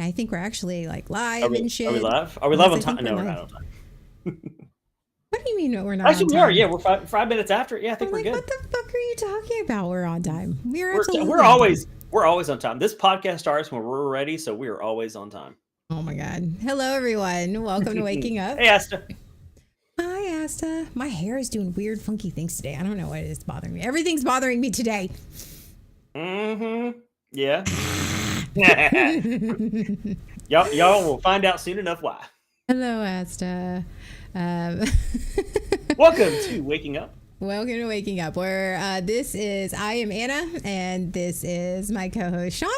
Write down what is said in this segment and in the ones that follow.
I think we're actually like Are live we, and are we shit. live? Are we live Yes, on I time? think we're No, we're live. not on time. What do you mean we're not on Actually, we are. time? Yeah, we're 5 minutes after. Yeah, I think I'm we're like, good. what the fuck are you talking about? We're on time. We're We're absolutely we're on always time. we're always on time. This podcast starts when we're ready, so we are always on time. Oh my God. Hello, everyone. Welcome to Waking Up. Hey, Asta. Hi, Asta. My hair is doing weird, funky things today. I don't know what it is bothering me. Everything's bothering me today. Mm-hmm. Yeah. y'all will find out soon enough why. Hello, Asta. Um, Welcome to Waking Up. Welcome to Waking Up, where I am Anna, and this is my co-host Sean,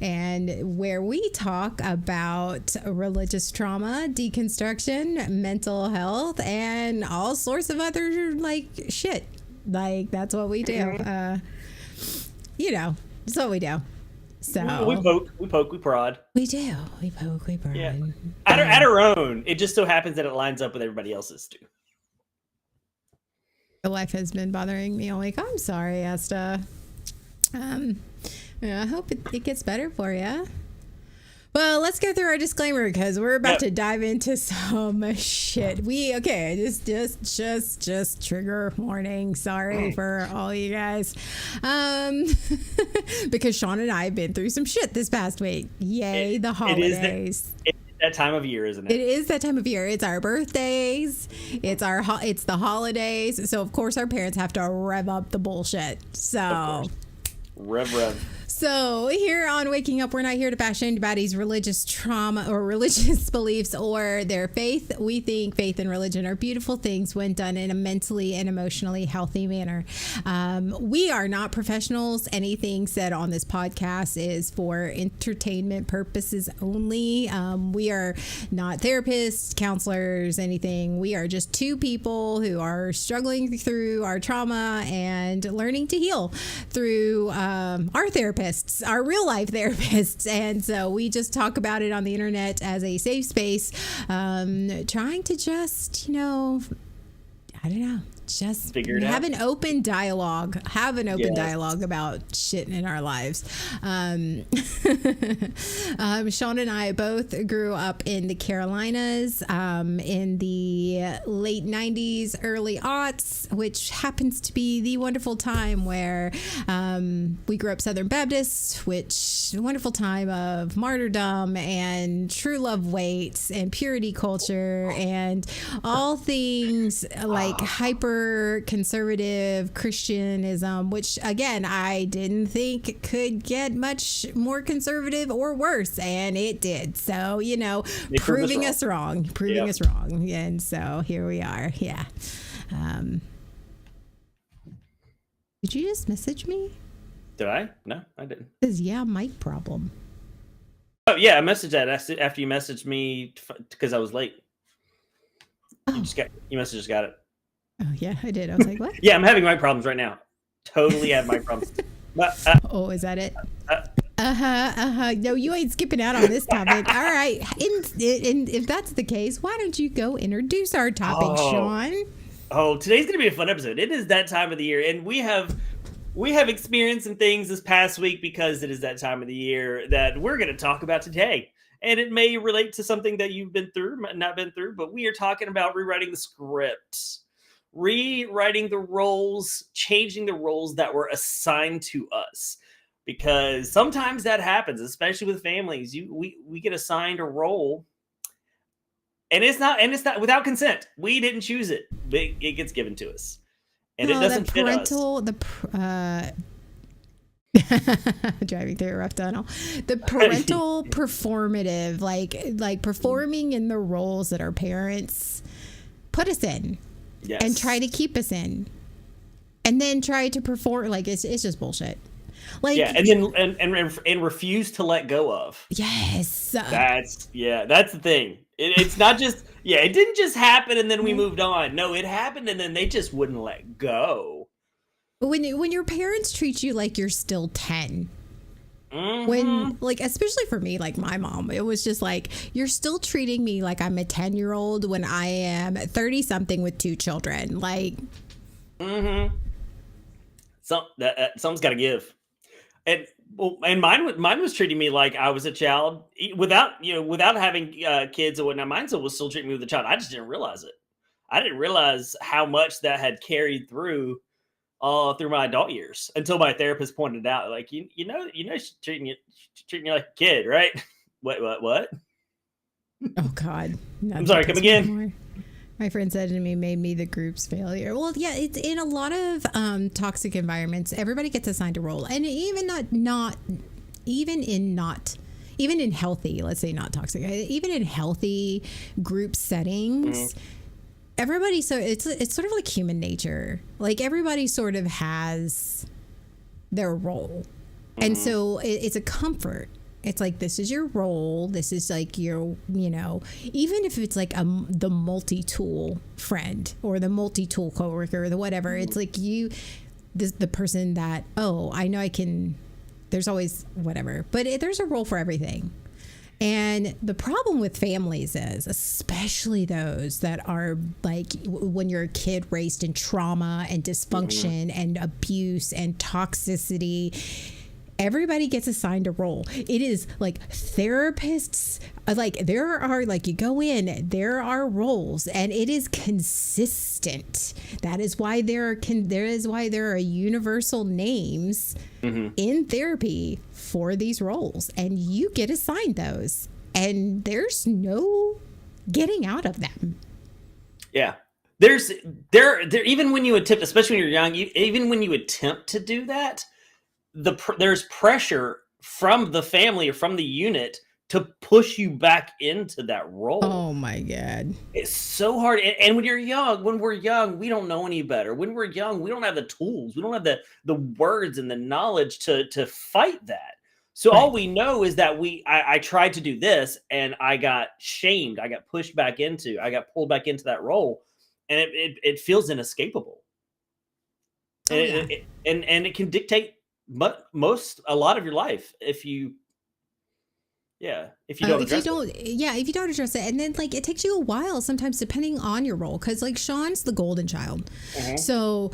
and where we talk about religious trauma, deconstruction, mental health, and all sorts of other like shit. Like that's what we do. That's what we do. So we poke, we prod. we do. We poke, we prod. Yeah. At our own. It just so happens that it lines up with everybody else's too. Life has been bothering me all week. I'm sorry, Asta. I hope it gets better for you. Well, let's go through our disclaimer because we're about to dive into some shit. Just trigger warning. Sorry for all you guys. Because Sean and I have been through some shit this past week. Yay, the holidays. It's that time of year, isn't it? It is that time of year. It's our birthdays. It's the holidays. So of course our parents have to rev up the bullshit. So rev. So here on Waking Up, we're not here to bash anybody's religious trauma or religious beliefs or their faith. We think faith and religion are beautiful things when done in a mentally and emotionally healthy manner. We are not professionals. Anything said on this podcast is for entertainment purposes only. We are not therapists, counselors, anything. We are just two people who are struggling through our trauma and learning to heal through our therapist. Our real life therapists. And so we just talk about it on the internet as a safe space, trying to just, just figure it have out. An open dialogue, dialogue about shit in our lives. Sean and I both grew up in the Carolinas in the late 90s, early aughts, which happens to be the wonderful time where we grew up Southern Baptist, which a wonderful time of martyrdom and true love waits and purity culture and all things like hyper conservative Christianism, which again I didn't think could get much more conservative or worse, and it did. So proving us wrong. And so here we are. Yeah. Did you just message me? Did I? No, I didn't. Because mic problem. Oh yeah, I messaged that after you messaged me because I was late. You messaged got it. Oh yeah, I did. I was like, what? Yeah, I'm having mic problems right now. Totally have mic problems. But, is that it? No, you ain't skipping out on this topic. All right. And if that's the case, why don't you go introduce our topic, Sean? Oh, today's going to be a fun episode. It is that time of the year, and we have experienced some things this past week because it is that time of the year that we're going to talk about today. And it may relate to something that you've been through, not been through, but we are talking about rewriting the script. Rewriting the roles, changing the roles that were assigned to us, because sometimes that happens, especially with families. We get assigned a role, and it's not without consent. We didn't choose it. It gets given to us, and it doesn't fit us. Driving through a rough tunnel. The parental performative, like performing in the roles that our parents put us in. Yes. And try to keep us in, and then try to perform like it's just bullshit. Like and then and refuse to let go of. Yes, that's the thing. It's not just it didn't just happen and then we moved on. No, it happened and then they just wouldn't let go. When your parents treat you like you're still 10. Mm-hmm. When, like, especially for me, like my mom, it was just like, you're still treating me like I'm a 10-year-old when I am 30 something with 2 children. Like, something's got to give. And Well, and mine was treating me like I was a child without having kids or whatnot. Mine still was still treating me with a child. I just didn't realize it. I didn't realize how much that had carried through through my adult years until my therapist pointed out, like, she's treating you like a kid, right? What? Oh God. I'm sorry, come again. More. My friend said to me, made me the group's failure. Well, yeah, it's in a lot of toxic environments. Everybody gets assigned a role, and even even in healthy, let's say not toxic, even in healthy group settings, everybody. So it's sort of like human nature. Like everybody sort of has their role, and so it's a comfort. It's like, this is your role. This is like your, even if it's like the multi-tool friend or the multi-tool coworker or the whatever, it's like the person that, I know I can, there's always whatever, but there's a role for everything. And the problem with families is, especially those that are like when you're a kid raised in trauma and dysfunction and abuse and toxicity, everybody gets assigned a role. It is like therapists, like there are, like you go in, there are roles, and it is consistent. That is why there are universal names in therapy for these roles, and you get assigned those, and there's no getting out of them. Yeah. There's even when you attempt, especially when you're young, even when you attempt to do that, there's pressure from the family or from the unit to push you back into that role. Oh my God. It's so hard. And when we're young, we don't know any better. When we're young, we don't have the tools. We don't have the words and the knowledge to fight that. So all we know is that I tried to do this and I got shamed. I got pushed back into, I got pulled back into that role, and it feels inescapable. And it can dictate a lot of your life if you don't address it. If you don't address it, and then like it takes you a while sometimes depending on your role, because like Sean's the golden child, so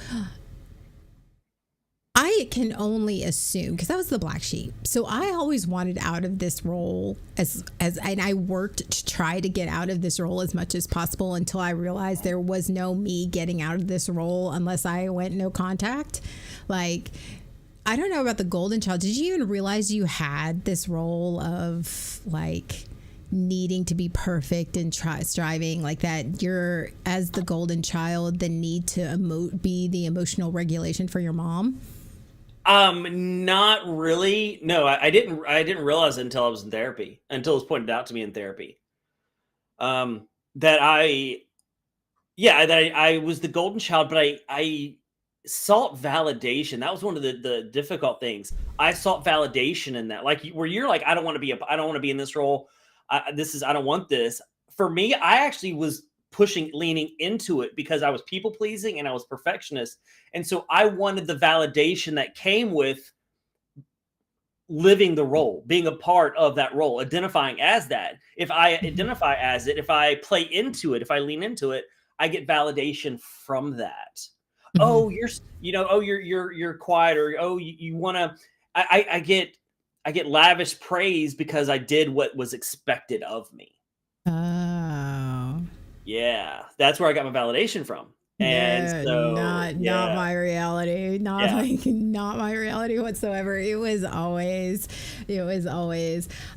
I can only assume, because I was the black sheep, so I always wanted out of this role and I worked to try to get out of this role as much as possible until I realized there was no me getting out of this role unless I went no contact. Like, I don't know about the golden child. Did you even realize you had this role of like needing to be perfect and striving, like that you're, as the golden child, the need to be the emotional regulation for your mom? Not really. No, I didn't realize it until I was in therapy, until it was pointed out to me in therapy. That I was the golden child, but I sought validation. That was one of the difficult things. I sought validation in that, like where you're like, I don't want to be in this role. I don't want this. For me, I actually was leaning into it because I was people pleasing and I was perfectionist. And so I wanted the validation that came with living the role, being a part of that role, identifying as that. If I identify as it, if I play into it, if I lean into it, I get validation from that. Oh, you're quiet, or you want to. I get lavish praise because I did what was expected of me. Oh, yeah, that's where I got my validation from. And so, not my reality, not my reality whatsoever. It was always,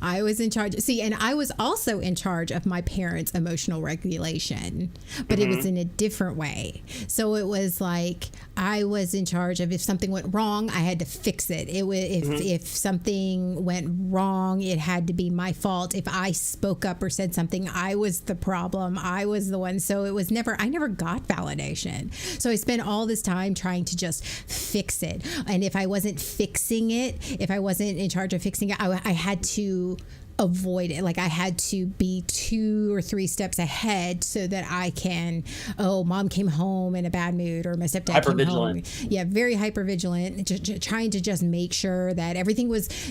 I was in charge. See, and I was also in charge of my parents' emotional regulation, but it was in a different way. So it was like, I was in charge of, if something went wrong, I had to fix it. If something went wrong, it had to be my fault. If I spoke up or said something, I was the problem. I was the one. So it was I never got validation. So I spent all this time trying to just fix it. And if I wasn't fixing it, if I wasn't in charge of fixing it, I had to avoid it. Like I had to be 2 or 3 steps ahead so that I can, mom came home in a bad mood, or my stepdad came home. Yeah, very hypervigilant, trying to just make sure that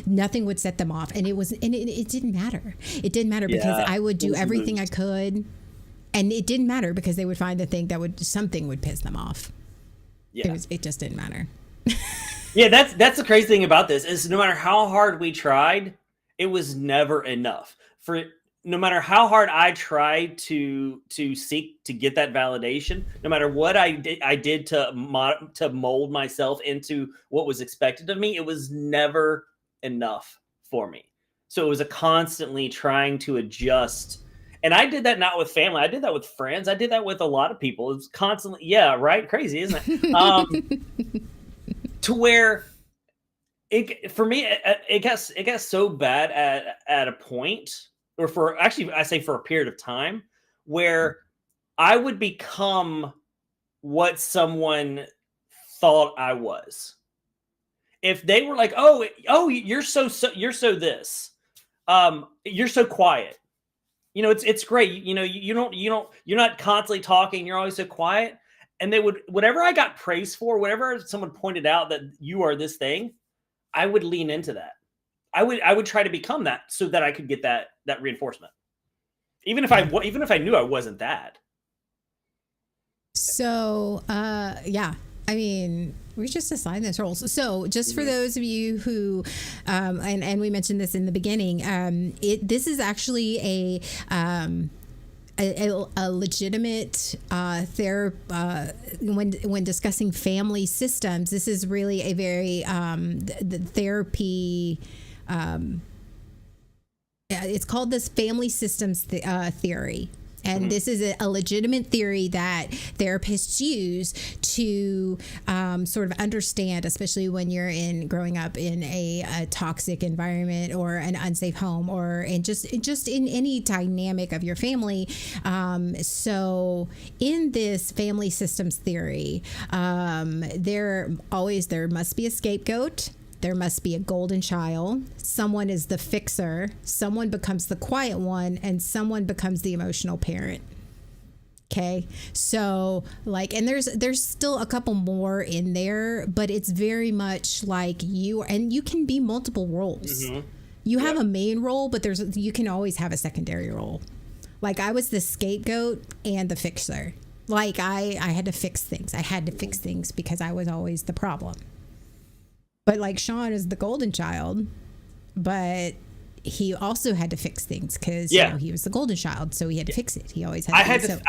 nothing would set them off. And it didn't matter. It didn't matter because I would do everything I could. And it didn't matter because they would find the thing something would piss them off. Yeah. It just didn't matter. Yeah, that's the crazy thing about this is no matter how hard we tried, it was never enough. For no matter how hard I tried to seek to get that validation, no matter what I did to mold myself into what was expected of me, it was never enough for me. So it was a constantly trying to adjust. And I did that not with family. I did that with friends. I did that with a lot of people. It was constantly, yeah, right, crazy, isn't it? To where it for me it got so bad at a point, or for actually I say for a period of time, where I would become what someone thought I was. If they were like, oh, you're so this, you're so quiet. It's great. You're not constantly talking. You're always so quiet. And they would, whatever I got praised for, whatever someone pointed out that you are this thing, I would lean into that. I would try to become that so that I could get that reinforcement, even if I knew I wasn't that. So, yeah, I mean, we just assigned those roles. So, just for those of you who, and we mentioned this in the beginning, this is actually a legitimate therapy when discussing family systems. This is really a very the therapy. It's called this family systems theory. And this is a legitimate theory that therapists use to sort of understand, especially when you're growing up in a toxic environment or an unsafe home, or in just in any dynamic of your family. So in this family systems theory, there must be a scapegoat. There must be a golden child. Someone is the fixer. Someone becomes the quiet one, and someone becomes the emotional parent. Okay. So and there's still a couple more in there, but it's very much like and you can be multiple roles. Mm-hmm. You have a main role, but you can always have a secondary role. Like I was the scapegoat and the fixer. Like I had to fix things. I had to fix things because I was always the problem. But like Sean is the golden child, but he also had to fix things because he was the golden child, so he had to fix it. He always had. I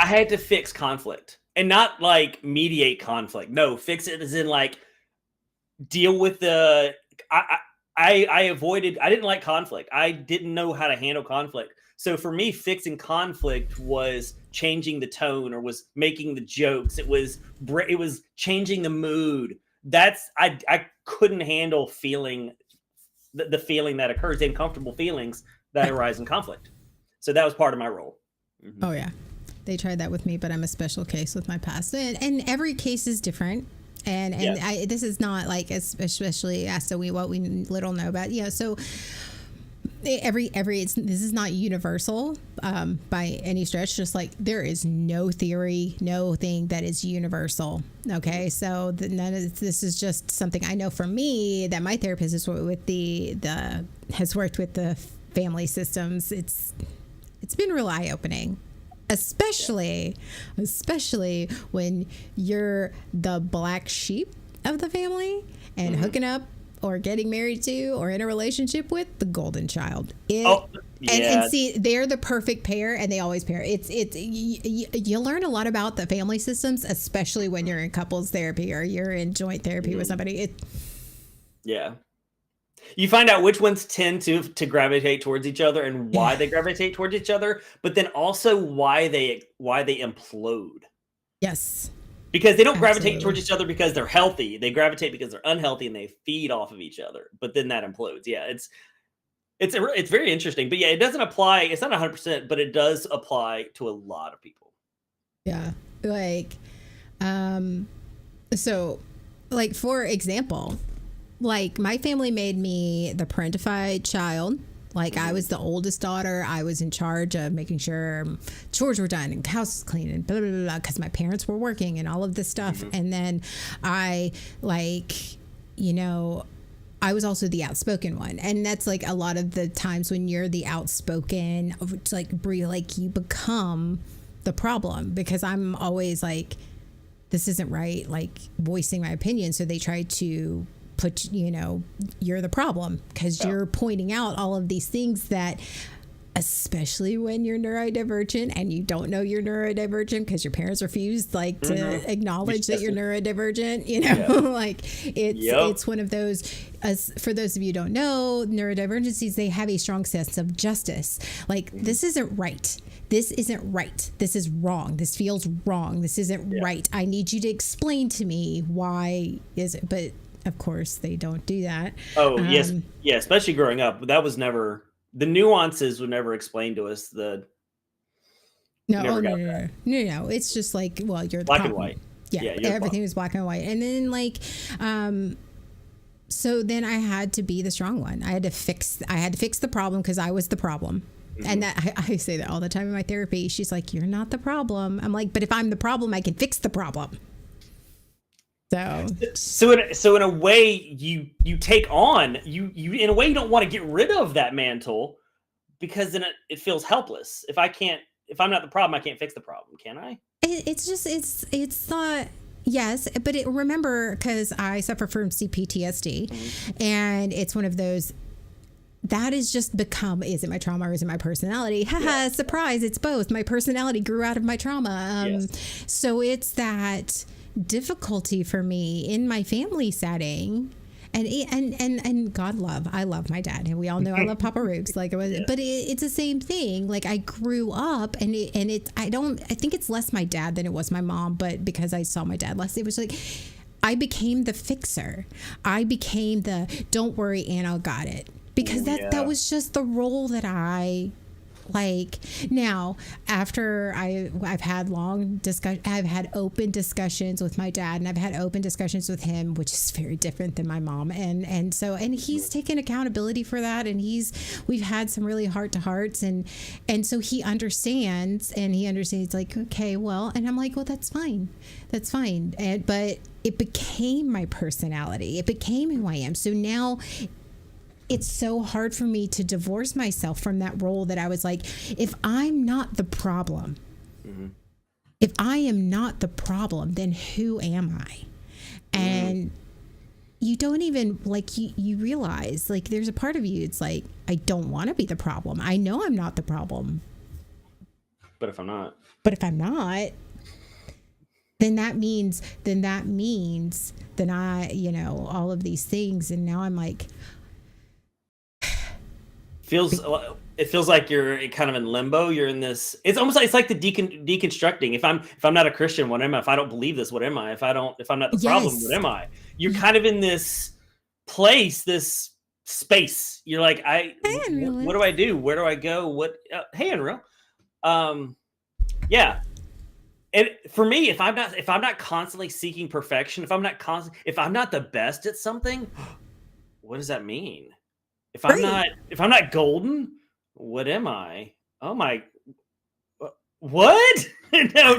had to fix conflict, and not like mediate conflict. No, fix it as in like deal with the. I avoided. I didn't like conflict. I didn't know how to handle conflict. So for me, fixing conflict was changing the tone, or was making the jokes. It was changing the mood. I couldn't handle feeling the feeling that occurs, uncomfortable feelings that arise in conflict. So that was part of my role. Mm-hmm. Oh yeah, they tried that with me, but I'm a special case with my past, and every case is different. And this is not like especially as to what we little know about. Yeah, so this is not universal by any stretch. Just like there is no theory, no thing that is universal. Okay, so this is just something I know for me that my therapist has worked with has worked with the family systems. It's been real eye opening. Especially when you're the black sheep of the family and hooking up or getting married to or in a relationship with the golden child. And see, they're the perfect pair, and they always pair. You learn a lot about the family systems, especially when you're in couples therapy or you're in joint therapy with somebody. You find out which ones tend to gravitate towards each other and why they gravitate towards each other, but then also why they implode. Yes. Because they don't gravitate towards each other because they're healthy. They gravitate because they're unhealthy and they feed off of each other. But then that implodes. Yeah, it's very interesting. But yeah, it doesn't apply. It's not 100%, but it does apply to a lot of people. Yeah. So for example, like my family made me the parentified child. Like I was the oldest daughter. I was in charge of making sure chores were done and house was clean and blah, blah, blah, blah, because my parents were working and all of this stuff. And then I was also the outspoken one. And that's like a lot of the times when you're the outspoken, it's like you become the problem, because I'm always like, this isn't right, like voicing my opinion. So they try to you're the problem because you're pointing out all of these things that, especially when you're neurodivergent and you don't know you're neurodivergent because your parents refused to acknowledge that you're neurodivergent, like it's one of those, as for those of you who don't know, neurodivergencies, they have a strong sense of justice. Like, this isn't right. This isn't right. This is wrong. This feels wrong. This isn't right. I need you to explain to me why is it, but of course they don't do that. Oh, yes. Yeah. Especially growing up, that was never, the nuances were never explained to us. No. It's just like, well, you're the black problem. And white. Yeah, everything was black and white. And then so then I had to be the strong one. I had to fix the problem because I was the problem. Mm-hmm. And that I say that all the time in my therapy. She's like, you're not the problem. I'm like, but if I'm the problem, I can fix the problem. So in a way, you take on, you in a way, you don't want to get rid of that mantle because then it feels helpless. If I'm not the problem, I can't fix the problem, can I? It's not. Yes, but remember, because I suffer from CPTSD, and it's one of those. That is just become, is it my trauma or is it my personality? Haha, surprise, it's both. My personality grew out of my trauma. So it's that difficulty for me in my family setting. And I love my dad, and we all know I love Papa Rooks. Like, but it's the same thing. Like, I grew up, I think it's less my dad than it was my mom, but because I saw my dad less, it was like I became the fixer. I became the don't worry, Anna got it, because that was just the role that I. Like, now, after I've had I've had open discussions with my dad, and I've had open discussions with him, which is very different than my mom. And he's taken accountability for that. And we've had some really heart to hearts. And so he understands like, okay, well, and I'm like, well, that's fine. That's fine. But it became my personality. It became who I am. So now it's so hard for me to divorce myself from that role that I was like, if I'm not the problem, if I am not the problem, then who am I? And you don't even you realize like there's a part of you, it's like, I don't want to be the problem. I know I'm not the problem. But if I'm not, then that means I, all of these things. And now I'm like, it feels like you're kind of in limbo. You're in this. It's almost like it's like the deconstructing. If I'm not a Christian, what am I? If I don't believe this, what am I? If I'm not the problem, what am I? You're kind of in this place, this space. You're like, what do I do? Where do I go? What? Hey, Unreal. Yeah. And for me, if I'm not constantly seeking perfection, if I'm not the best at something, what does that mean? If I'm not golden, what am I? Oh my, what? No.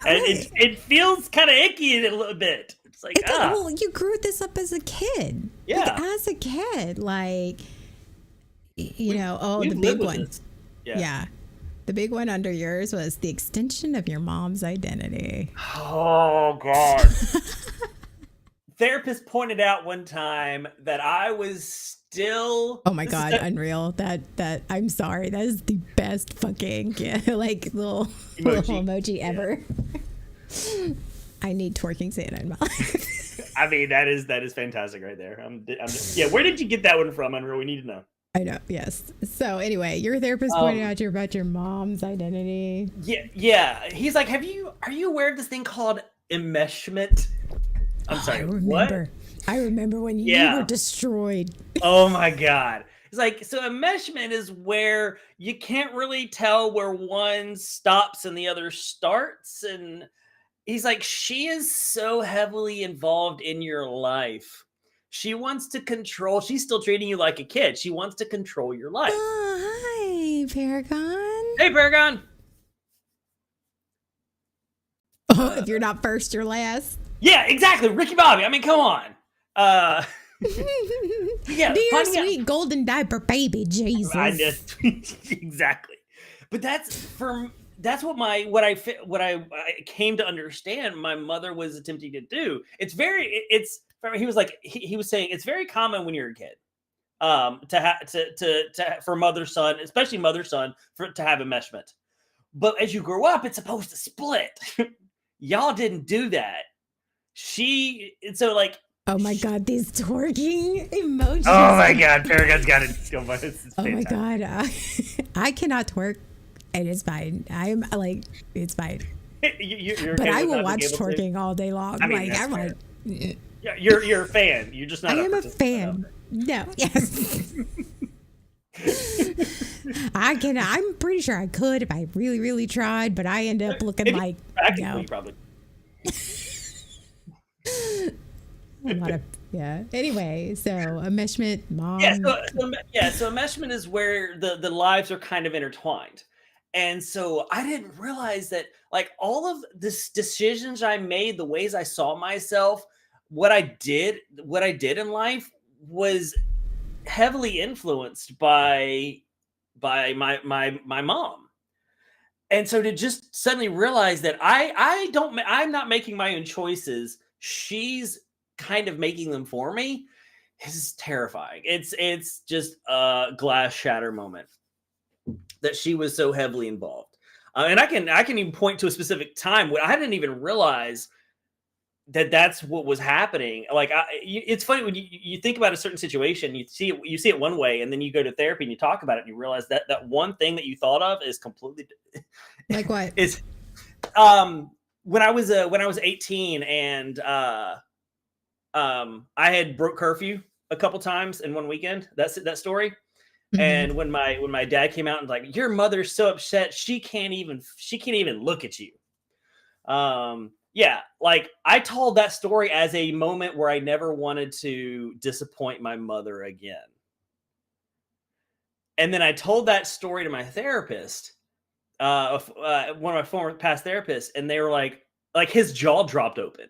It feels kind of icky a little bit. It's like, well, you grew this up as a kid. Yeah. Like, as a kid, like, the big one. Yeah. The big one under yours was the extension of your mom's identity. Oh, God. Therapist pointed out one time that I was still. Oh my God, Unreal. That I'm sorry. That is the best fucking little emoji ever. I need twerking Santa in my life. I mean, that is fantastic right there. Where did you get that one from, Unreal? We need to know. I know. Yes. So anyway, your therapist pointed out about your mom's identity. Yeah. He's like, are you aware of this thing called enmeshment? I'm sorry. I remember when you were destroyed. Oh my God. It's like, so enmeshment is where you can't really tell where one stops and the other starts. And he's like, she is so heavily involved in your life. She wants to control. She's still treating you like a kid. She wants to control your life. Oh, hi, Paragon. Hey, Paragon. Oh, if you're not first, you're last. Yeah, exactly. Ricky Bobby. I mean, come on. Yeah, dear sweet golden diaper baby, Jesus. Exactly. But that's what I came to understand my mother was attempting to do. It's he was like, he was saying it's very common when you're a kid, for mother son, especially mother son, to have enmeshment. But as you grow up, it's supposed to split. Y'all didn't do that. And so like, oh my God, these twerking emojis. oh my God, Paragon's got it. It's oh my God, I cannot twerk, and it's fine. I'm like, it's fine. You're but okay I with will not watch being able to? twerking all day long. I mean, like I'm fair. like, yeah, you're a fan. You're just not. I am a fan. No, yes. I'm pretty sure I could if I really, really tried, but I end up looking like no. Probably. A lot of Anyway, so enmeshment, mom. So enmeshment is where the lives are kind of intertwined, and so I didn't realize that like all of this decisions I made, the ways I saw myself, what I did in life was heavily influenced by my mom. And so to just suddenly realize that I'm not making my own choices, she's kind of making them for me, is terrifying. It's just a glass shatter moment that she was so heavily involved. And I can even point to a specific time when I didn't even realize that's what was happening. Like it's funny when you think about a certain situation, you see it one way, and then you go to therapy and you talk about it, and you realize that one thing that you thought of is completely like what is. When I was 18 and I had broke curfew a couple times in one weekend. That's that story. Mm-hmm. And when my dad came out and like, your mother's so upset she can't even look at you. Yeah, like I told that story as a moment where I never wanted to disappoint my mother again. And then I told that story to my therapist, one of my former past therapists, and they were like his jaw dropped open.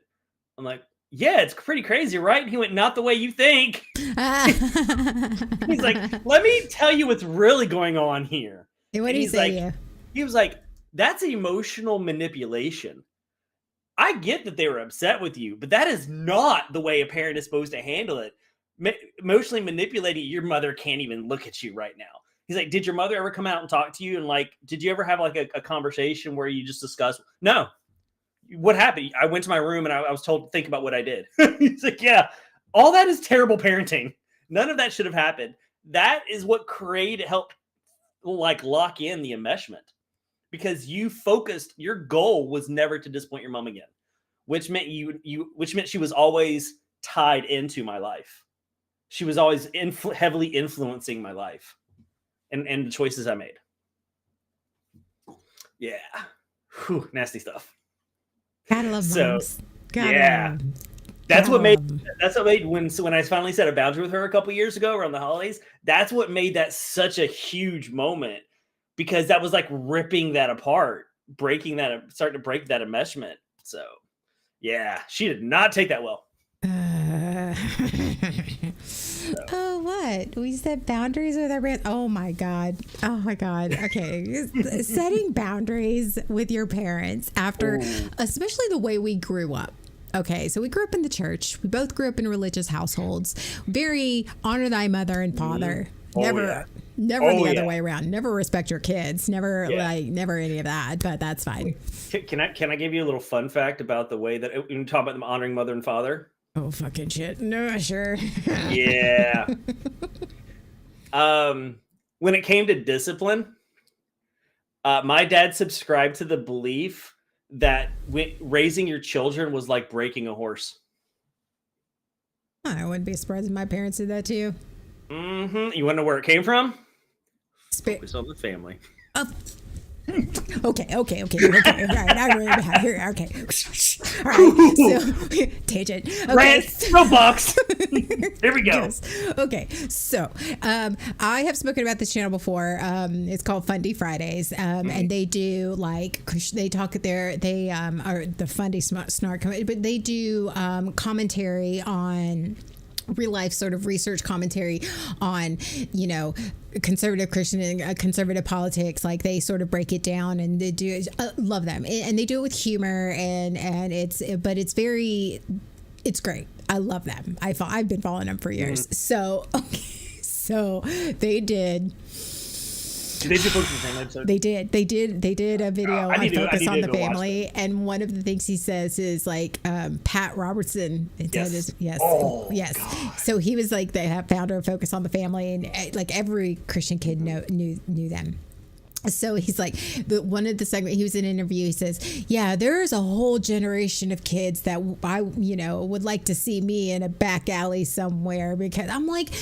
I'm like, yeah, it's pretty crazy, right? And he went, not the way you think. He's like, let me tell you what's really going on here. And what did he say? Like, he was like, that's emotional manipulation. I get that they were upset with you, but that is not the way a parent is supposed to handle it. Emotionally manipulating your mother can't even look at you right now. He's like, did your mother ever come out and talk to you? And like, did you ever have like a conversation where you just discuss? No. What happened? I went to my room and I was told to think about what I did. He's like, yeah, all that is terrible parenting. None of that should have happened. That is what helped like lock in the enmeshment. Because you focused, your goal was never to disappoint your mom again, which meant which meant she was always tied into my life. She was always heavily influencing my life and the choices I made. Yeah. Whew, nasty stuff. Gotta love moms. Yeah. That's what made when I finally set a boundary with her a couple years ago around the holidays, that's what made that such a huge moment. Because that was like ripping that apart, starting to break that enmeshment. So, yeah, she did not take that well. Oh, what? We set boundaries with our parents. Oh my God. Okay. Setting boundaries with your parents after, especially the way we grew up. Okay, so we grew up in the church. We both grew up in religious households. Very honor thy mother and father. Never the other way around. Never respect your kids. Never any of that. But that's fine. Can I give you a little fun fact about the way that when you talk about them honoring mother and father? Oh fucking shit! No, sure. Yeah. When it came to discipline, my dad subscribed to the belief that raising your children was like breaking a horse. I wouldn't be surprised if my parents did that too. Mm-hmm. You want to know where it came from? Focus on the family. Okay. All right. I really have here. Okay. All right. So, tangent. Okay. Rant, soapbox. Here we go. Yes. Okay. So, I have spoken about this channel before. It's called Fundy Fridays. And they do like, they talk there, they are the Fundy Snark, but they do commentary on real life sort of research commentary on, conservative Christian and conservative politics. Like they sort of break it down and they do love them. And they do it with humor and it's It's great. I love them. I've been following them for years. So, okay. So they did. Did they do Focus on the Family episode? They did. They did a video on Focus on the go Family, and one of the things he says is like Pat Robertson. Yes. Oh, yes. God. So he was like the founder of Focus on the Family, and like every Christian kid knew them. So he's like, one of the segment, he was in an interview, he says, yeah, there's a whole generation of kids that I, would like to see me in a back alley somewhere, because I'm like,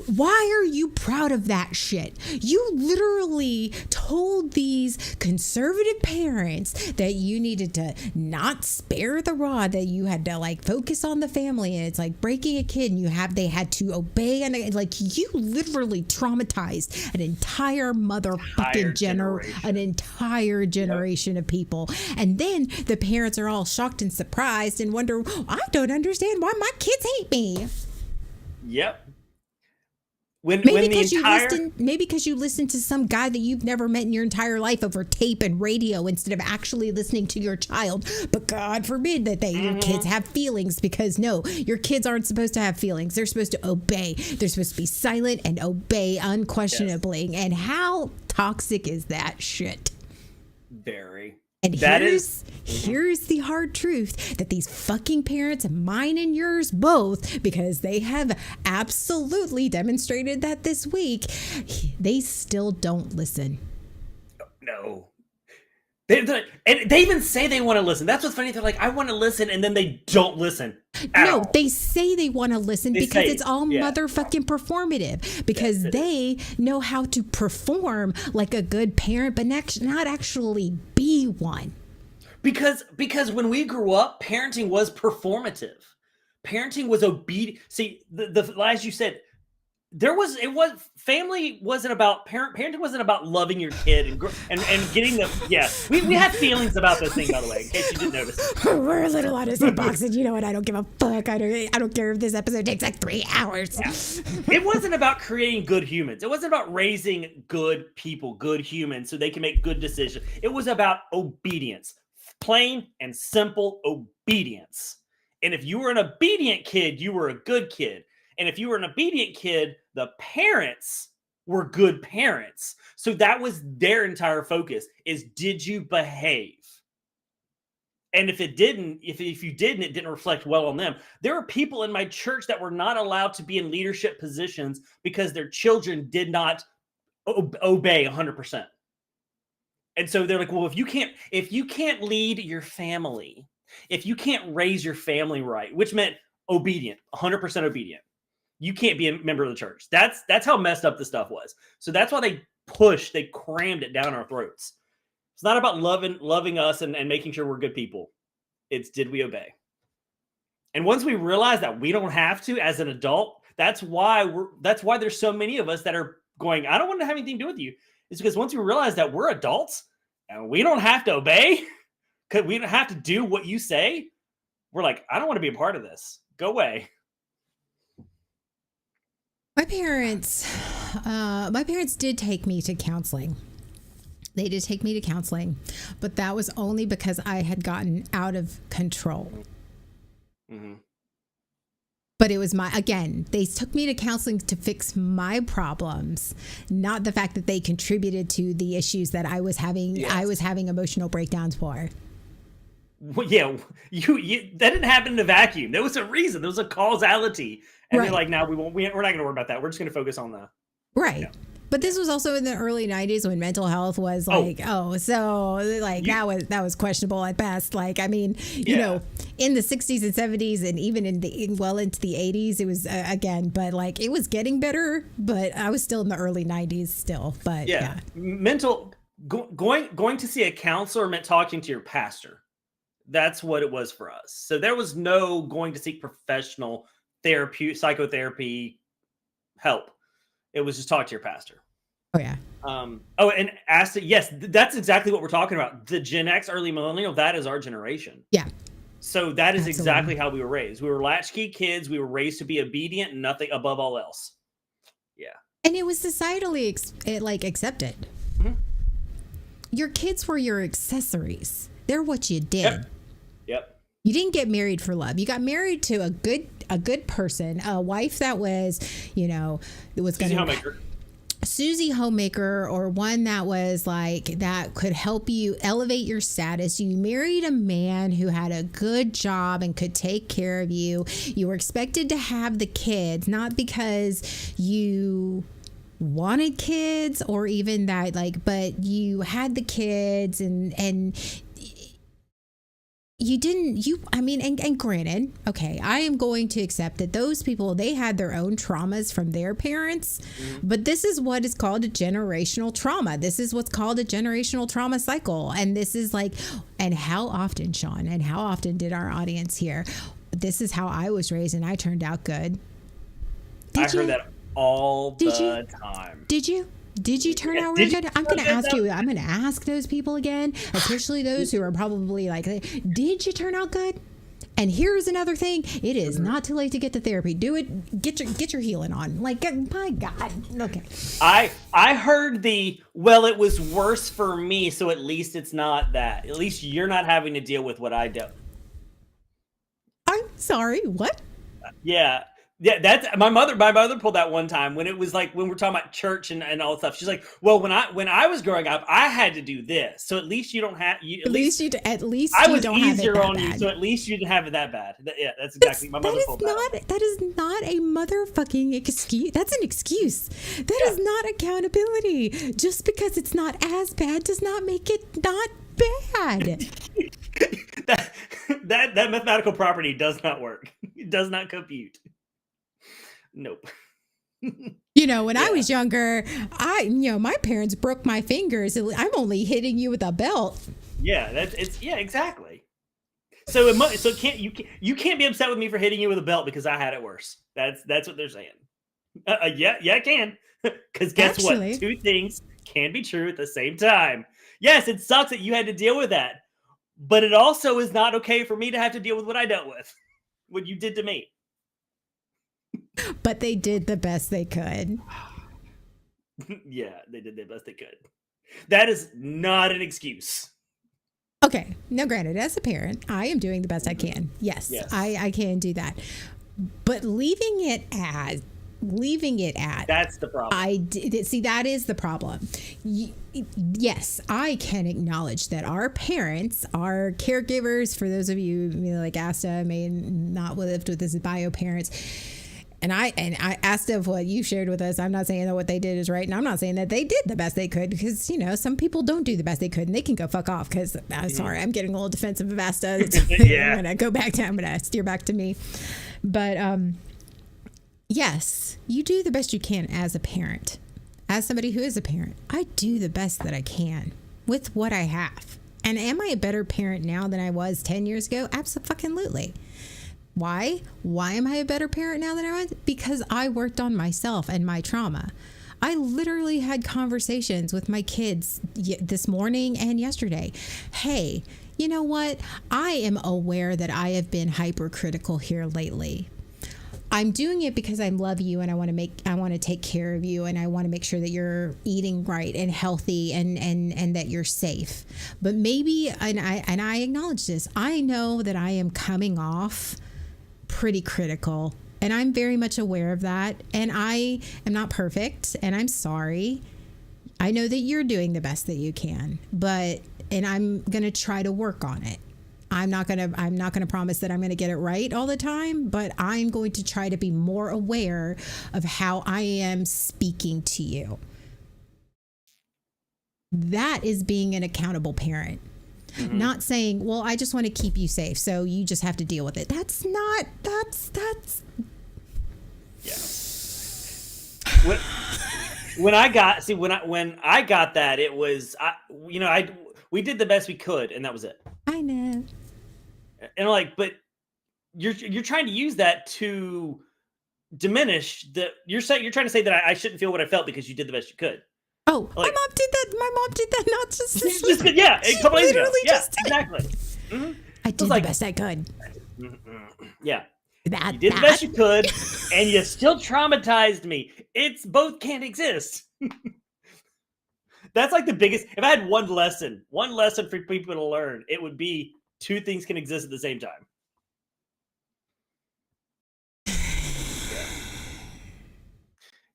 why are you proud of that shit? You literally told these conservative parents that you needed to not spare the rod, that you had to like focus on the family, and it's like breaking a kid, and they had to obey, and like you literally traumatized an entire motherfucking an entire generation of people. And then the parents are all shocked and surprised and wonder, I don't understand why my kids hate me. Yep. Maybe because you listened to some guy that you've never met in your entire life over tape and radio instead of actually listening to your child. But God forbid that your kids have feelings, because no, your kids aren't supposed to have feelings. They're supposed to obey. They're supposed to be silent and obey unquestionably. Yes. And how toxic is that shit? Very. And here's the hard truth, that these fucking parents, mine and yours both, because they have absolutely demonstrated that this week, they still don't listen. No. And they even say they want to listen. That's what's funny. They're like, I want to listen, and then they don't listen. No, they say they want to listen because it's all motherfucking performative, because they know how to perform like a good parent, but not actually be one. Because when we grew up, parenting was performative. Parenting was obedient. See, the as you said, family wasn't about parenting wasn't about loving your kid and getting them. Yes, we have feelings about this thing, by the way, in case you didn't notice. We're a little out of soapbox, and you know what? I don't give a fuck. I don't care if this episode takes like 3 hours. Yeah. It wasn't about creating good humans. It wasn't about raising good people, good humans, so they can make good decisions. It was about obedience, plain and simple obedience. And if you were an obedient kid, you were a good kid. And if you were an obedient kid, the parents were good parents. So that was their entire focus, is did you behave? And if it didn't, if you didn't, it didn't reflect well on them. There are people in my church that were not allowed to be in leadership positions because their children did not obey 100%. And so they're like, well, if you can't lead your family, if you can't raise your family right, which meant obedient, 100% obedient, you can't be a member of the church. That's how messed up the stuff was. So that's why they crammed it down our throats. It's not about loving us and making sure we're good people. It's, did we obey? And once we realize that we don't have to as an adult, that's why there's so many of us that are going, I don't want to have anything to do with you. It's because once we realize that we're adults and we don't have to obey, because we don't have to do what you say, we're like, I don't want to be a part of this. Go away. My parents did take me to counseling. They did take me to counseling, but that was only because I had gotten out of control. Mm-hmm. But it was they took me to counseling to fix my problems, not the fact that they contributed to the issues that I was having. Yes. I was having emotional breakdowns for. Well, yeah, you that didn't happen in a vacuum. There was a reason. There was a causality. And they're like, no, we're not going to worry about that. We're just going to focus on that. Right. Yeah. But this was also in the early 90s when mental health was like, that was questionable at best. Like, I mean, you know, in the 60s and 70s and even into the 80s, it was again, but like it was getting better, but I was still in the early 90s still. But yeah. Going to see a counselor meant talking to your pastor. That's what it was for us. So there was no going to seek professional therapy, psychotherapy help. It was just talk to your pastor. Oh yeah. And ask it. Yes, that's exactly what we're talking about. The Gen X, early millennial, that is our generation. Yeah. So that is exactly how we were raised. We were latchkey kids. We were raised to be obedient and nothing above all else. Yeah. And it was societally accepted. Mm-hmm. Your kids were your accessories. They're what you did. Yep. You didn't get married for love. You got married to a good person, a wife that was, it was going to Susie Homemaker, or one that was like, that could help you elevate your status. You married a man who had a good job and could take care of you. You were expected to have the kids, not because you wanted kids or even that, like, but you had the kids and you didn't, and granted, okay, I am going to accept that those people, they had their own traumas from their parents, but this is what is called a generational trauma. This is what's called a generational trauma cycle. And this is like, and how often, Sean, and how often did our audience hear, this is how I was raised and I turned out good? I heard that all the time. Did you? Did you turn out really good? I'm going to ask you. I'm going to ask those people again, especially those who are probably like, did you turn out good? And here's another thing. It is not too late to get to therapy. Do it. Get your healing on. Like, my God. Okay. I heard well, it was worse for me, so at least it's not that. At least you're not having to deal with what I do. I'm sorry. What? Yeah. Yeah, that's my mother. My mother pulled that one time when it was like when we're talking about church and all that stuff. She's like, "Well, when I was growing up, I had to do this, so at least you don't have. At least I was easier on you, so at least you didn't have it that bad." Yeah, that's exactly my mother pulled that. That is not a motherfucking excuse. That's an excuse. That is not accountability. Just because it's not as bad does not make it not bad. that mathematical property does not work. It does not compute. Nope. When I was younger, my parents broke my fingers. I'm only hitting you with a belt. Yeah, exactly. So you can't be upset with me for hitting you with a belt because I had it worse. That's what they're saying. Yeah, I can. Because guess what? Two things can be true at the same time. Yes, it sucks that you had to deal with that, but it also is not okay for me to have to deal with what I dealt with, what you did to me. But they did the best they could. Yeah, they did the best they could. That is not an excuse. Okay. Now, granted, as a parent, I am doing the best I can. Yes. I can do that. But leaving it at that's the problem. See, that is the problem. Yes, I can acknowledge that our parents, our caregivers, for those of you like Asta may not lived with his bio parents. And I asked of what you shared with us. I'm not saying that what they did is right. And I'm not saying that they did the best they could, because, some people don't do the best they could and they can go fuck off, because I'm sorry, I'm getting a little defensive of Asta. Yeah. I'm going to steer back to me. But yes, you do the best you can as a parent. As somebody who is a parent, I do the best that I can with what I have. And am I a better parent now than I was 10 years ago? Absolutely. Why? Why am I a better parent now than I was? Because I worked on myself and my trauma. I literally had conversations with my kids this morning and yesterday. Hey, you know what? I am aware that I have been hypercritical here lately. I'm doing it because I love you and I want to take care of you, and I want to make sure that you're eating right and healthy and that you're safe. But maybe, and I acknowledge this, I know that I am coming off pretty critical, and I'm very much aware of that, and I am not perfect, and I'm sorry. I know that you're doing the best that you can, and I'm going to try to work on it. I'm not going to promise that I'm going to get it right all the time, but I'm going to try to be more aware of how I am speaking to you. That is being an accountable parent. Mm-hmm. Not saying, well, I just want to keep you safe, so you just have to deal with it. That's yeah. When I got that, it was, we did the best we could, and that was it. I know. And but you're trying to use that to diminish you're trying to say that I shouldn't feel what I felt because you did the best you could. Oh, my mom did that. My mom did that not just yeah, a couple days ago. Yeah, exactly. Mm-hmm. I did the best I could. Yeah. You did the best you could, and you still traumatized me. Both can't exist. That's like the biggest. If I had one lesson for people to learn, it would be two things can exist at the same time.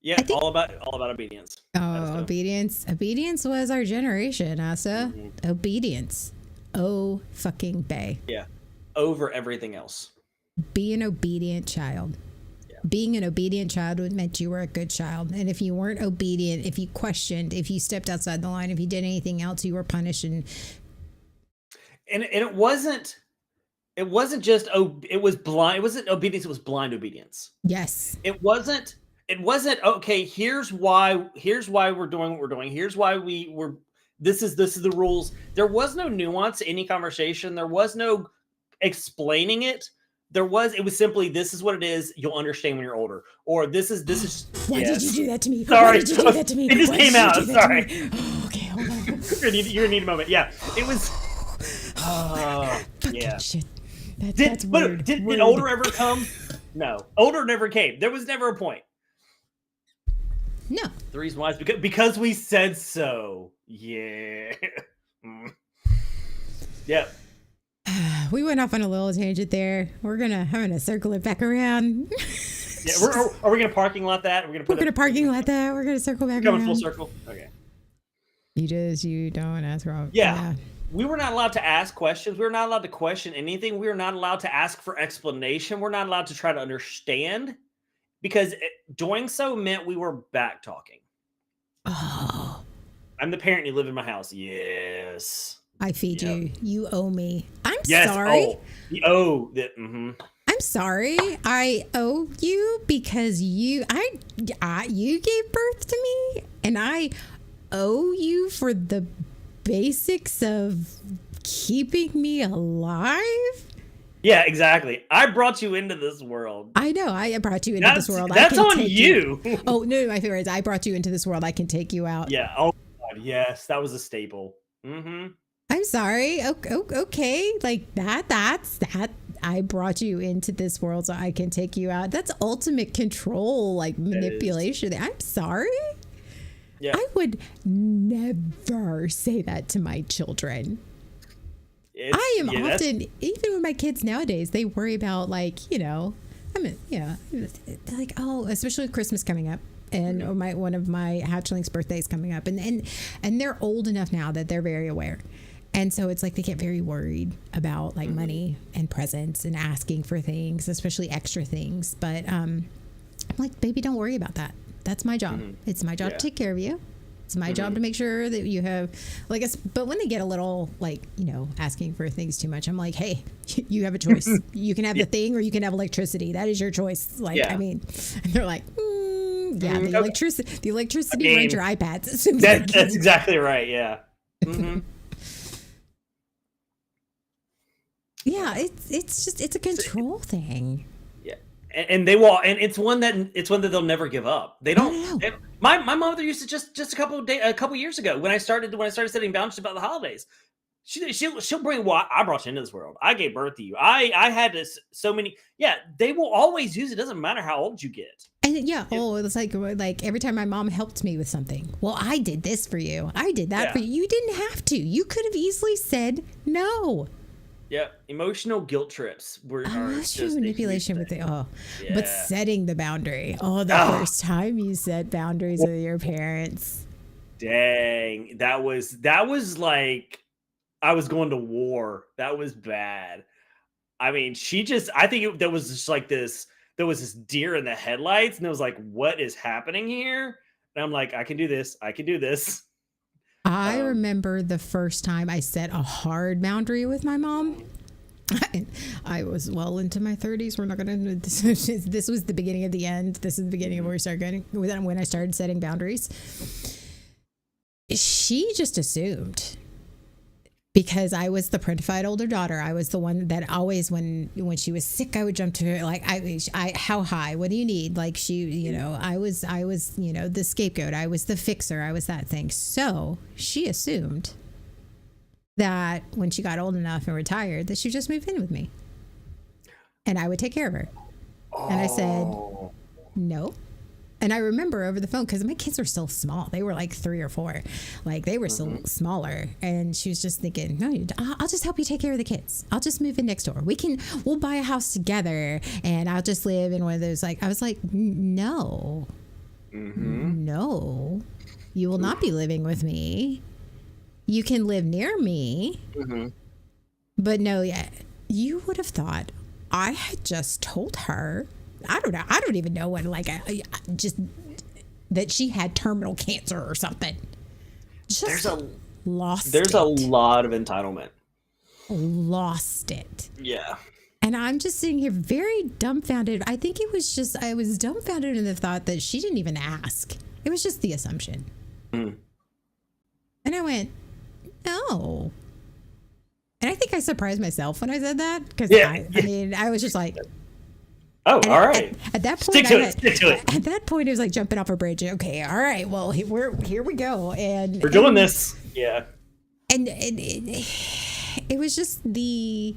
Yeah, I think all about obedience. oh, obedience was our generation, Asa. Obedience. Oh fucking bay. Yeah, over everything else. Be an obedient child. Yeah. Being an obedient child meant you were a good child. And if you weren't obedient, if you questioned, if you stepped outside the line, if you did anything else, you were punished. And it wasn't just it was blind. It wasn't obedience. It was blind obedience. yes. It wasn't okay. Here's why we're doing what we're doing. Here's why we're this is the rules. There was no nuance to any conversation. There was no explaining it. It was simply, this is what it is. You'll understand when you're older. Or this is Why did you do that to me? Sorry. Why did you do that to me? It just Why came did you out. do that to Sorry. me? Oh, okay, hold on. You're gonna need a moment. Yeah. It was Fucking yeah. shit. That's weird. Did Weird. older ever come? No. Older never came. There was never a point. No. The reason why is because we said so. Yeah. Yeah. We went off on a little tangent there. I'm gonna circle it back around. Yeah. Are we gonna parking lot that? We're gonna parking lot that. We're gonna circle back coming around. full circle. Okay. You don't ask wrong. Yeah. We were not allowed to ask questions. We were not allowed to question anything. We were not allowed to ask for explanation. We're not allowed to try to understand, because doing so meant we were back talking. Oh. I'm the parent. You live in my house. Yes. I feed you. You owe me. I'm Yes. sorry. Oh. I'm I'm sorry. I owe you because you gave birth to me, and I owe you for the basics of keeping me alive. Yeah, exactly. I brought you into this world. I know. I brought you into this world. That's on you. Oh no, my favorite is I brought you into this world. I can take you out. Yeah. Oh God. Yes, that was a staple. I'm sorry. Okay, like that's that. I brought you into this world so I can take you out. That's ultimate control, like manipulation. I'm sorry. Yeah. I would never say that to my children. I am often, even with my kids nowadays, they worry about like, like, oh, especially with Christmas coming up and one of my hatchling's birthdays coming up, and they're old enough now that they're very aware. And so it's like they get very worried about like money and presents and asking for things, especially extra things. But I'm like, baby, don't worry about that. That's my job. It's my job to take care of you. It's my job to make sure that you have, like, but when they get a little, like, asking for things too much, I'm like, hey, you have a choice. You can have the thing or you can have electricity. That is your choice. Like, I mean, and they're like, the electricity runs your iPads. That's exactly right. Yeah. Yeah, it's a control thing. Yeah, and they will, and it's one that they'll never give up. They don't. My mother used to just a couple years ago when I started setting boundaries about the holidays. She'll bring, well, I brought you into this world. I gave birth to you. I had this so many. Yeah, they will always use it. Doesn't matter how old you get. And it's like every time my mom helped me with something. Well, I did this for you. I did that for you. You didn't have to. You could have easily said no. Yeah, emotional guilt trips emotional manipulation with but setting the boundary. First time you set boundaries with your parents. Dang, that was like I was going to war. That was bad. I mean, there was just like this. There was this deer in the headlights, and it was like, what is happening here? And I'm like, I can do this. I can do this. I remember the first time I set a hard boundary with my mom. I was well into my 30s. We're not going to. This was the beginning of the end. This is the beginning of where we started getting when I started setting boundaries. She just assumed, because I was the parentified older daughter. I was the one that always, when she was sick, I would jump to her. Like, how high? What do you need? Like, I was, the scapegoat. I was the fixer. I was that thing. So she assumed that when she got old enough and retired, that she would just move in with me, and I would take care of her. And I said, no. And I remember over the phone, because my kids were still small. They were like 3 or 4. Like, they were still smaller. And she was just thinking, no, I'll just help you take care of the kids. I'll just move in next door. We'll buy a house together, and I'll just live in one of those. Like, I was like, no. No, you will not be living with me. You can live near me. But no, yeah, you would have thought I had just told her. I don't know. I don't even know what, like, just that she had terminal cancer or something. Just There's a lost lot of entitlement. Lost it. Yeah. And I'm just sitting here very dumbfounded. I think it was just, I was dumbfounded in the thought that she didn't even ask. It was just the assumption. And I went, no. And I think I surprised myself when I said that. Because I mean, I was just like, oh, all right. At that point, stick to it. At that point, it was like jumping off a bridge. Okay, all right. Well, here we go. And we're doing this. Yeah. And it was just the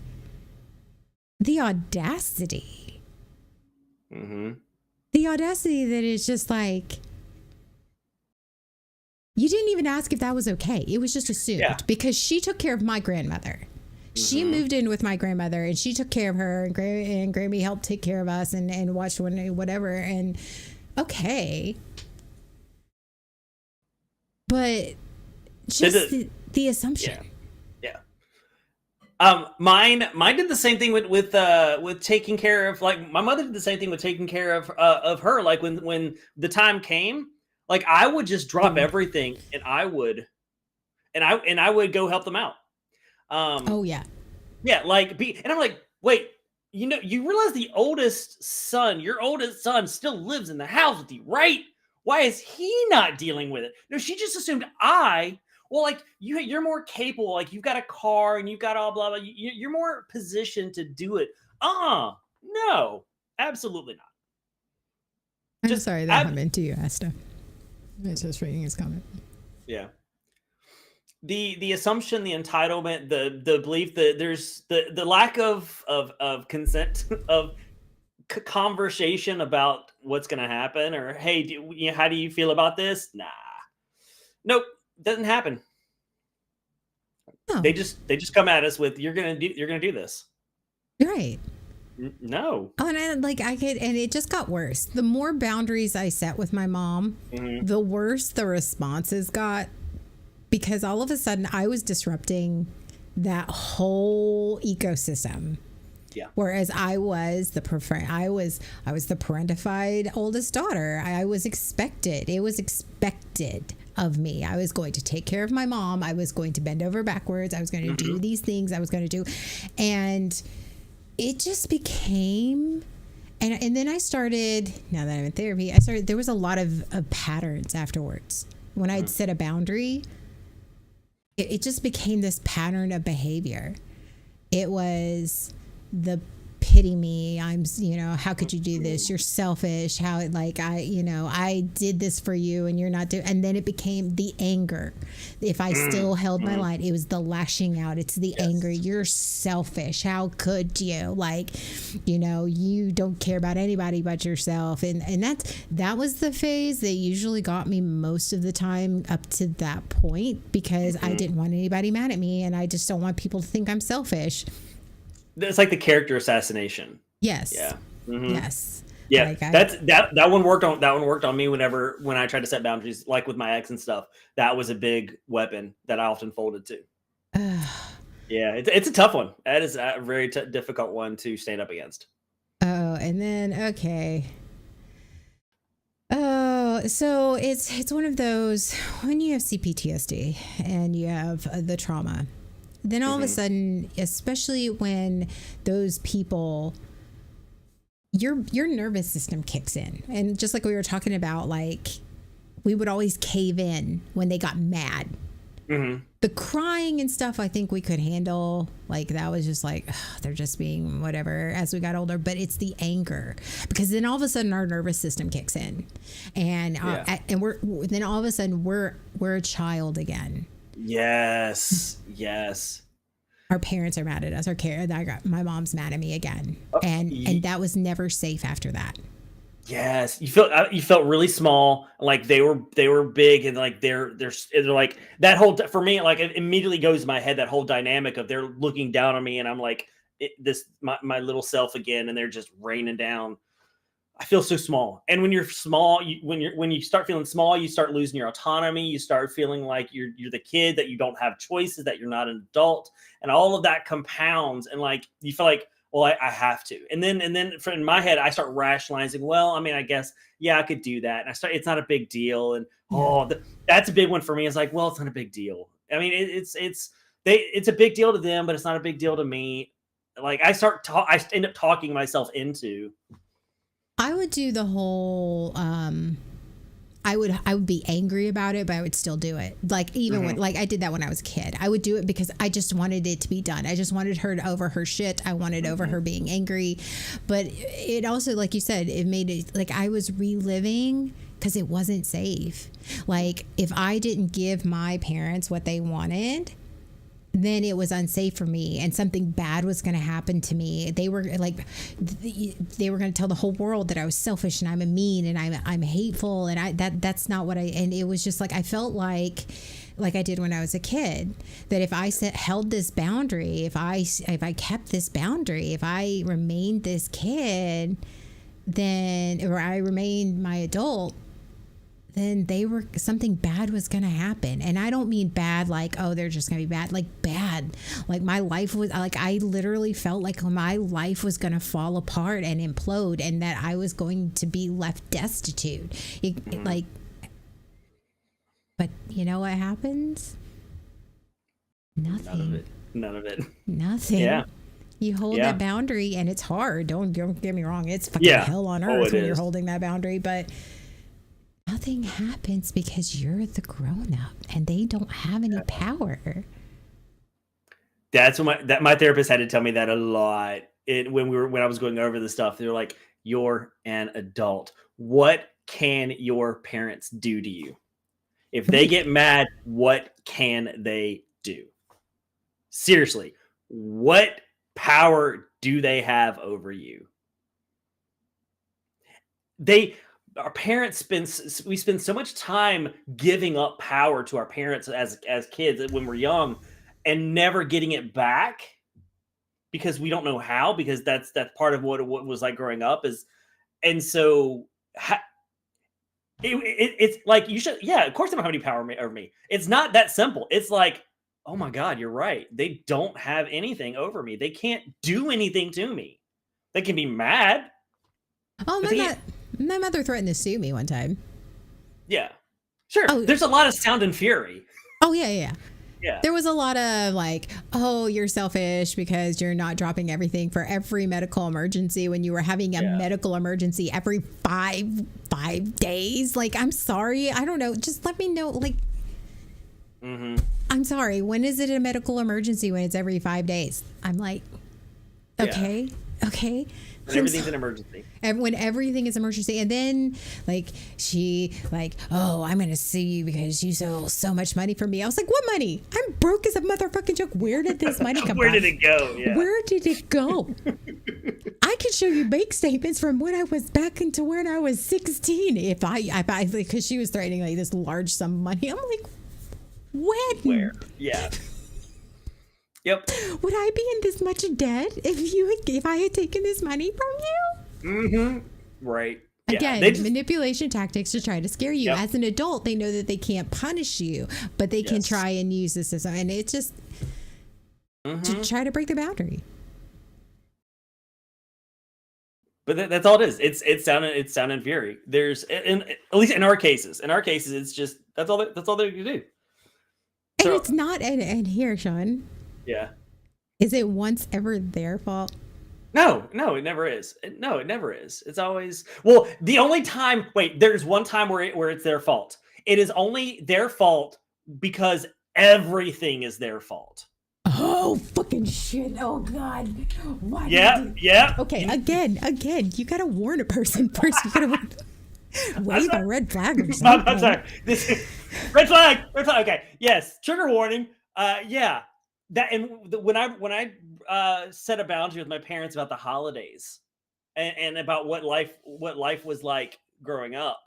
audacity. The audacity that it's just like, you didn't even ask if that was okay. It was just assumed because she took care of my grandmother. She moved in with my grandmother and she took care of her, and Grammy helped take care of us and watched whatever. And okay. But just the assumption. Yeah. Mine did the same thing with taking care of, like, my mother did the same thing with taking care of her. Like when the time came, like, I would just drop everything and I would go help them out. Yeah, like and I'm like, wait, you realize your oldest son still lives in the house with you, right? Why is he not dealing with it? No, she just assumed you're more capable, like you've got a car and you've got all blah blah. You're more positioned to do it. No, absolutely not. I'm sorry that happened to you, Asta. I was just reading his comment. Yeah. The assumption, the entitlement, the belief that there's the lack of consent, of conversation about what's going to happen, or hey, how do you feel about this? Nah, nope, doesn't happen. No. They just come at us with you're gonna do this, right? No. Oh, and and it just got worse. The more boundaries I set with my mom, the worse the responses got. Because all of a sudden I was disrupting that whole ecosystem. Yeah. Whereas I was the parentified oldest daughter. I was expected. It was expected of me. I was going to take care of my mom. I was going to bend over backwards. I was going to do these things. I was going to do, and it just became. And then I started. Now that I'm in therapy, there was a lot of patterns afterwards. When I'd set a boundary, it just became this pattern of behavior. It was the pity me. How could you do this? You're selfish. I did this for you and you're not doing. And then it became the anger. If I still held my line, it was the lashing out. It's the anger. You're selfish. How could you? You don't care about anybody but yourself. And that was the phase that usually got me most of the time up to that point, because I didn't want anybody mad at me and I just don't want people to think I'm selfish. It's like the character assassination. Yes. Yeah. Yes. Yeah. That one worked on me when I tried to set boundaries, like with my ex and stuff. That was a big weapon that I often folded to. Yeah, it's a tough one. That is a very difficult one to stand up against. Oh, and then okay. Oh, so it's one of those when you have CPTSD and you have the trauma. Then all of a sudden, especially when those people, your nervous system kicks in. And just like we were talking about, like, we would always cave in when they got mad. The crying and stuff, I think we could handle. Like, that was just like, they're just being whatever as we got older. But it's the anger, because then all of a sudden our nervous system kicks in. And then all of a sudden we're a child again. Yes. Our parents are mad at us. My mom's mad at me again, and that was never safe after that. Yes, you felt really small, like they were big, and like they're like that whole, for me, like it immediately goes to my head, that whole dynamic of they're looking down on me, and I'm like my little self again, and they're just raining down. I feel so small. And when you're small, when you start feeling small, you start losing your autonomy. You start feeling like you're the kid, that you don't have choices, that you're not an adult, and all of that compounds. And like you feel like, well, I have to. And then in my head, I start rationalizing. Well, I mean, I guess I could do that. And it's not a big deal. And that's a big one for me. It's like, well, it's not a big deal. I mean, it's a big deal to them, but it's not a big deal to me. Like I end up talking myself into. I would do the whole I would be angry about it, but I would still do it. Like even when like I did that when I was a kid. I would do it because I just wanted it to be done. I just wanted her over her shit. I wanted over her being angry. But it also, like you said, it made it like I was reliving because it wasn't safe. Like if I didn't give my parents what they wanted, then it was unsafe for me and something bad was going to happen to me. They were like, they were going to tell the whole world that I was selfish and I'm a mean and I'm hateful. And that's not what and it was just like, I felt like I did when I was a kid, that if I held this boundary, if I kept this boundary, if I remained this kid, or I remained my adult, then something bad was going to happen. And I don't mean bad like, oh, they're just going to be bad, like bad. Like my life was like, I literally felt like my life was going to fall apart and implode and that I was going to be left destitute. But you know what happens? Nothing. None of it. Nothing. Yeah. You hold that boundary and it's hard. Don't get me wrong. It's fucking hell on earth when you're holding that boundary, but nothing happens because you're the grown-up and they don't have any power. That's what my therapist had to tell me that a lot. When I was going over the stuff, they were like, "You're an adult. What can your parents do to you? If they get mad, what can they do? Seriously, what power do they have over you?" Our parents we spend so much time giving up power to our parents as kids when we're young and never getting it back because we don't know how, because that's part of what it was like growing up is. And so it's like, you should, of course they don't have any power over me. It's not that simple. It's like, oh my God, you're right. They don't have anything over me. They can't do anything to me. They can be mad. Oh my mother threatened to sue me one time. Yeah. Sure. Oh, there's a lot of sound and fury. Oh, yeah. There was a lot of like, oh, you're selfish because you're not dropping everything for every medical emergency when you were having a medical emergency every five days. Like, I'm sorry. I don't know. Just let me know. Like, I'm sorry. When is it a medical emergency when it's every 5 days? I'm like, okay. When everything's an emergency. And when everything is emergency. And then like she like, oh, I'm going to sue you because you stole so much money from me. I was like, what money? I'm broke as a motherfucking joke. Where did this money come from? Where did it go? Yeah. Where did it go? I could show you bank statements from when I was back into when I was 16. If I because she was threatening like this large sum of money. I'm like, when? Where? Yeah. Yep. Would I be in this much debt if I had taken this money from you? Mm-hmm. Right. Again, manipulation tactics to try to scare you. Yep. As an adult, they know that they can't punish you, but they can try and use the system. And it's just to try to break the boundary. But that's all it is. It's sound and fury. There's at least in our cases, it's just that's all they can do. And it's not. And here, Sean. Yeah. Is it once ever their fault? No, it never is. No, it never is. It's always, well, the only time, there's one time where it's their fault. It is only their fault because everything is their fault. Oh, fucking shit. Oh, God. Why? Yeah. Okay, again, you got to warn a person first. You got to wave a red flag or something. I'm sorry. Red flag. Okay. Yes. Trigger warning. Yeah. That, and when I set a boundary with my parents about the holidays and about what life was like growing up,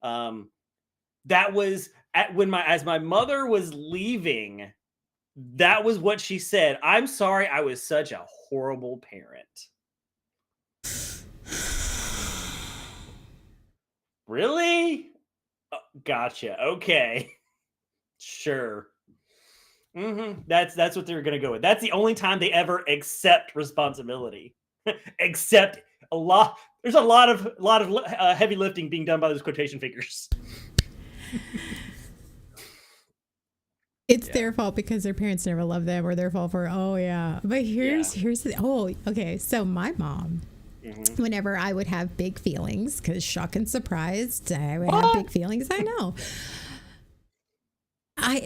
that was as my mother was leaving, that was what she said. I'm sorry, I was such a horrible parent. Really? Gotcha. Okay. Sure. That's what they're gonna go with. That's the only time they ever accept responsibility. Accept a lot. There's a lot of heavy lifting being done by those quotation figures. It's Yeah. their fault because their parents never loved them, or their fault for, oh yeah. But here's the, oh, okay. So my mom, Mhm. whenever I would have big feelings, because shock and surprised, I would have What? big feelings. I know.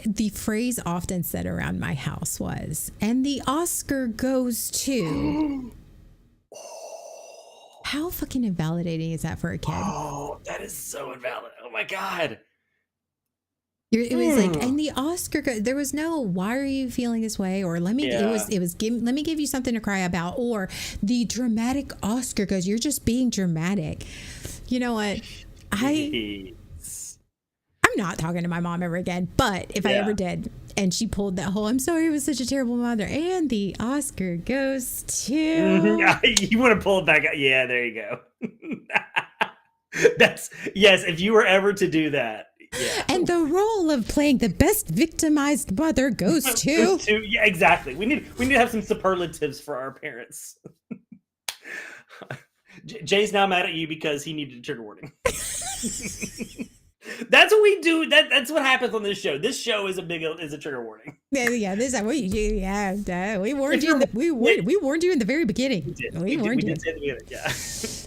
The phrase often said around my house was, and the Oscar goes to. How fucking invalidating is that for a kid? Oh, that is so invalid. Oh my god. It was like, Hmm. and the Oscar. There was no, why are you feeling this way? Or let me. Yeah. It was. Let me give you something to cry about. Or the dramatic Oscar goes. You're just being dramatic. You know what? I'm not talking to my mom ever again. But if I Yeah. ever did, and she pulled that whole, I'm sorry, I was such a terrible mother, and the Oscar goes to. You want to pull it back out? Yeah, there you go. That's yes. If you were ever to do that, yeah. And the role of playing the best victimized mother goes to. Yeah, exactly. We need to have some superlatives for our parents. Jay's now mad at you because he needed a trigger warning. That's what we do. That's what happens on this show. This show is a trigger warning. Yeah, this is what you do. Yeah, we warned If you. you're- We warned you in the very beginning. We warned you. did say at the beginning, yeah.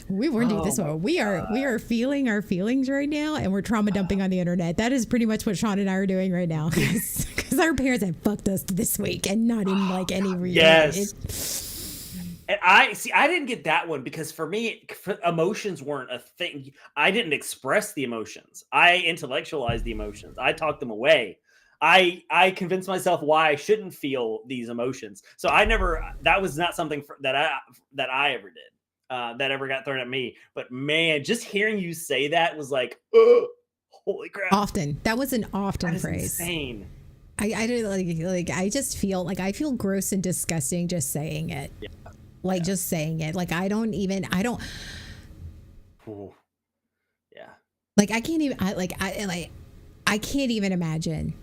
We warned you this Oh one. We are feeling our feelings right now, and we're trauma dumping on the internet. That is pretty much what Sean and I are doing right now, because our parents have fucked us this week, and not in like any reason. Yes. And I didn't get that one because for me, emotions weren't a thing. I didn't express the emotions. I intellectualized the emotions. I talked them away. I convinced myself why I shouldn't feel these emotions. So that was not something that I ever did. That ever got thrown at me. But man, just hearing you say that was like, oh, holy crap! Often. That was an often That is phrase. insane. I don't like. I just feel like I feel gross and disgusting just saying it. Yeah. Like just saying it. Like I don't. Ooh. Yeah. Like I can't even. I can't even imagine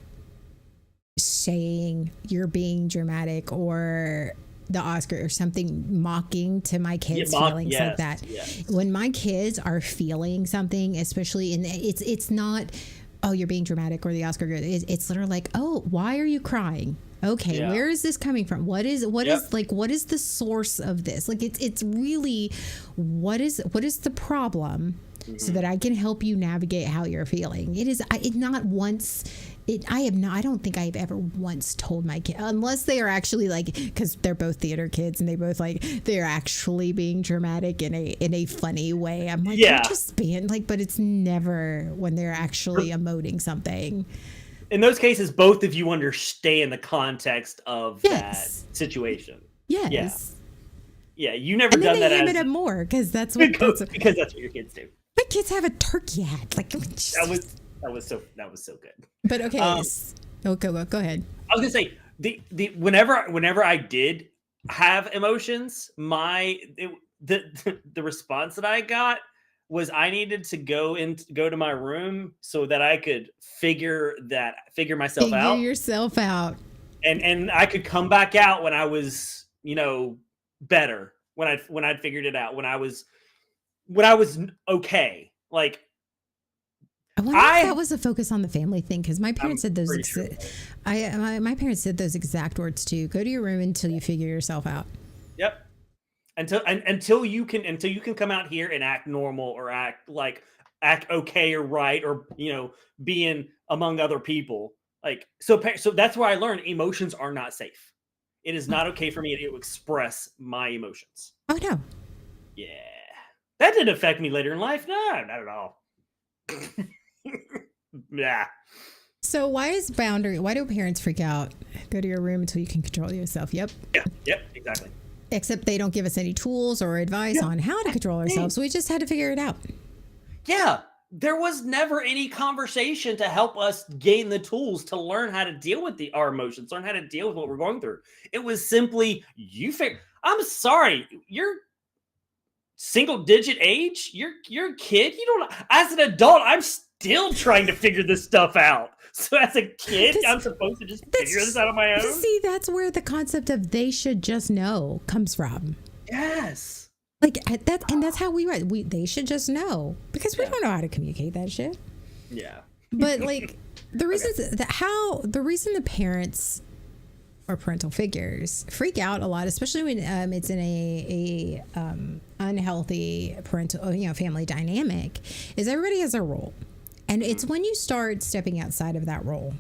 saying you're being dramatic or the Oscar or something mocking to my kids' feelings like that. Yes. When my kids are feeling something, especially it's not, oh, you're being dramatic or the Oscar goes. It's literally like, oh, why are you crying? Okay, Yeah. where is this coming from? What is Yep. what is the source of this? Like it's really what is the problem so that I can help you navigate how you're feeling. It not once I don't think I've ever once told my kid, unless they are actually like, because they're both theater kids and they both like, they're actually being dramatic in a funny way. I'm like, Yeah. you're just being like, but it's never when they're actually emoting something. In those cases, both of you understand the context of Yes. that situation. Yes. Yeah, you never And then done they that ham as it up more because that's what because that's what your kids do. my kids have a turkey hat. Like, That was so good. but okay. Um, Go ahead. I was gonna say the whenever I did have emotions, the response that I got was I needed to go to my room so that I could figure myself Figure out, yourself out. and I could come back out when I was better, when I'd figured it out, when I was okay. Like I wonder if that was a focus on the family thing because my parents said those. pretty sure. My parents said those exact words too. Go to your room until you figure yourself out. Yep. Until you can come out here and act normal or act okay or right or being among other people. Like so that's where I learned emotions are not safe. It is not okay for me to express my emotions. Oh no. Yeah. That didn't affect me later in life. No, not at all. Yeah. So why do parents freak out? Go to your room until you can control yourself. Yep. Yeah. Yep. Exactly. Except they don't give us any tools or advice on how to control ourselves. We just had to figure it out. Yeah. There was never any conversation to help us gain the tools to learn how to deal with our emotions, learn how to deal with what we're going through. It was simply I'm sorry, single digit age, you're a kid. You don't. As an adult, I'm still trying to figure this stuff out. So as a kid, I'm supposed to just figure this out on my own. See, that's where the concept of they should just know comes from. Yes. Like that, and that's how we write. They should just know because we don't know how to communicate that shit. Yeah. But like the reasons the reason the parents or parental figures freak out a lot, especially when it's in a unhealthy parental, family dynamic, is everybody has a role, and it's when you start stepping outside of that role.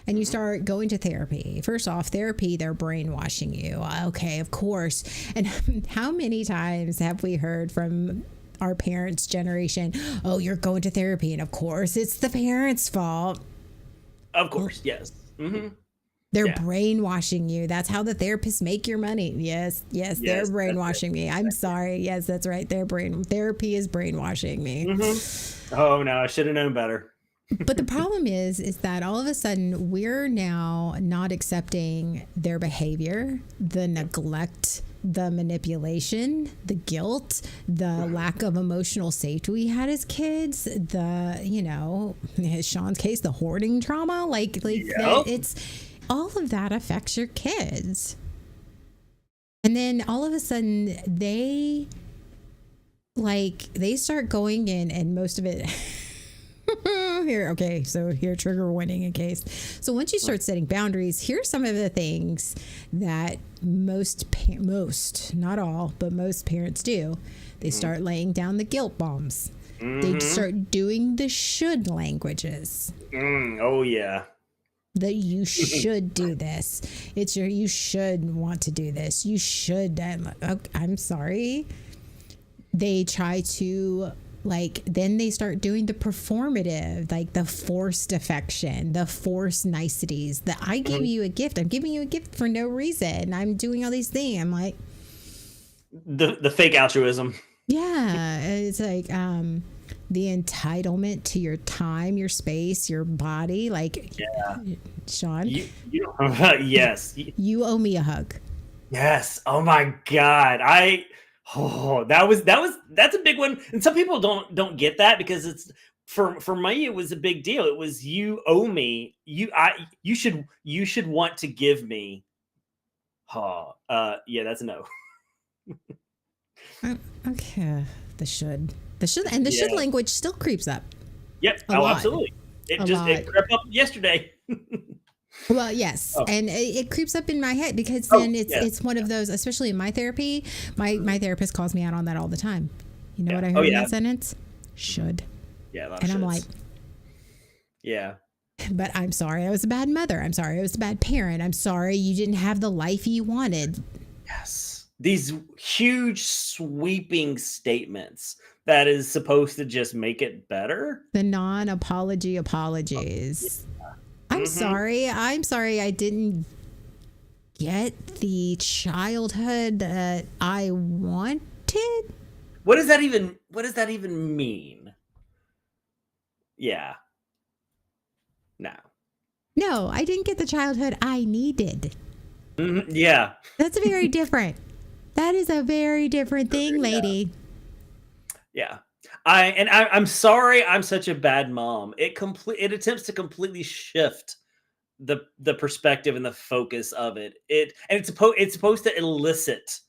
And you start going to therapy. First off, therapy, they're brainwashing you. Okay, of course. And how many times have we heard from our parents' generation, oh, you're going to therapy, and of course, it's the parents' fault. Of course, yes. Mm-hmm. They're brainwashing you. That's how the therapists make your money. Yes, they're brainwashing me. I'm sorry. Yes, that's right. Therapy is brainwashing me. Mm-hmm. Oh, no, I should have known better. But the problem is that all of a sudden we're now not accepting their behavior, the neglect, the manipulation, the guilt, the lack of emotional safety we had as kids, in Sean's case, the hoarding trauma, it's all of that affects your kids. And then all of a sudden they start going in, and most of it here, trigger warning in case. So once you start setting boundaries, here's some of the things that most, not all, but most parents do. They start laying down the guilt bombs. They start doing the should languages. Oh yeah. That you should do this. You should want to do this. You should. I'm sorry. They try to then they start doing the performative, like the forced affection, the forced niceties, that I give you a gift. I'm giving you a gift for no reason. I'm doing all these things. I'm like the fake altruism. Yeah. It's like the entitlement to your time, your space, your body. Sean, yes. You owe me a hug. Yes. Oh my God. That's a big one. And some people don't get that because it's for me, it was a big deal. It was, you owe me, you should want to give me. Yeah, that's a no. Okay. The should language still creeps up. Yep. Absolutely. It crept up yesterday. Well, yes. Oh. And it creeps up in my head because then it's one of those, especially in my therapy, my therapist calls me out on that all the time. You know what I heard in that sentence? Should. Yeah. And I'm like, yeah. But I'm sorry I was a bad mother. I'm sorry I was a bad parent. I'm sorry you didn't have the life you wanted. Yes. These huge sweeping statements that is supposed to just make it better. The non-apology apologies. I'm sorry I didn't get the childhood that I wanted. What does that even mean? Yeah. No, I didn't get the childhood I needed. Yeah. That's very different. That is a very different thing, lady. Yeah. I'm sorry I'm such a bad mom. It attempts to completely shift the perspective and the focus of it. It's supposed to elicit.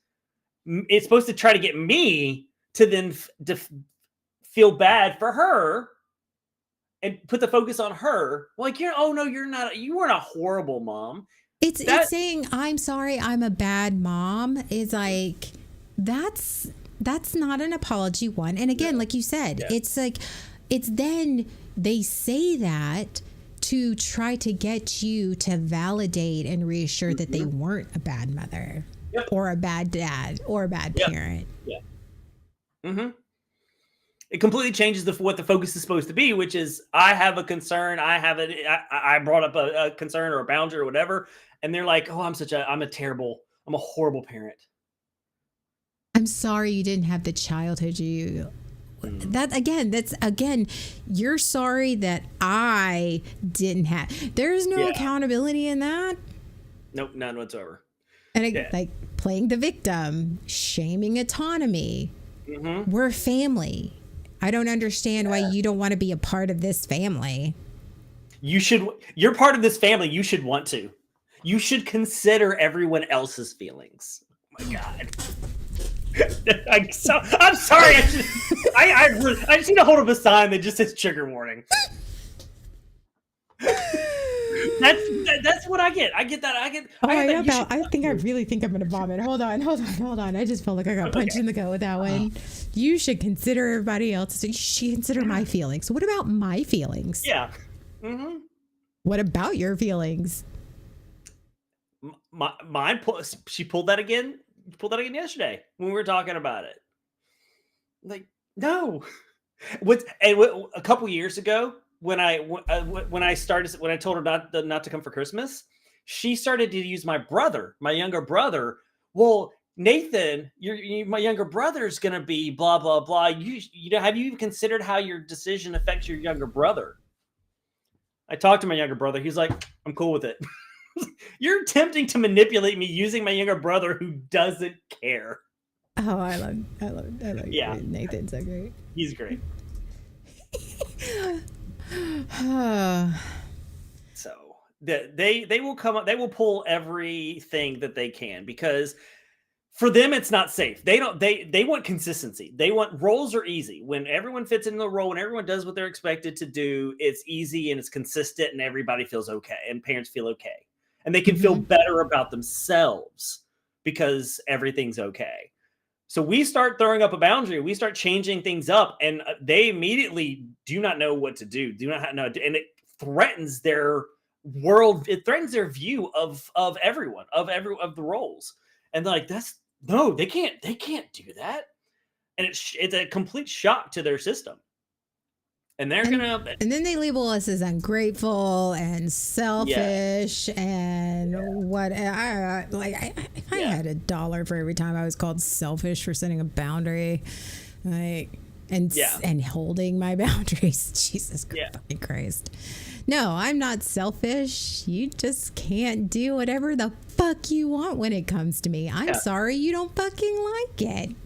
It's supposed to try to get me to then feel bad for her and put the focus on her. Like, you're not. You weren't a horrible mom. It's saying I'm sorry I'm a bad mom is like that's not an apology one. And again, like you said, it's like then they say that to try to get you to validate and reassure that they weren't a bad mother or a bad dad or a bad parent. Yeah. Mm-hmm. It completely changes what the focus is supposed to be, which is I have a concern. I brought up a concern or a boundary or whatever. And they're like, oh, I'm a horrible parent. I'm sorry you didn't have the childhood that's again, you're sorry that I didn't have. There's no accountability in that. Nope, none whatsoever. And like playing the victim, shaming autonomy. Mm-hmm. We're family. I don't understand why you don't want to be a part of this family. You're part of this family. You should want to. You should consider everyone else's feelings. Oh my God. I'm sorry. I just need to hold up a sign that just says trigger warning. That's what I get. I get that. I really think I'm gonna vomit. Hold on. I just felt like I got punched in the gut with that one. You should consider everybody else. You should consider my feelings. So what about my feelings? Yeah. Mm-hmm. What about your feelings? Mine. She pulled that again. Pulled that again yesterday when we were talking about it. Like, no. A couple years ago, when I told her not to come for Christmas, she started to use my younger brother. Well, Nathan, my younger brother's gonna be blah blah blah. You know, have you even considered how your decision affects your younger brother? I talked to my younger brother. He's like, I'm cool with it. You're attempting to manipulate me using my younger brother who doesn't care. Oh, I love yeah. Nathan's so great. He's great. So they will come up, they will pull everything that they can, because for them it's not safe. They want consistency. They want roles are easy. When everyone fits into the role, when everyone does what they're expected to do, it's easy and it's consistent and everybody feels okay and parents feel okay. And they can feel better about themselves because everything's okay. So we start throwing up a boundary. We start changing things up, and they immediately do not know what to do. Do not know, and it threatens their world. It threatens their view of everyone, of the roles. And they're like, they can't do that. And it's a complete shock to their system. And they're and then they label us as ungrateful and selfish and what if I had $1 for every time I was called selfish for setting a boundary, and holding my boundaries. Jesus fucking Christ. No, I'm not selfish. You just can't do whatever the fuck you want when it comes to me. I'm sorry you don't fucking like it.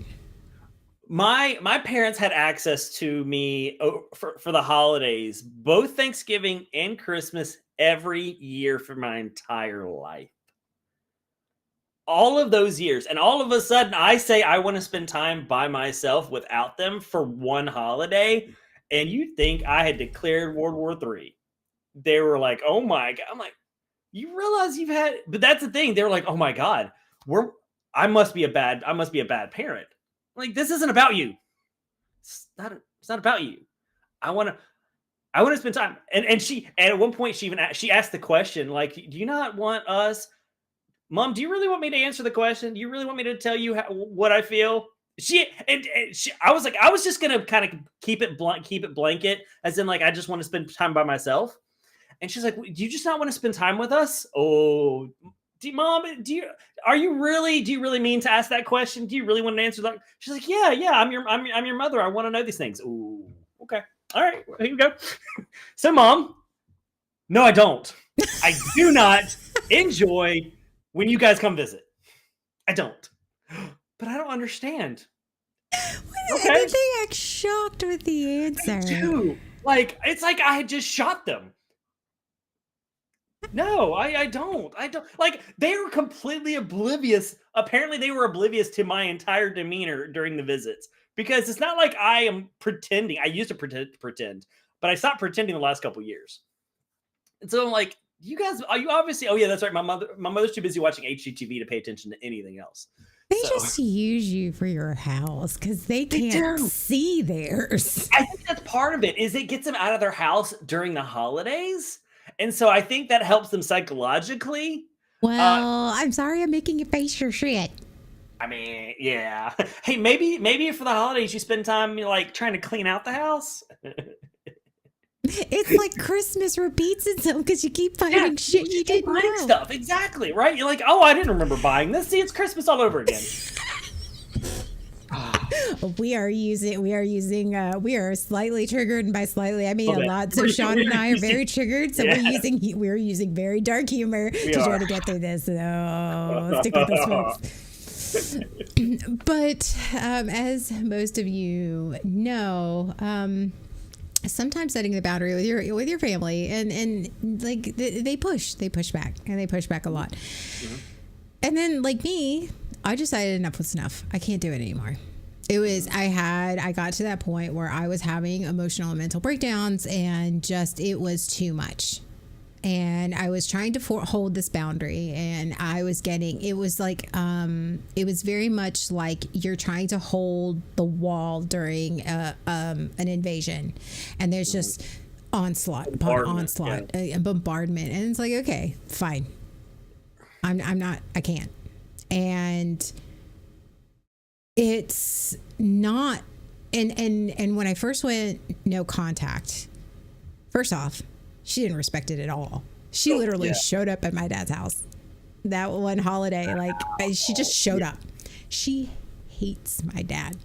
My parents had access to me for the holidays, both Thanksgiving and Christmas, every year for my entire life. All of those years. And all of a sudden I say I want to spend time by myself without them for one holiday. And you'd think I had declared World War III. They were like, oh my God. I'm like, you realize you've had, but that's the thing. They were like, oh my God, I must be a bad parent. Like, this isn't about you. It's not about you. I want to spend time. And at one point she asked the question, like, do you not want us, Mom, do you really want me to answer the question? Do you really want me to tell you what I feel? I was just going to kind of keep it blanket, as in like, I just want to spend time by myself. And she's like, do you just not want to spend time with us? Oh, Mom, do you really mean to ask that question? Do you really want to answer that? She's like, yeah, I'm your mother. I want to know these things. Ooh, okay. All right, here you go. So, Mom, no, I don't. I do not enjoy when you guys come visit. I don't. But I don't understand. Okay. They act shocked with the answer. They do. Like, it's like I had just shot them. No, I don't. Like, they were completely oblivious. Apparently, they were oblivious to my entire demeanor during the visits, because it's not like I am pretending. I used to pretend, but I stopped pretending the last couple of years. And so I'm like, you guys, are you obviously? Oh yeah, that's right. My mother's too busy watching HGTV to pay attention to anything else. They just use you for your house because they can't see theirs. I think that's part of it. Is it gets them out of their house during the holidays. And so I think that helps them psychologically. Well, I'm sorry I'm making you face your shit. I mean, yeah. Hey, maybe for the holidays you spend time like trying to clean out the house. It's like Christmas repeats itself because you keep finding shit you didn't know. Stuff, exactly, right? You're like, oh, I didn't remember buying this. See, it's Christmas all over again. We are slightly triggered, and by slightly I mean a lot. So Sean and I are very triggered. So we're using very dark humor to try to get through this. So stick with us, folks. But as most of you know, sometimes setting the boundary with your family and like they push back, and they push back a lot. Mm-hmm. And then like me, I decided enough was enough. I can't do it anymore. It was, I got to that point where I was having emotional and mental breakdowns, and just, it was too much. And I was trying to hold this boundary, and I was getting, it was like, it was very much like you're trying to hold the wall during an invasion, and there's just onslaught upon onslaught, bombardment. And it's like, okay, fine. I can't. And it's not, and when I first went no contact, first off, she didn't respect it at all. She literally showed up at my dad's house that one holiday. Like, she just showed up. She hates my dad.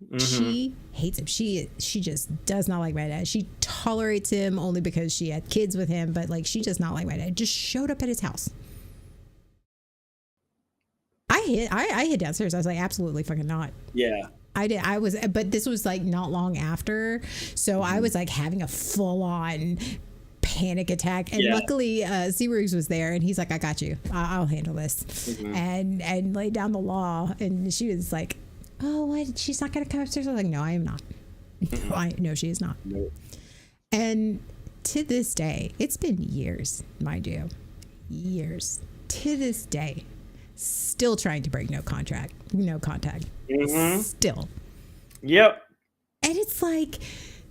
Mm-hmm. She hates him. She just does not like my dad. She tolerates him only because she had kids with him, but like, she does not like my dad. Just showed up at his house. I hid downstairs. I was like, absolutely fucking not. Yeah. I did. I was, but this was like not long after. So I was like having a full on panic attack. And luckily, Seabrooks was there, and he's like, I got you. I'll handle this. Mm-hmm. And laid down the law. And she was like, oh, what? She's not going to come upstairs? I was like, no, I am not. No, she is not. Nope. And to this day, it's been years, mind you, years. To this day, still trying to break no contact. Mm-hmm. Still. Yep. And it's like,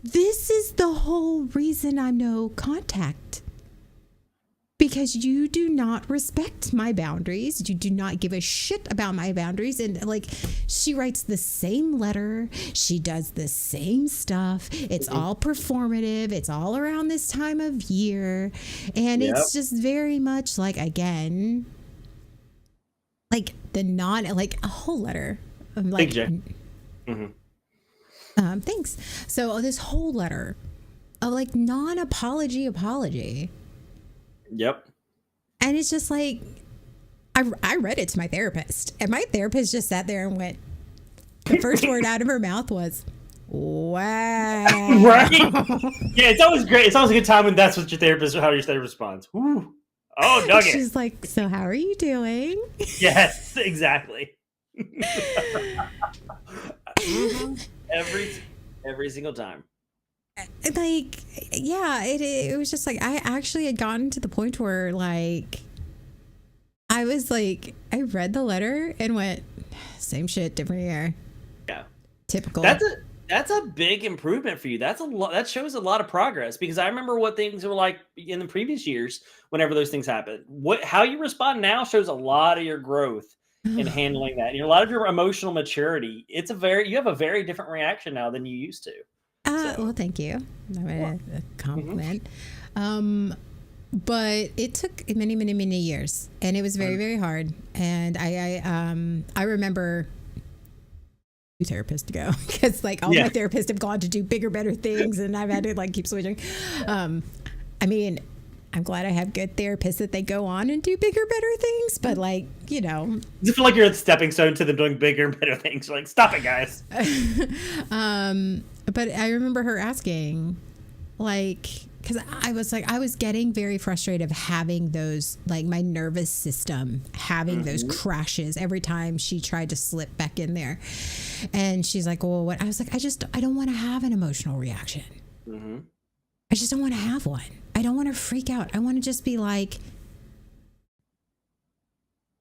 this is the whole reason I'm no contact. Because you do not respect my boundaries. You do not give a shit about my boundaries. And like, she writes the same letter. She does the same stuff. It's all performative. It's all around this time of year. And it's just very much like, again, like like a whole letter. Like, thanks. So this whole letter of like apology. Yep. And it's just like, I read it to my therapist, and my therapist just sat there and went, the first word out of her mouth was, wow. Right? Yeah, it's always great. It's always a good time when that's what your therapist responds. Ooh. Oh, nugget. She's like, so how are you doing? Yes, exactly. Every single time. Like, yeah, it was just like, I actually had gotten to the point where like, I was like, I read the letter and went, same shit, different year. Yeah. Typical. That's a big improvement for you. That's a lot. That shows a lot of progress, because I remember what things were like in the previous years whenever those things happen. How you respond now shows a lot of your growth in handling that. And a lot of your emotional maturity. You have a very different reaction now than you used to. Well, thank you. A compliment. Mm-hmm. But it took many, many, many years, and it was very, very hard. And I remember therapists to go, because like all my therapists have gone to do bigger, better things, and I've had to like keep switching. I mean, I'm glad I have good therapists that they go on and do bigger, better things, but like, you know, you feel like you're a stepping stone to them doing bigger and better things. You're like, stop it, guys. But I remember her asking, like, because I was getting very frustrated of having those, like, my nervous system having those crashes every time she tried to slip back in there. And she's like, well, what? I was like, I don't want to have an emotional reaction. Mm-hmm. I just don't want to have one. I don't want to freak out. I want to just be like,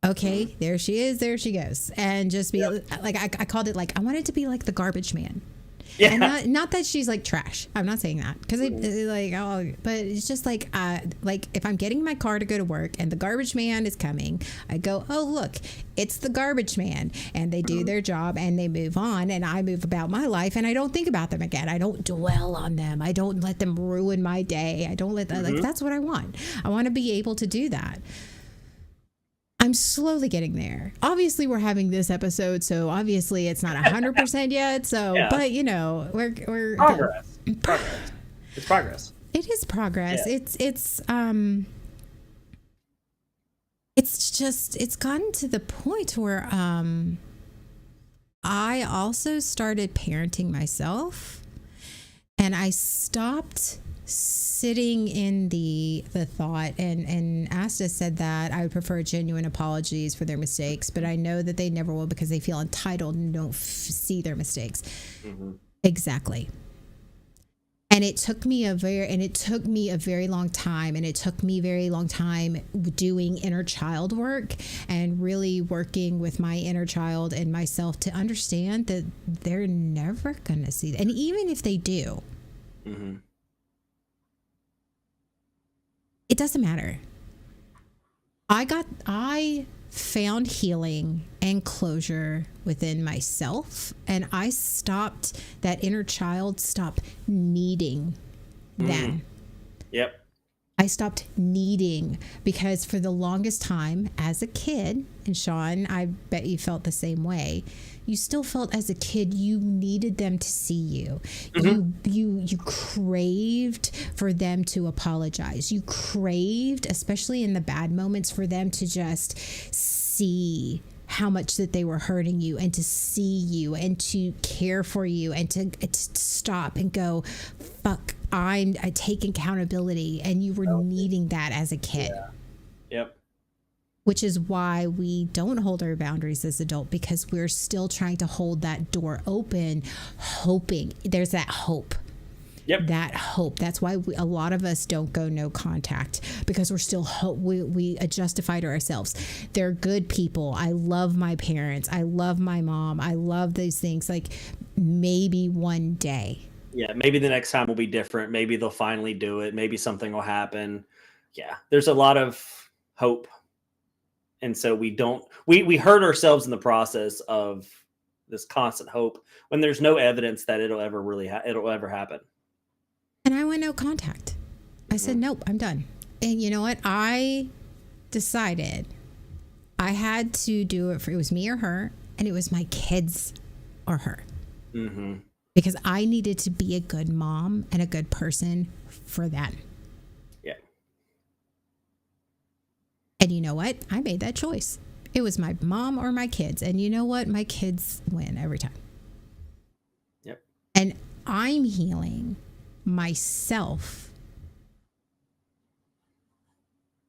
okay, there she is, there she goes. And just be like, I called it like, I wanted to be like the garbage man. Yeah. And not that she's like trash. I'm not saying that, because but it's just like if I'm getting in my car to go to work and the garbage man is coming, I go, oh, look, it's the garbage man, and they do their job and they move on, and I move about my life, and I don't think about them again. I don't dwell on them. I don't let them ruin my day. I don't let that, like, that's what I want. I want to be able to do that. I'm slowly getting there. Obviously, we're having this episode, so obviously it's not 100% yet. So, but you know, we're progress. It's progress. It is progress. Yeah. It's gotten to the point where I also started parenting myself, and I stopped sitting in the thought, and Asta said that I would prefer genuine apologies for their mistakes, but I know that they never will because they feel entitled and don't see their mistakes. Mm-hmm. Exactly. And it took me a very long time, and it took me a very long time doing inner child work and really working with my inner child and myself to understand that they're never going to see that. And even if they do, Mm-hmm. it doesn't matter. I found healing and closure within myself, and I stopped, that inner child stopped needing them. Yep. I stopped needing, because for the longest time as a kid, and Sean, I bet you felt the same way. You still felt as a kid you needed them to see you. Mm-hmm. You craved for them to apologize. You craved, especially in the bad moments, for them to just see how much that they were hurting you, and to see you and to care for you, and to stop and go, fuck, I take accountability. And you were needing that as a kid. Yeah. Yep. Which is why we don't hold our boundaries as adults, because we're still trying to hold that door open, hoping there's that hope. Yep. That hope. That's why a lot of us don't go no contact, because we're still we justify to ourselves. They're good people. I love my parents. I love my mom. I love these things. Like, maybe one day. Yeah, maybe the next time will be different. Maybe they'll finally do it. Maybe something will happen. Yeah, there's a lot of hope. And so we hurt ourselves in the process of this constant hope when there's no evidence that it'll ever it'll ever happen. And I went no contact. I said, nope, I'm done. And you know what? I decided I had to do it it was me or her, and it was my kids or her. Mm-hmm. Because I needed to be a good mom and a good person for them. Yeah. And you know what? I made that choice. It was my mom or my kids. And you know what? My kids win every time. Yep. And I'm healing myself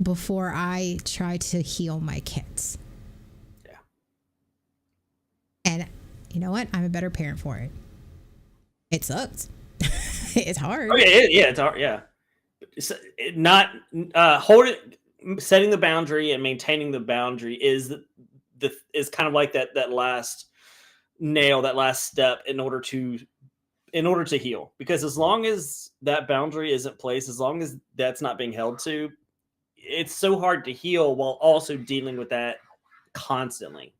before I try to heal my kids. Yeah. And you know what? I'm a better parent for it. It sucks. It's hard. Oh yeah, it's hard. Yeah, it's not setting the boundary and maintaining the boundary is is kind of like that last nail, that last step in order to heal. Because as long as that boundary isn't placed, as long as that's not being held to, it's so hard to heal while also dealing with that constantly.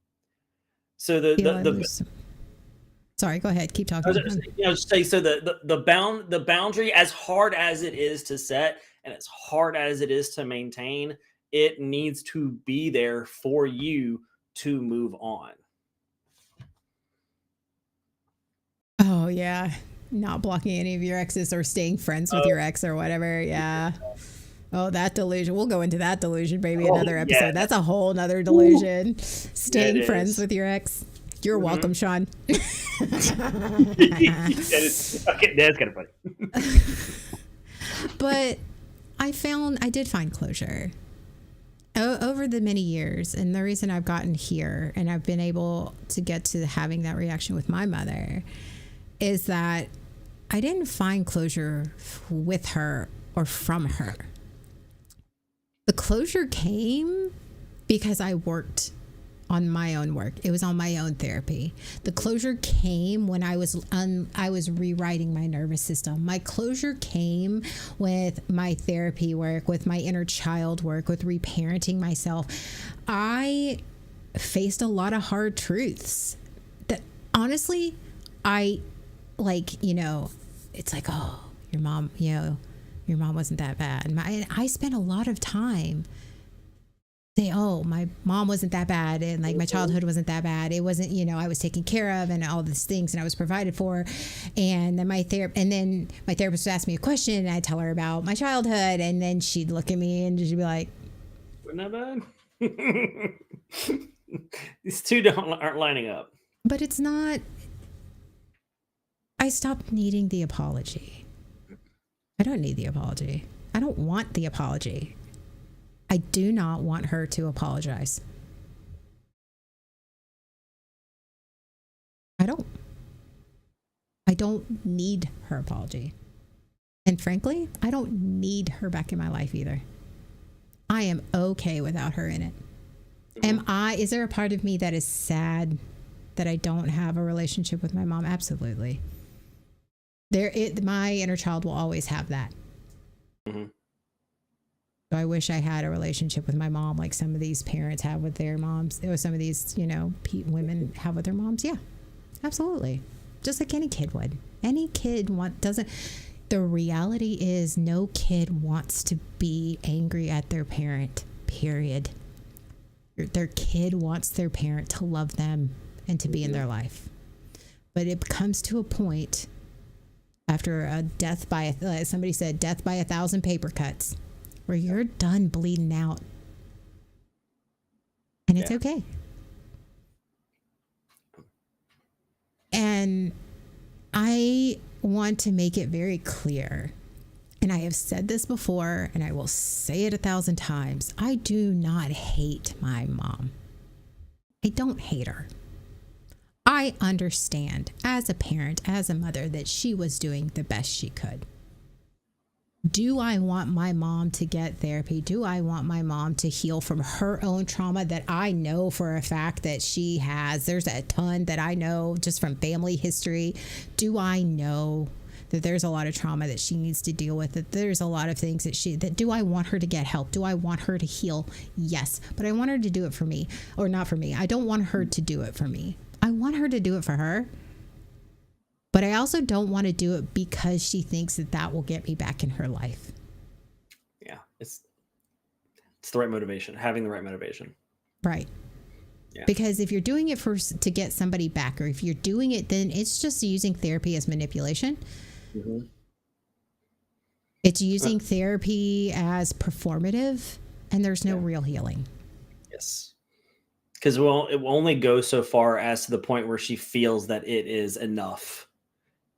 So Sorry, go ahead. Keep talking. So the boundary, as hard as it is to set and as hard as it is to maintain, it needs to be there for you to move on. Oh yeah, not blocking any of your exes or staying friends with your ex or whatever. Yeah. Oh, that delusion. We'll go into that delusion, maybe another episode. Yeah. That's a whole nother delusion. Staying friends with your ex. You're welcome, Sean. That's kind of funny. But I did find closure over the many years. And the reason I've gotten here and I've been able to get to having that reaction with my mother is that I didn't find closure with her or from her. The closure came because I worked on my own work. It was on my own therapy. The closure came when I was rewriting my nervous system. My closure came with my therapy work, with my inner child work, with reparenting myself. I faced a lot of hard truths that honestly, it's like, oh, your mom wasn't that bad. I spent a lot of time say, oh, my mom wasn't that bad, and like my childhood wasn't that bad. It wasn't, I was taken care of and all these things, and I was provided for. And then my therapist would ask me a question, and I'd tell her about my childhood, and then she'd look at me and she'd be like, wasn't that bad? These two aren't lining up. But it's not. I stopped needing the apology. I don't need the apology. I don't want the apology. I do not want her to apologize. I don't. I don't need her apology. And frankly, I don't need her back in my life either. I am okay without her in it. Is there a part of me that is sad that I don't have a relationship with my mom? Absolutely. My inner child will always have that. Mm-hmm. So I wish I had a relationship with my mom like some of these parents have with their moms, or some of these, women have with their moms. Yeah, absolutely. Just like any kid would. Any kid doesn't. The reality is no kid wants to be angry at their parent, period. Their kid wants their parent to love them and to be in their life. But it comes to a point after a death by, somebody said, death by 1,000 paper cuts, where you're done bleeding out. And it's okay. And I want to make it very clear, and I have said this before, and I will say it 1,000 times. I do not hate my mom. I don't hate her. I understand as a parent, as a mother, that she was doing the best she could. Do I want my mom to get therapy? Do I want my mom to heal from her own trauma that I know for a fact that she has? There's a ton that I know just from family history. Do I know that there's a lot of trauma that she needs to deal with? That there's a lot of things that do I want her to get help? Do I want her to heal? Yes, but I want her to do it for me, or not for me. I don't want her to do it for me. I want her to do it for her. But I also don't want to do it because she thinks that will get me back in her life. Yeah, it's the right motivation, having the right motivation. Right. Yeah. Because if you're doing it to get somebody back, or if you're doing it, then it's just using therapy as manipulation. Mm-hmm. It's using therapy as performative, and there's no real healing. Yes. Because it will only go so far as to the point where she feels that it is enough.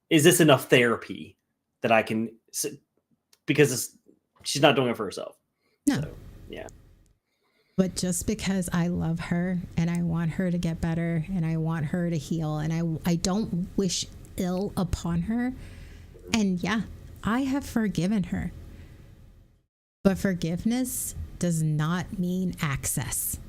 Is this enough therapy that I can, because she's not doing it for herself. No. So, yeah. But just because I love her and I want her to get better and I want her to heal, and I don't wish ill upon her. And yeah, I have forgiven her. But forgiveness does not mean access.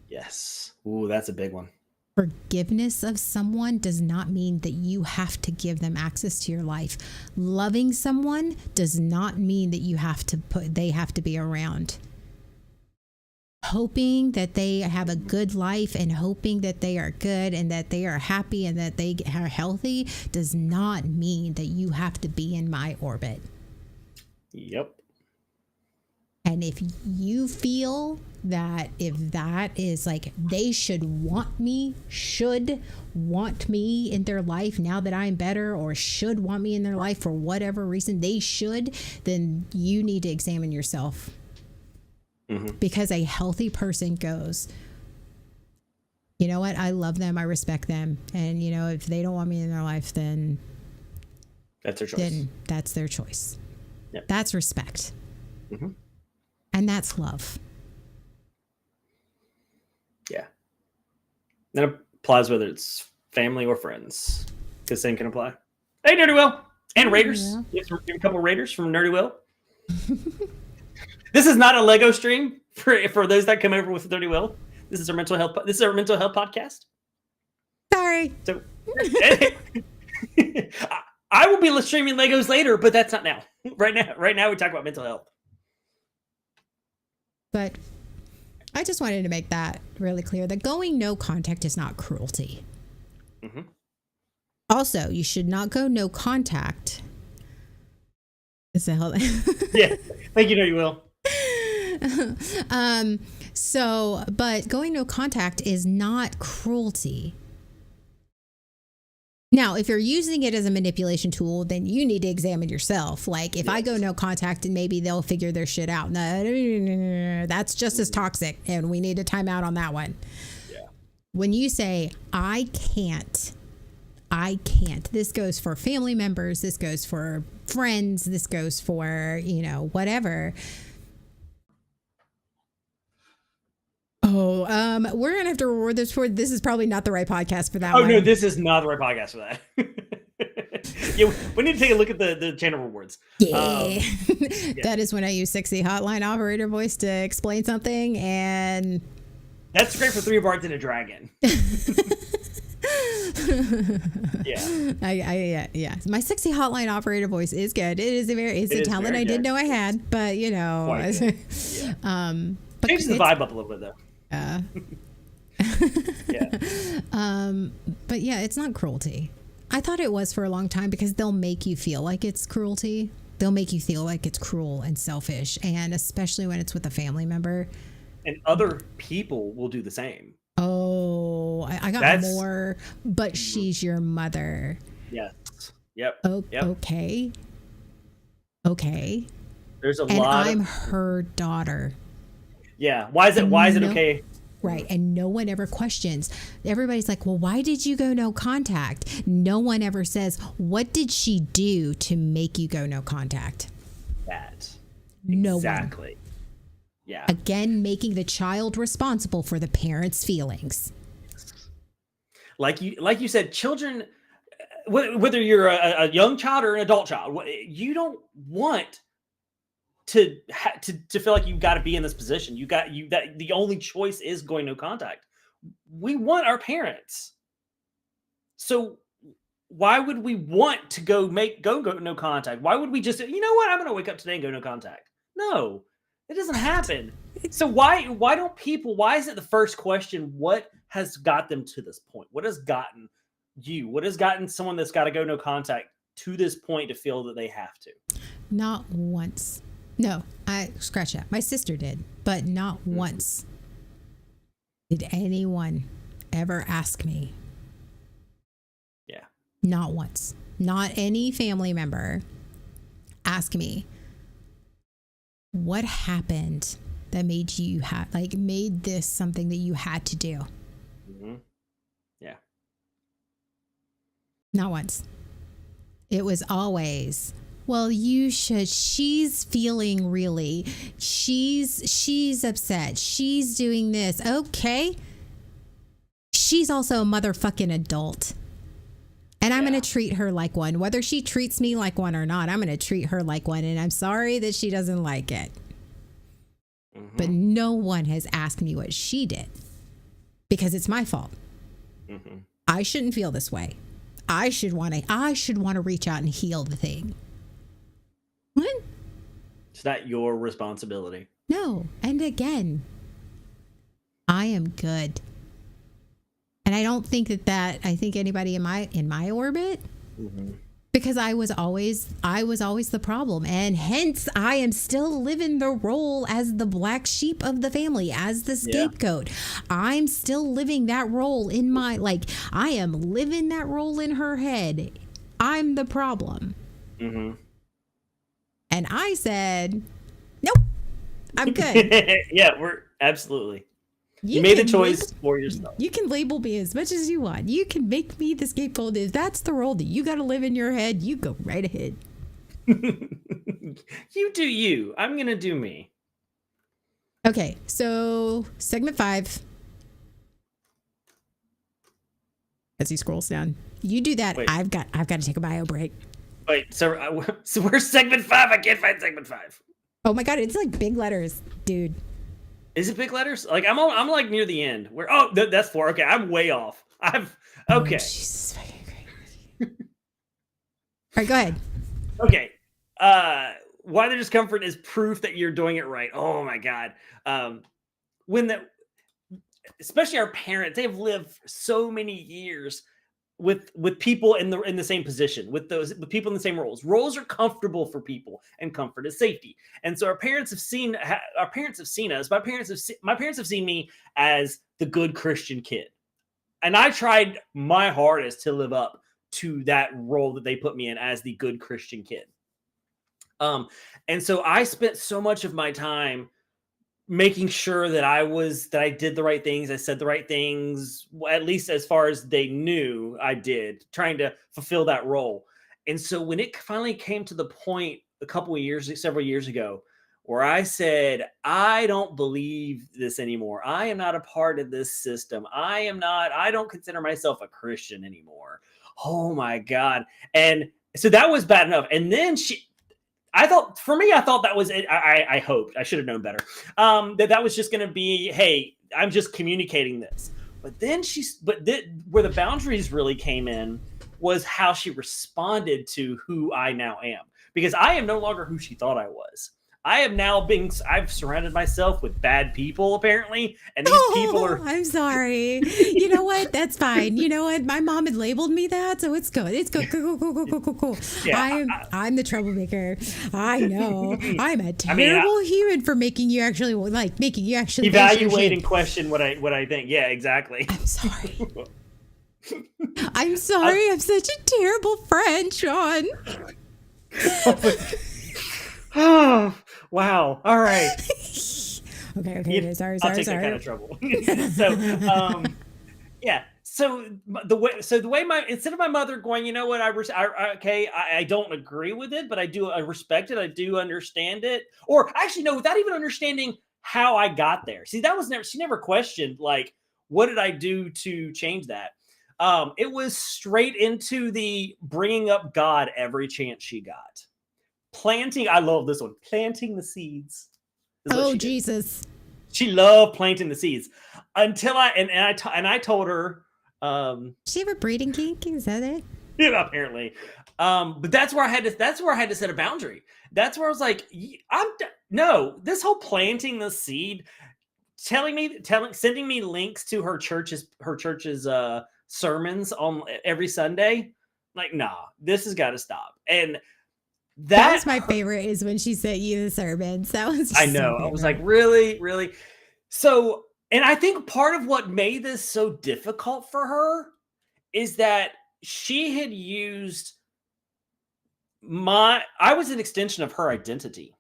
Yes. Ooh, that's a big one. Forgiveness of someone does not mean that you have to give them access to your life. Loving someone does not mean that they have to be around. Hoping that they have a good life and hoping that they are good and that they are happy and that they are healthy does not mean that you have to be in my orbit. Yep. And if you feel that if that is like they should want me in their life now that I'm better, or should want me in their life for whatever reason they should, then you need to examine yourself. Mm-hmm. Because a healthy person goes, you know what? I love them. I respect them. And, if they don't want me in their life, then that's their choice. Then that's their choice. Yep. That's respect. Mm-hmm. And that's love. Yeah. That applies whether it's family or friends. Because same can apply. Hey, Nerdy Will. And Raiders. Yeah. You have a couple of Raiders from Nerdy Will. This is not a Lego stream for those that come over with Nerdy Will. This is our mental health. This is our mental health podcast. Sorry. So, I will be streaming Legos later, but that's not now. Right now we talk about mental health. But I just wanted to make that really clear that going no contact is not cruelty. Mm-hmm. Also, you should not go no contact. Is that how? Yeah. Thank you, Nerdy Will. But going no contact is not cruelty. Now, if you're using it as a manipulation tool, then you need to examine yourself. Like, if I go no contact, and maybe they'll figure their shit out. No, that's just as toxic, and we need a timeout on that one. Yeah. When you say, I can't, this goes for family members, this goes for friends, this goes for, whatever. Oh, we're gonna have to reward this for. This is probably not the right podcast for that. Oh no, this is not the right podcast for that. Yeah, we need to take a look at the channel rewards. Yeah, that is when I use sexy hotline operator voice to explain something, and that's great for 3 bards and a dragon. Yeah. My sexy hotline operator voice is good. It is a talent I didn't know I had, but But changes the vibe up a little bit though. Yeah. But yeah, it's not cruelty. I thought it was for a long time because they'll make you feel like it's cruelty. They'll make you feel like it's cruel and selfish, and especially when it's with a family member. And other people will do the same. Oh, I got more, but she's your mother. Yes. Yep. Okay. There's a and lot. I'm her daughter. Yeah. Why is it okay? Right. And no one ever questions. Everybody's like, well, why did you go no contact? No one ever says, what did she do to make you go no contact? That. No exactly. one. Yeah. Again, making the child responsible for the parents' feelings. Like you said, children, whether you're a young child or an adult child, you don't want to feel like you've got to be in this position. That the only choice is going no contact. We want our parents. So why would we want to go no contact? Why would we just, you know what? I'm going to wake up today and go no contact. No, it doesn't happen. So why is it the first question? What has got them to this point? What has gotten you? What has gotten someone that's got to go no contact to this point to feel that they have to? Not once. No, I scratch that. My sister did, but not once did anyone ever ask me. Yeah. Not once. Not any family member ask me, what happened that made you made this something that you had to do? Mm-hmm. Yeah. Not once. It was always, well, you should. She's feeling really. She's upset. She's doing this. Okay. She's also a motherfucking adult. And I'm going to treat her like one. Whether she treats me like one or not, I'm going to treat her like one. And I'm sorry that she doesn't like it. Mm-hmm. But no one has asked me what she did. Because it's my fault. Mm-hmm. I shouldn't feel this way. I should want to reach out and heal the thing. What? It's not your responsibility. No. And again, I am good. And I don't think I think anybody in my orbit, because I was always the problem. And hence I am still living the role as the black sheep of the family, as the scapegoat. Yeah. I'm still living that role in I am living that role in her head. I'm the problem. Mm-hmm. And I said, nope, I'm good. Yeah, we're absolutely. You made the choice for yourself. You can label me as much as you want. You can make me the scapegoat. If that's the role that you got to live in your head, you go right ahead. You do you. I'm going to do me. Okay, so segment 5. As he scrolls down. You do that. Wait. I've got to take a bio break. Wait, so where's segment 5? I can't find segment 5. Oh my God, it's like big letters, dude. Is it big letters? Like I'm like near the end. Where? Oh, that's 4. Okay, I'm way off. Okay. Oh, Jesus fucking Christ. All right, go ahead. Okay. Why the discomfort is proof that you're doing it right. Oh my God. Especially our parents, they have lived so many years with people in the same position, with people in the same roles. Roles are comfortable for people, and comfort is safety. And so our parents have seen us. My parents have seen me as the good Christian kid, and I tried my hardest to live up to that role that they put me in as the good Christian kid. And so I spent so much of my time making sure that I did the right things. I said the right things, at least as far as they knew I did, trying to fulfill that role. And so when it finally came to the point several years ago, where I said, I don't believe this anymore. I am not a part of this system. I don't consider myself a Christian anymore. Oh my God. And so that was bad enough. And then I thought that was it. I hoped, I should have known better. That was just going to be, hey, I'm just communicating this. But then where the boundaries really came in was how she responded to who I now am, because I am no longer who she thought I was. I've surrounded myself with bad people, apparently, and these people are. I'm sorry. You know what? That's fine. You know what? My mom had labeled me that, so it's good. It's good. Cool. Yeah, I'm the troublemaker. I know. I'm a terrible human for making you actually evaluate and question what I think. Yeah, exactly. I'm sorry. I'm sorry. I'm such a terrible friend, Sean. Oh, wow. All right. Okay. Sorry. I'll take that kind of trouble. So, yeah. So the way instead of my mother going, you know what, I don't agree with it, but I respect it. I do understand it. Or actually, no, without even understanding how I got there. See, she never questioned, like, what did I do to change that? It was straight into the bringing up God every chance she got. I love this one. Planting the seeds. Oh, Jesus. She loved planting the seeds until I told her. Does she have a breeding kink? Is that it? Yeah, apparently. But that's where I had to set a boundary. That's where I was like, no, this whole planting the seed, sending me links to her church's sermons on every Sunday. Like, nah, this has got to stop. And that was my favorite, is when she sent you the sermons. That was I know. I was like, really? Really? So, and I think part of what made this so difficult for her is that she had used I was an extension of her identity.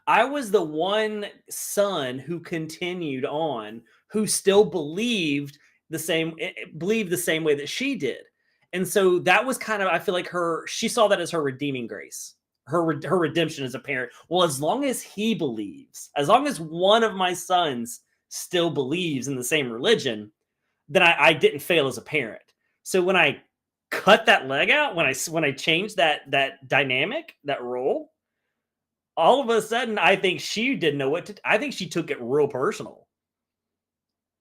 I was the one son who continued on, who still believed the same way that she did. And so that was kind of, I feel like she saw that as her redeeming grace. Her redemption as a parent. Well, as long as he believes, as long as one of my sons still believes in the same religion, then I didn't fail as a parent. So when I cut that leg out, when I changed that dynamic, that role, all of a sudden I think she didn't know I think she took it real personal.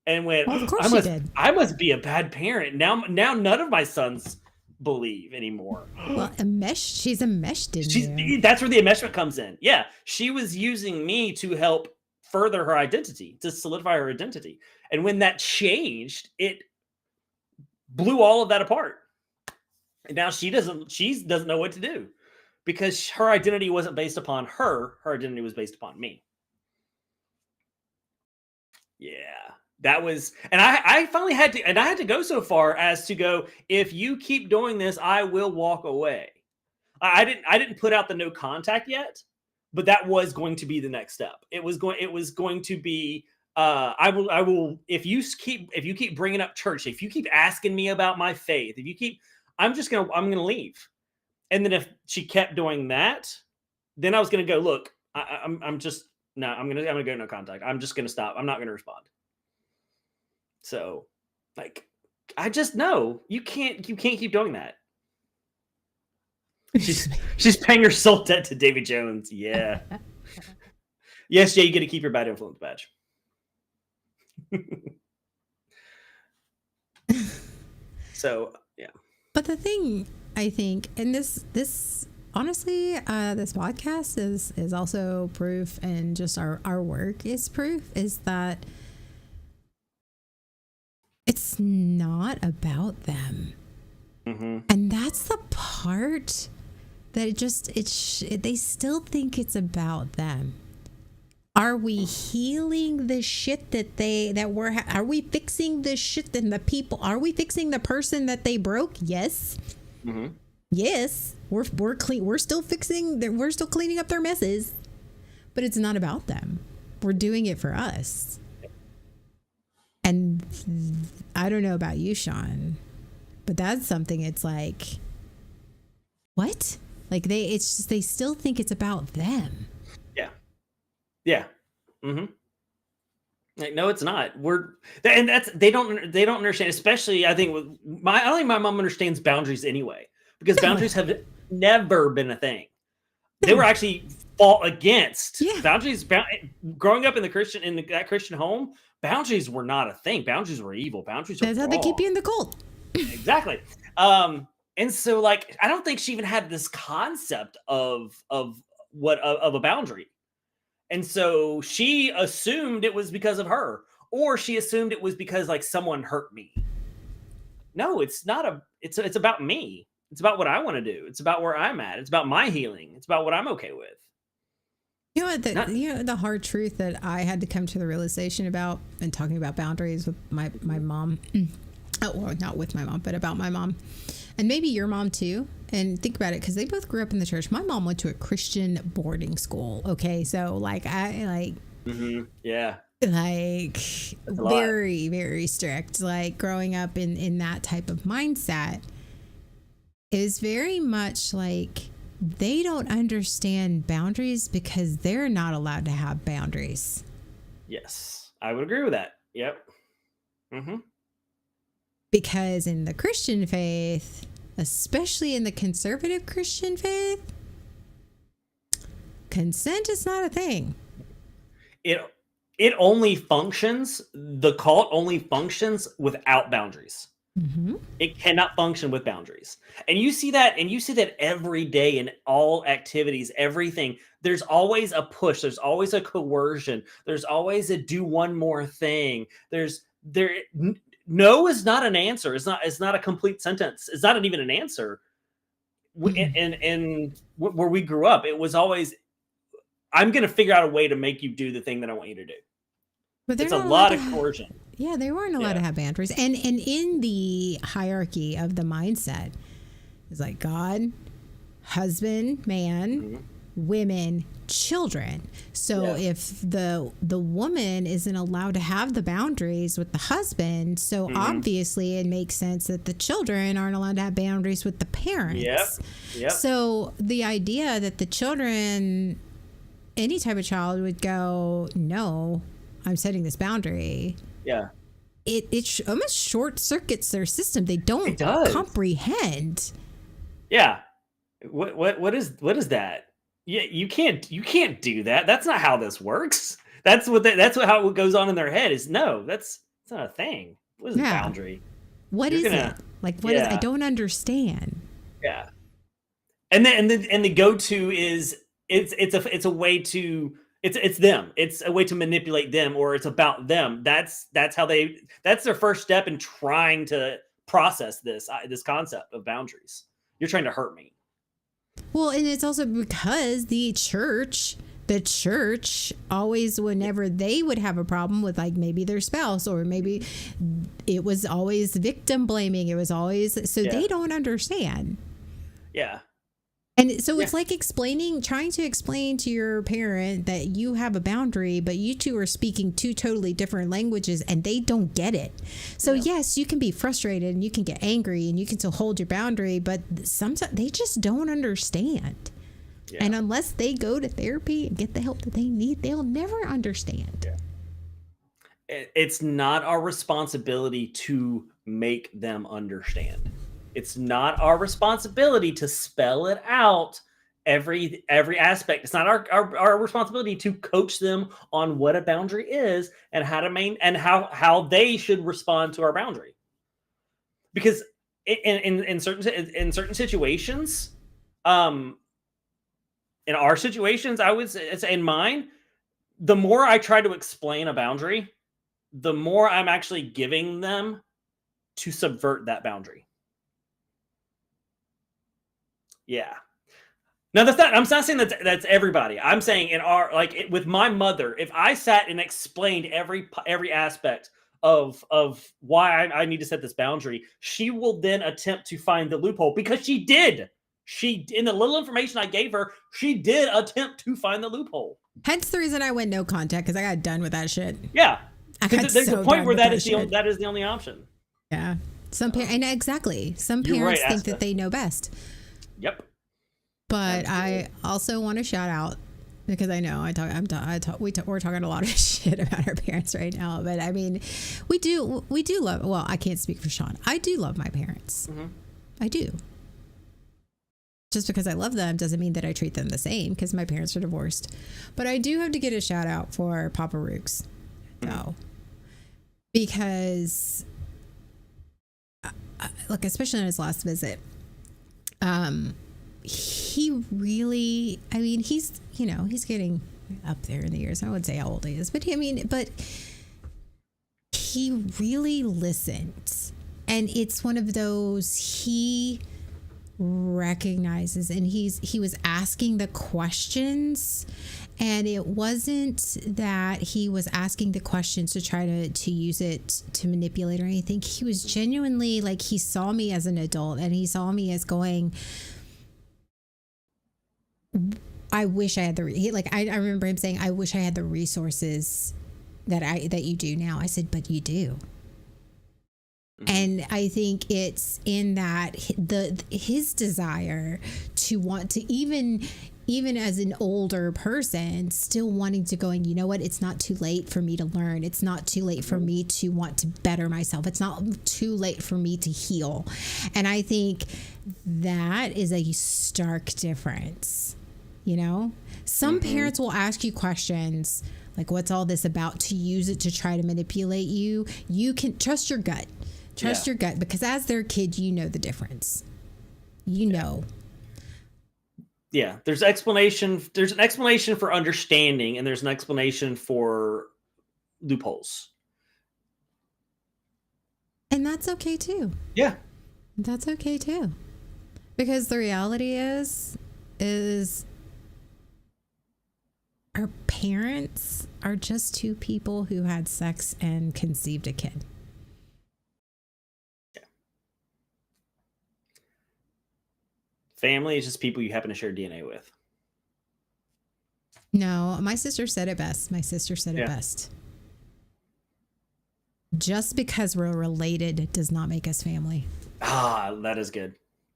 And went, well, of course she did. I must be a bad parent. Now none of my sons believe anymore. Well, she's enmeshed in you. That's where the enmeshment comes in. Yeah, she was using me to help further her identity, to solidify her identity. And when that changed, it blew all of that apart. And now she doesn't know what to do, because her identity wasn't based upon her identity was based upon me. Yeah. That was, and I finally had to go so far as to go, if you keep doing this, I will walk away. I didn't put out the no contact yet, but that was going to be the next step. It was going to be, I will, if you keep bringing up church, if you keep asking me about my faith, I'm going to leave. And then if she kept doing that, then I was going to go, look, I'm going to go no contact. I'm just going to stop. I'm not going to respond. So, like, I just know you can't keep doing that. She's paying her soul debt to Davy Jones. Yeah. Yes, Jay, you get to keep your bad influence badge. So, yeah. But the thing, I think, and this honestly, this podcast is also proof, and just our work is proof, is that it's not about them. Mm-hmm. And that's the part that they still think it's about them. Are we healing the shit are we fixing the shit and the people? Are we fixing the person that they broke? Yes. Mhm. Yes, we're clean. We're still fixing. We're still cleaning up their messes, but it's not about them. We're doing it for us. And I don't know about you, Sean, but that's something. It's like, what? Like it's just they still think it's about them. Yeah. Yeah. Mhm. Like, no, it's not. And that's they don't understand. Especially, I think I don't think my mom understands boundaries anyway, because No, boundaries have never been a thing. They were no. actually fought against. Yeah, Boundaries. Growing up in that Christian home, boundaries were not a thing. Boundaries were evil. Boundaries are that's how they keep wrong. you in the cult. Exactly. And so, like, I don't think she even had this concept of a boundary. And so she assumed it was because of her, or she assumed it was because like someone hurt me. No, it's not it's about me. It's about what I want to do. It's about where I'm at. It's about my healing. It's about what I'm okay with. You know what? Not The hard truth that I had to come to the realization about, and talking about boundaries with my mom. Oh, well, not with my mom, but about my mom, and maybe your mom too. And think about it, because they both grew up in the church. My mom went to a Christian boarding school. Okay, so like yeah. like That's a lot. very, very strict. Like growing up in that type of mindset is very much like they don't understand boundaries because they're not allowed to have boundaries. Yes, I would agree with that. Yep. Mm-hmm. Because in the Christian faith, especially in the conservative Christian faith, consent is not a thing. It only functions. The cult only functions without boundaries. Mm-hmm. It cannot function with boundaries. And you see that every day in all activities, everything. There's always a push, there's always a coercion, there's always a do one more thing. No is not an answer. It's not a complete sentence. It's not even an answer. And where we grew up, it was always, I'm going to figure out a way to make you do the thing that I want you to do. But it's a lot of coercion. Yeah, they weren't allowed to have boundaries. And in the hierarchy of the mindset, it's like God, husband, man, women, children. So if the woman isn't allowed to have the boundaries with the husband, so obviously it makes sense that the children aren't allowed to have boundaries with the parents. Yep. So the idea that the children, any type of child would go, no, I'm setting this boundary. Yeah. It almost short circuits their system. They don't comprehend. Yeah. What is that? Yeah, you can't do that. That's not how this works. That's how it goes on in their head is no, that's not a thing. What is a boundary? What is it? Like what is I don't understand. Yeah. And the go-to is it's a way to it's them. It's a way to manipulate them, or it's about them. That's their first step in trying to process this concept of boundaries. You're trying to hurt me. Well, and it's also because the church always, whenever they would have a problem with like maybe their spouse, or maybe it was always victim blaming. It was always, they don't understand. Yeah. And so it's like trying to explain to your parent that you have a boundary, but you two are speaking two totally different languages and they don't get it. So yes, you can be frustrated and you can get angry and you can still hold your boundary, but sometimes they just don't understand. Yeah. And unless they go to therapy and get the help that they need, they'll never understand. Yeah. It's not our responsibility to make them understand. It's not our responsibility to spell it out every aspect. It's not our responsibility to coach them on what a boundary is and how to and how they should respond to our boundary. Because in certain situations, in our situations, I would say in mine, the more I try to explain a boundary, the more I'm actually giving them to subvert that boundary. Yeah. Now I'm not saying that's everybody. I'm saying with my mother, if I sat and explained every aspect of why I need to set this boundary, she will then attempt to find the loophole because she did. She, in the little information I gave her, she did attempt to find the loophole. Hence the reason I went no contact, because I got done with that shit. Yeah, There's there's a point where that is the only option. Yeah, and exactly, some parents think that they know best. Yep. But I also want to shout out, because I know we're talking a lot of shit about our parents right now, but I mean, we do love. Well, I can't speak for Sean. I do love my parents. Mm-hmm. I do. Just because I love them doesn't mean that I treat them the same, because my parents are divorced. But I do have to get a shout out for Papa Rooks, though, because look, especially in his last visit, he really, I mean, he's getting up there in the years. I wouldn't say how old he is, but he really listened. And it's one of those, he recognizes, and he was asking the questions, and it wasn't that he was asking the questions to try to use it to manipulate or anything. He was genuinely, like, he saw me as an adult, and he saw me as going, I wish I had I remember him saying, I wish I had the resources that you do now. I said, but you do. And I think it's in that his desire to want to, even as an older person, still wanting to going, you know what, it's not too late for me to learn. It's not too late for me to want to better myself. It's not too late for me to heal. And I think that is a stark difference. You know, some parents will ask you questions like, what's all this about, to use it to try to manipulate you. You can trust your gut. Trust your gut, because as their kid, you know the difference. You know. Yeah, there's an explanation for understanding, and there's an explanation for loopholes. And that's okay too. Yeah. That's okay too. Because the reality is our parents are just two people who had sex and conceived a kid. Family is just people you happen to share DNA with. No, my sister said it best. It best. Just because we're related does not make us family. Ah, that is good.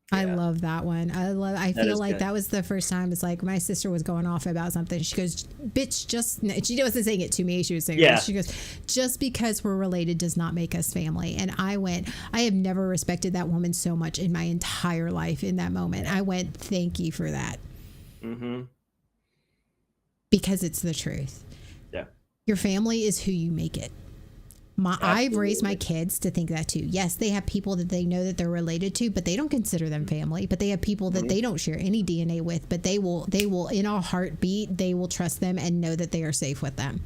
I love that one. I feel like that was the first time. It's like my sister was going off about something. She goes, bitch, she wasn't saying it to me. She was saying, she goes, just because we're related does not make us family. And I have never respected that woman so much in my entire life. In that moment, I went, thank you for that. Mm-hmm. Because it's the truth. Yeah. Your family is who you make it. I've raised my kids to think that too. Yes, they have people that they know that they're related to, but they don't consider them family. But they have people that they don't share any DNA with, but they will in a heartbeat, they will trust them and know that they are safe with them.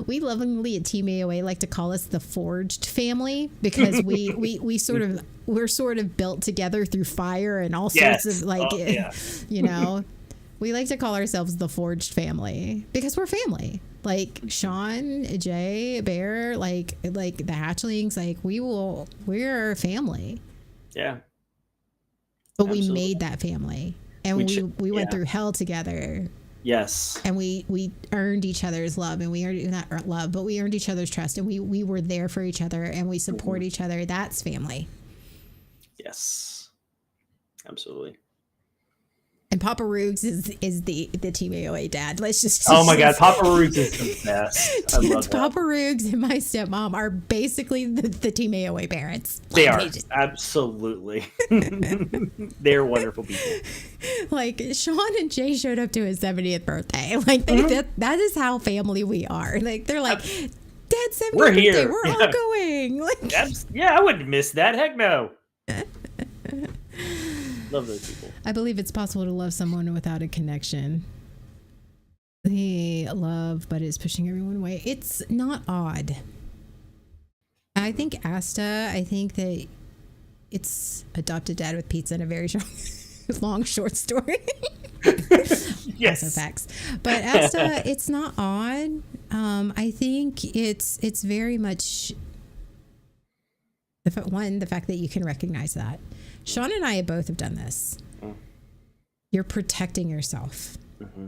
We lovingly at Team AOA like to call us the forged family, because we're sort of built together through fire and all sorts of you know, we like to call ourselves the forged family because we're family. Like Sean, Jay, Bear, like the hatchlings, like we're a family. Yeah. But absolutely. We made that family, and we went through hell together. Yes. And we earned each other's love, and we earned each other's trust, and we were there for each other, and we support each other. That's family. Yes. Absolutely. And Papa Roogs is the Team AOA dad. Let's just. Oh my God, Papa Roogs is the best. I love that. Papa Roogs and my stepmom are basically the Team AOA parents. They are absolutely. They're wonderful people. Like Sean and Jay showed up to his 70th birthday. Like that is how family we are. Like they're like, Dad's 70th birthday. We're all going. Like, I wouldn't miss that. Heck no. Love those people. I believe it's possible to love someone without a connection. They love, but is pushing everyone away. It's not odd. I think that it's Dad with Pizza in a very long short story. Yes. Also facts. But Asta, it's not odd. I think it's very much the fact that you can recognize that. Sean and I both have done this. You're protecting yourself. Mm-hmm.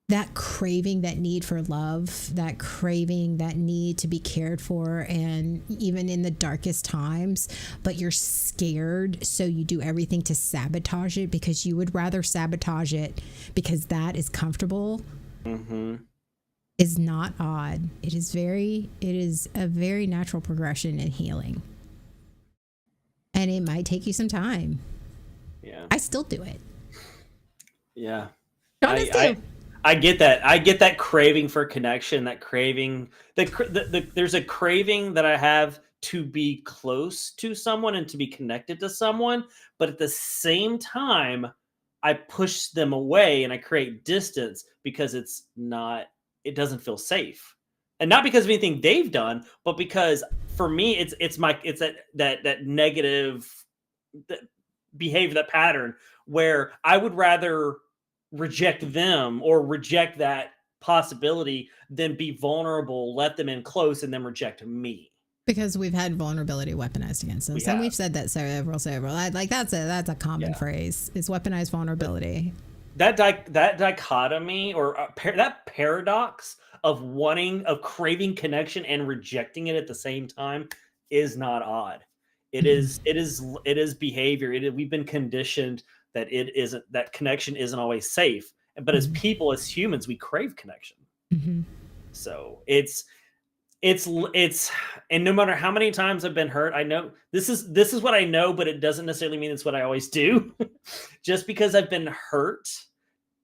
That craving, that need for love, that craving, that need to be cared for, and even in the darkest times, but you're scared, so you do everything to sabotage it because you would rather sabotage it because that is comfortable. Mm-hmm. Is not odd. It is a very natural progression in healing. And it might take you some time. Yeah. I still do it. Yeah. I get that. I get that craving for connection, that craving. There's a craving that I have to be close to someone and to be connected to someone. But at the same time, I push them away and I create distance because it doesn't feel safe. And not because of anything they've done, but because for me, it's that negative behavior, that pattern where I would rather reject them or reject that possibility than be vulnerable, let them in close, and then reject me. Because we've had vulnerability weaponized against us, and we've said that several. Like that's a common phrase. Is weaponized vulnerability. That dichotomy or that paradox of craving connection and rejecting it at the same time is not odd. It is behavior. We've been conditioned that connection isn't always safe. But as people, as humans, we crave connection. Mm-hmm. So it's and no matter how many times I've been hurt, I know this is what I know, but it doesn't necessarily mean it's what I always do. Just because I've been hurt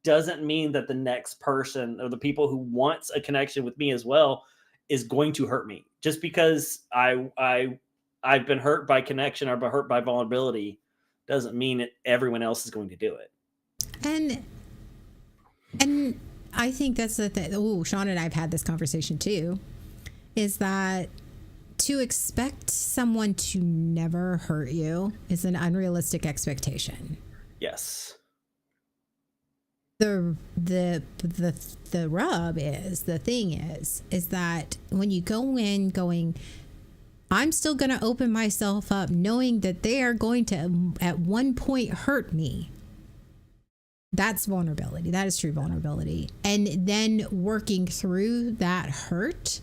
doesn't mean that the next person or the people who wants a connection with me as well is going to hurt me. Just because I've been hurt by connection or been hurt by vulnerability doesn't mean that everyone else is going to do it. And I think that's the thing. Oh, Sean and I have had this conversation too, is that to expect someone to never hurt you is an unrealistic expectation. Yes. The rub is that when you go in going, I'm still going to open myself up knowing that they are going to at one point hurt me. That's vulnerability. That is true vulnerability. And then working through that hurt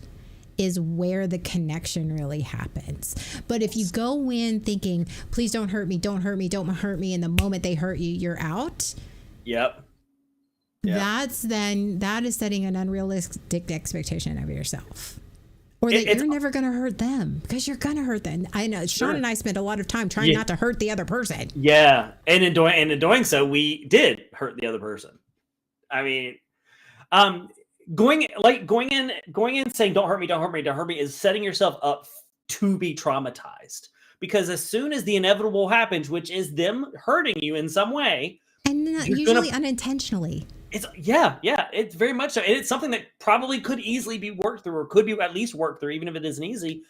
is where the connection really happens. But if you go in thinking, please don't hurt me, don't hurt me, don't hurt me, and the moment they hurt you, you're out. Yep. That is setting an unrealistic expectation of yourself. Or that you're never going to hurt them because you're going to hurt them. I know Sean and I spent a lot of time trying not to hurt the other person. Yeah. And in doing so, we did hurt the other person. I mean, going in saying, don't hurt me, don't hurt me, don't hurt me is setting yourself up to be traumatized, because as soon as the inevitable happens, which is them hurting you in some way, and usually unintentionally. It's very much so. And it's something that probably could easily be worked through, or could be at least worked through, even if it isn't easy.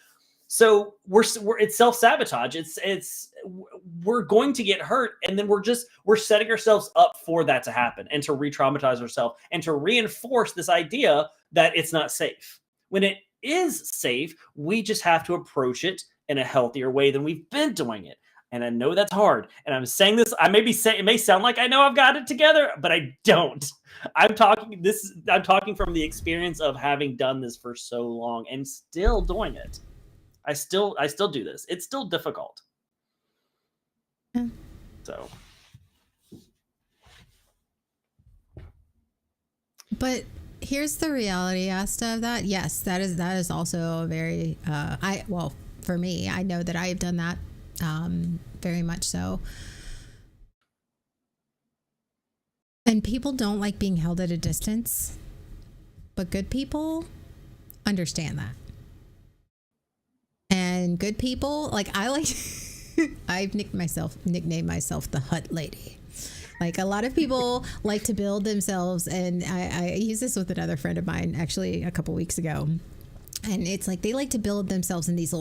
So it's self-sabotage. We're going to get hurt, and then we're setting ourselves up for that to happen and to re-traumatize ourselves and to reinforce this idea that it's not safe. When it is safe, we just have to approach it in a healthier way than we've been doing it. And I know that's hard. And I'm saying this, it may sound like I know I've got it together, but I don't. I'm talking from the experience of having done this for so long and still doing it. I still do this. It's still difficult. Yeah. So. But here's the reality, Asta, of that. Yes, that is also a very, for me, I know that I have done that. Very much so. And people don't like being held at a distance, but good people understand that. And good people, I've nicknamed myself the hut lady. Like, a lot of people like to build themselves, and I used this with another friend of mine actually a couple weeks ago. And it's like they like to build themselves in these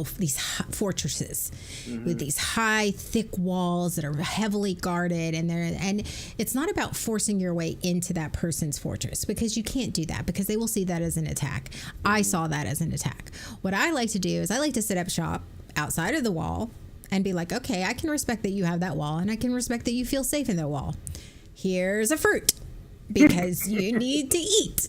fortresses with these high, thick walls that are heavily guarded. And it's not about forcing your way into that person's fortress, because you can't do that, because they will see that as an attack. I saw that as an attack. What I like to do is I like to set up shop outside of the wall and be like, okay, I can respect that you have that wall, and I can respect that you feel safe in that wall. Here's a fruit, because you need to eat.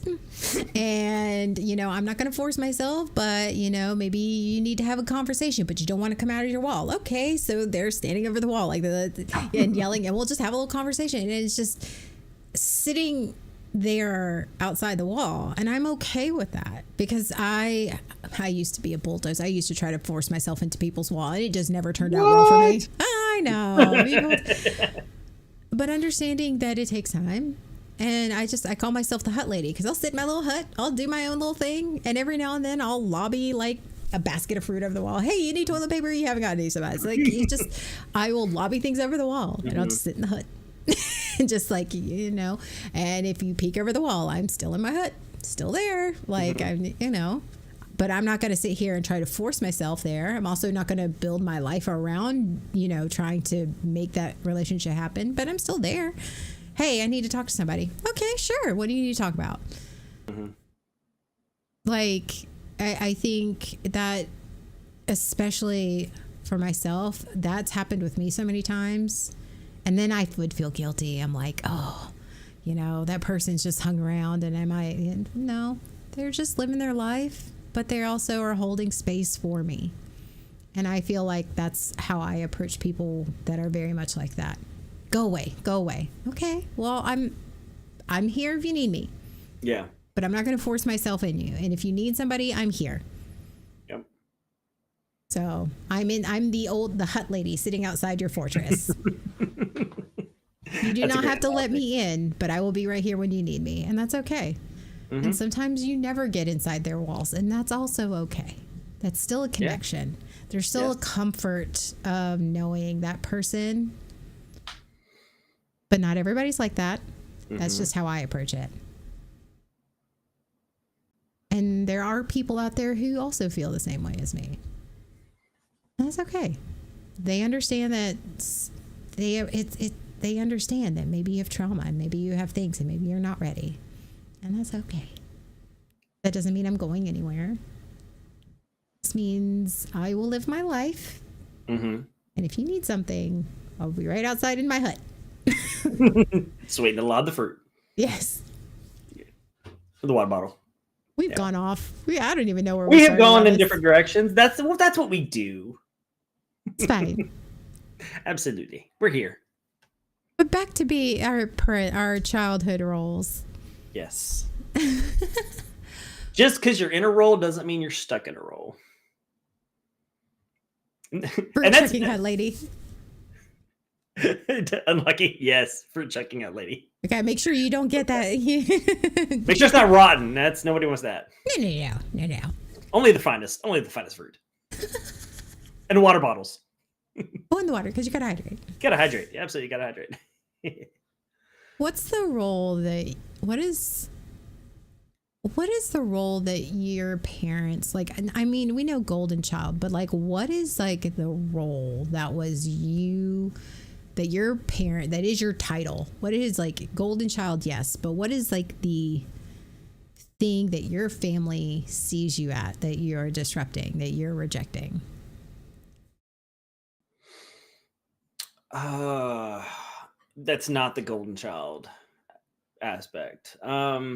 And, I'm not going to force myself, but, maybe you need to have a conversation, but you don't want to come out of your wall. Okay, so they're standing over the wall like and yelling, and we'll just have a little conversation. And it's just sitting there outside the wall, and I'm okay with that, because I used to be a bulldozer. I used to try to force myself into people's wall, and it just never turned out well for me. I know. But understanding that it takes time. And I call myself the hut lady, because I'll sit in my little hut, I'll do my own little thing, and every now and then I'll lobby like a basket of fruit over the wall. Hey, you need toilet paper? You haven't got any, so it's like I will lobby things over the wall, and I'll just sit in the hut, and just like And if you peek over the wall, I'm still in my hut, still there, like I'm But I'm not going to sit here and try to force myself there. I'm also not going to build my life around trying to make that relationship happen. But I'm still there. Hey, I need to talk to somebody. Okay, sure. What do you need to talk about? Like, I think that, especially for myself, that's happened with me so many times. And then I would feel guilty. I'm like, oh, that person's just hung around, and no, they're just living their life, but they also are holding space for me. And I feel like that's how I approach people that are very much like that. Go away. Okay, well, I'm here if you need me. Yeah. But I'm not going to force myself in you. And if you need somebody, I'm here. Yep. So I'm the hut lady sitting outside your fortress. You do not have to let me in, but I will be right here when you need me. And that's okay. And sometimes you never get inside their walls, and that's also okay. That's still a connection. Yeah. There's still a comfort of knowing that person. But not everybody's like that. That's just how I approach it. And there are people out there who also feel the same way as me. And that's okay. They understand that they understand that maybe you have trauma, and maybe you have things, and maybe you're not ready. And that's okay. That doesn't mean I'm going anywhere. This means I will live my life. And if you need something, I'll be right outside in my hut. Just waiting to lob the fruit. Yes. The water bottle. We've gone off. I don't even know where we have gone in different directions. That's what we do. It's fine. Absolutely. We're here. But back to be our childhood roles. Yes. Just because you're in a role doesn't mean you're stuck in a role. Fruit checking hut lady. Unlucky, yes. Fruit checking hut lady. Okay, make sure you don't get that. Make sure it's not rotten. Nobody wants that. No. Only the finest fruit. And water bottles. Oh, in the water, because you gotta hydrate. Gotta hydrate. Yeah, absolutely, gotta hydrate. What's the role that? What is the role that your parents like? I mean, we know golden child, but like, what is like the role that was that your parent, that is your title? What is like golden child? Yes, but what is like the thing that your family sees you at, that you're disrupting, that you're rejecting? That's not the golden child aspect. Or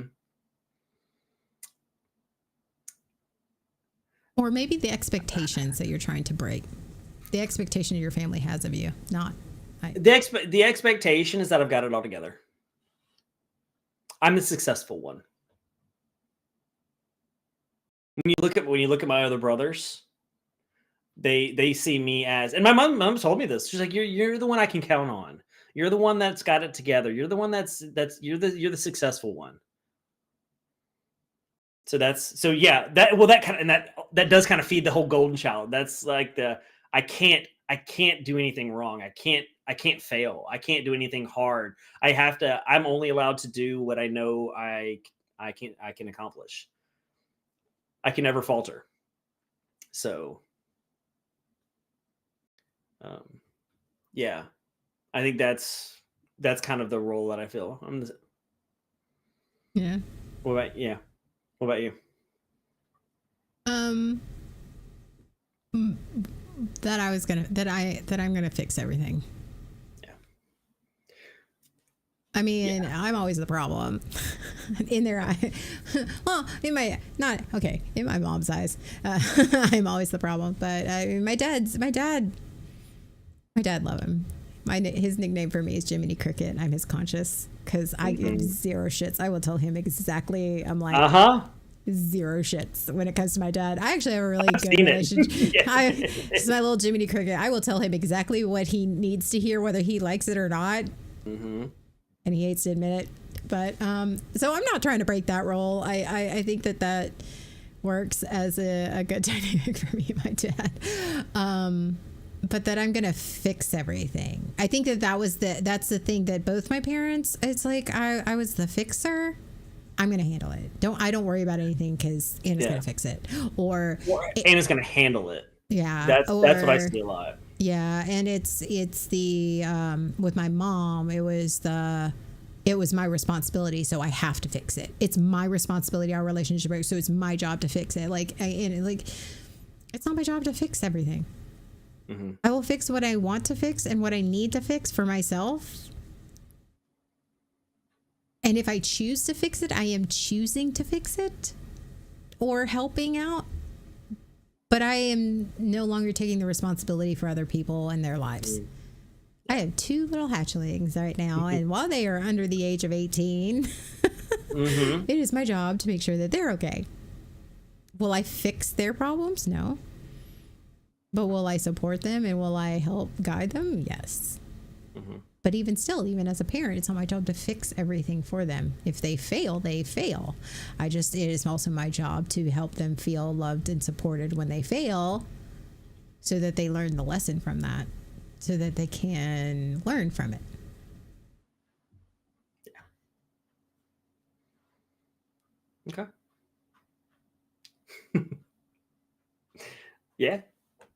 maybe the expectations that you're trying to break. The expectation your family has of you, not. The expectation is that I've got it all together. I'm the successful one. When you look at my other brothers, they see me as, and my mom told me this. She's like, you're the one I can count on. You're the one that's got it together. You're the one you're the successful one. So that does kind of feed the whole golden child. That's like I can't do anything wrong. I can't fail. I can't do anything hard. I'm only allowed to do what I know I can accomplish. I can never falter. So, yeah, I think that's kind of the role that I feel. Yeah. What about What about you? Um, that I'm gonna fix everything. Yeah. I mean, I'm always the problem in their eye. Well, in my mom's eyes, I'm always the problem. But I mean, my dad love him. His nickname for me is Jiminy Cricket. I'm his conscience because I give zero shits. I will tell him exactly. I'm like, zero shits when it comes to my dad. I actually have a really good relationship. It's my little Jiminy Cricket. I will tell him exactly what he needs to hear, whether he likes it or not. And he hates to admit it. But so I'm not trying to break that role. I think that works as a good dynamic for me and my dad. But that I'm gonna fix everything. I think that's the thing that both my parents. It's like I was the fixer. I'm gonna handle it. I don't worry about anything because Anna's gonna fix it, or Anna's gonna handle it. Yeah, that's what I see a lot. Yeah, and it's the with my mom. It was my responsibility, so I have to fix it. It's my responsibility. Our relationship breaks, so it's my job to fix it. It's not my job to fix everything. I will fix what I want to fix and what I need to fix for myself. And if I choose to fix it, I am choosing to fix it or helping out. But I am no longer taking the responsibility for other people and their lives. I have 2 little hatchlings right now, and while they are under the age of 18, it is my job to make sure that they're okay. Will I fix their problems? No. But will I support them and will I help guide them? Yes. But even still, even as a parent, it's not my job to fix everything for them. If they fail, they fail. It is also my job to help them feel loved and supported when they fail so that they learn the lesson from that, so that they can learn from it. Yeah. Okay. Yeah.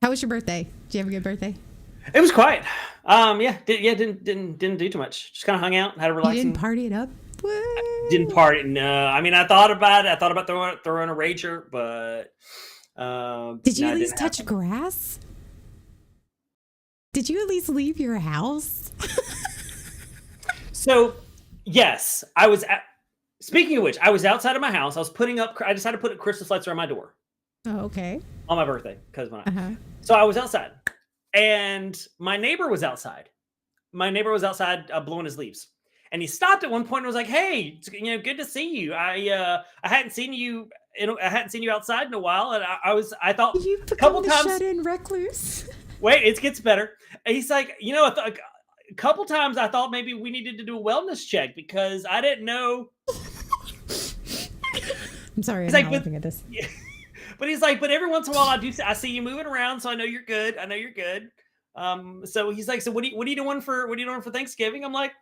How was your birthday? Did you have a good birthday? It was quiet. Didn't do too much. Just kind of hung out, had a relaxing. You didn't party it up? What? Didn't party. No, I mean I thought about it. I thought about throwing a rager, but did you at least touch grass? Did you at least leave your house? So, yes, I was. Speaking of which, I was outside of my house. I decided to put Christmas lights around my door. Oh, okay. On my birthday, because so I was outside, and my neighbor was outside. My neighbor was outside blowing his leaves, and he stopped at one point and was like, "Hey, good to see you. I hadn't seen you. I hadn't seen you outside in a while, and I thought you a couple times shut-in recluse. Wait, it gets better. And he's like, a couple times I thought maybe we needed to do a wellness check because I didn't know." I'm sorry, I'm not looking at this. Yeah. But he's like, but every once in a while I see you moving around, so I know you're good. So he's like, so what are you doing for Thanksgiving? I'm like,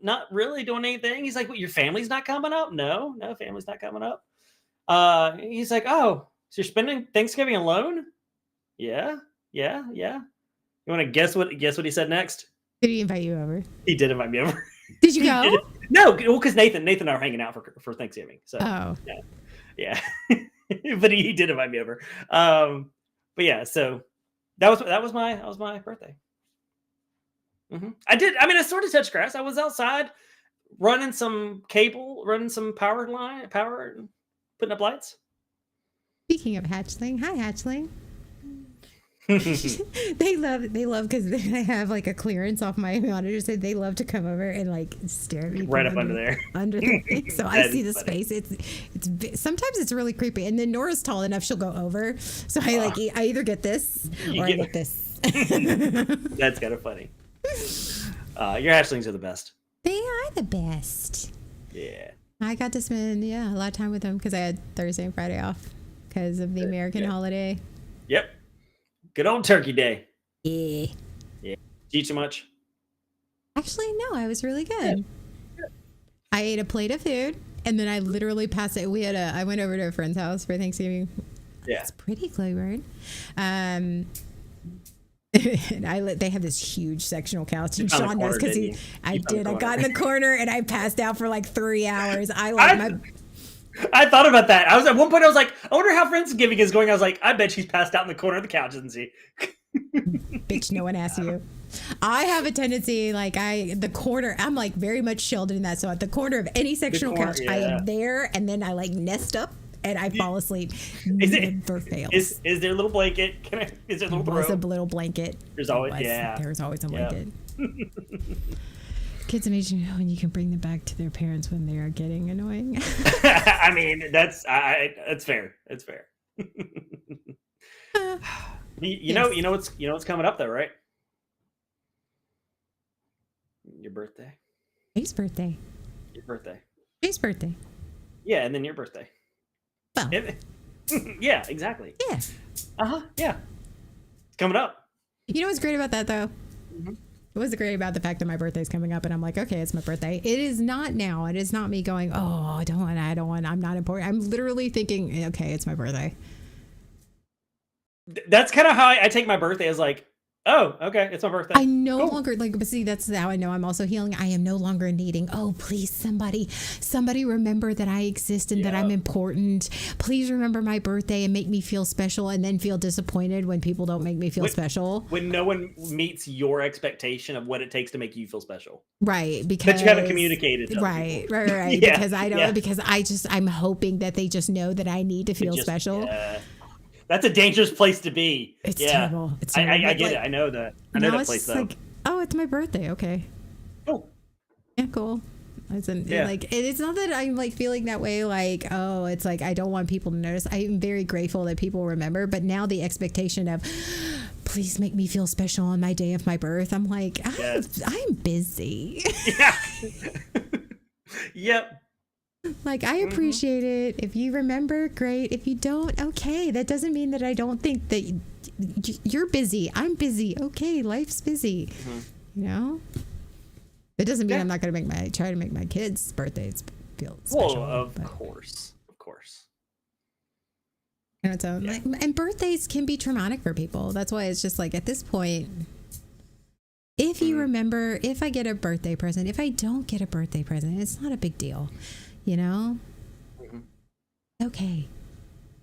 not really doing anything. He's like, what, your family's not coming up? No, family's not coming up. He's like, oh, so you're spending Thanksgiving alone? Yeah. You want to guess what he said next? Did he invite you over? He did invite me over. Did you go? No, well, because Nathan and I were hanging out for Thanksgiving. So yeah. But he did invite me over. But yeah, so that was my birthday. I sort of touched grass. I was outside running some cable, running some power, putting up lights. Speaking of hatchling, hi hatchling. they love because they have like a clearance off my monitor, so they love to come over and like stare at me right up under there under the thing. So I see the space. It's sometimes it's really creepy, and then Nora's tall enough she'll go over, so I either get this or I get this. That's kind of funny. Your hatchlings are the best. They are the best. Yeah, I got to spend a lot of time with them because I had Thursday and Friday off because of the American holiday. Yep. Good old Turkey Day. Yeah. Did you eat too much? Actually, no. I was really good. I ate a plate of food, and then I literally passed it. I went over to a friend's house for Thanksgiving Yeah. It's pretty, Clayburn. And they have this huge sectional couch, and found the Sean knows corner, because didn't you? I You found did. the I got in corner. the corner and I passed out for like 3 hours. I thought about that. I was at one point. I was like, I wonder how Friendsgiving is going. I was like, I bet she's passed out in the corner of the couch, isn't she? bitch, no one asked you. I have a tendency, like the corner, I'm like very much sheltered in that. So at the corner of any sectional corner, couch, I yeah. am there, and then I like nest up and I fall asleep. Is it- Never fails. Is there a little blanket? Is there a little There was a throw? little blanket. There's always- There was. yeah. There was always a Yeah. blanket. Kids need to know when you can bring them back to their parents when they are getting annoying. I mean, that's fair. It's fair. You know what's coming up though, right? Your birthday. Jay's birthday. Your birthday. Jay's birthday. Yeah, and then your birthday. Well, Yeah, exactly. yeah. Yeah. It's coming up. You know what's great about that though? Mhm. What's great about the fact that my birthday's coming up and I'm like, okay, it's my birthday. It is not now. It is not me going, oh, I don't want, I'm not important. I'm literally thinking, okay, it's my birthday. That's kind of how I take my birthday as like, oh, okay, it's my birthday. I no Cool. longer like, but see, that's how I know I'm also healing. I am no longer needing, oh, please, somebody remember that I exist and that I'm important. Please remember my birthday and make me feel special, and then feel disappointed when people don't make me feel special. When no one meets your expectation of what it takes to make you feel special. Right. Because That you haven't communicated to other Right. people. Right. Yeah, Because I don't, yeah. because I'm hoping that they just know that I need to feel Just- special. yeah. That's a dangerous place to be. It's yeah. terrible. It's I terrible. get Like, it. I know that. I know now that it's place just though. like, oh, it's my birthday. Okay. Oh, Yeah, cool. Yeah. Like, it's not that I'm like feeling that way. Like, oh, it's like I don't want people to notice. I am very grateful that people remember, but now the expectation of, please make me feel special on my day of my birth. I'm like, Yes. I'm busy. yeah. Yep. Like, I appreciate it. If you remember, great. If you don't, okay. That doesn't mean that I don't think that you're busy. I'm busy. Okay, life's busy. You know? It doesn't mean Yeah. I'm not going to try to make my kids' birthdays feel Well, special. of but- course. Of course. And, so, Yeah. like, and birthdays can be traumatic for people. That's why it's just like at this point, if you remember, if I get a birthday present, if I don't get a birthday present, it's not a big deal. You know? Mhm. Okay.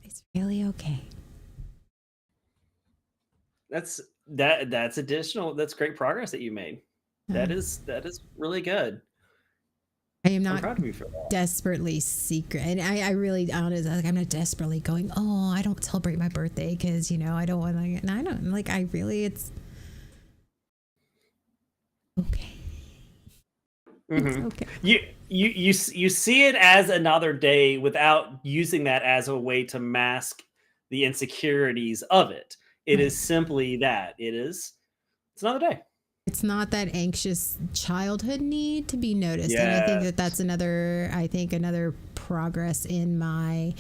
It's really okay. That's additional. That's great progress that you made. That is really good. I am I'm not proud of you for that. desperately secret, and I really honestly, like, I'm not desperately going, oh, I don't celebrate my birthday because, you know, I don't want to, and I don't like, I really, it's okay. It's Mhm. okay. You see it as another day without using that as a way to mask the insecurities of it. It is simply that. It's another day. It's not that anxious childhood need to be noticed. And I think that that's another progress in my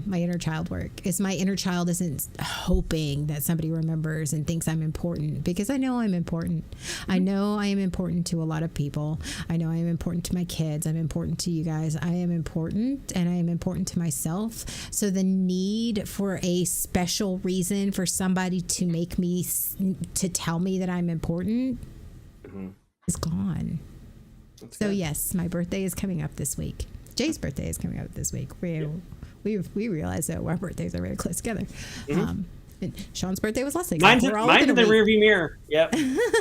my inner child work. Is my inner child isn't hoping that somebody remembers and thinks I'm important, because I know I'm important. I know I am important to a lot of people. I know I am important to my kids. I'm important to you guys. I am important, and I am important to myself. So the need for a special reason for somebody to make me, to tell me that I'm important is gone. So yes, my birthday is coming up this week. Jay's birthday is coming up this week. We realized that our birthdays are very close together. And Sean's birthday was last week. Mine's We're all in within the a week. rearview mirror. Yep.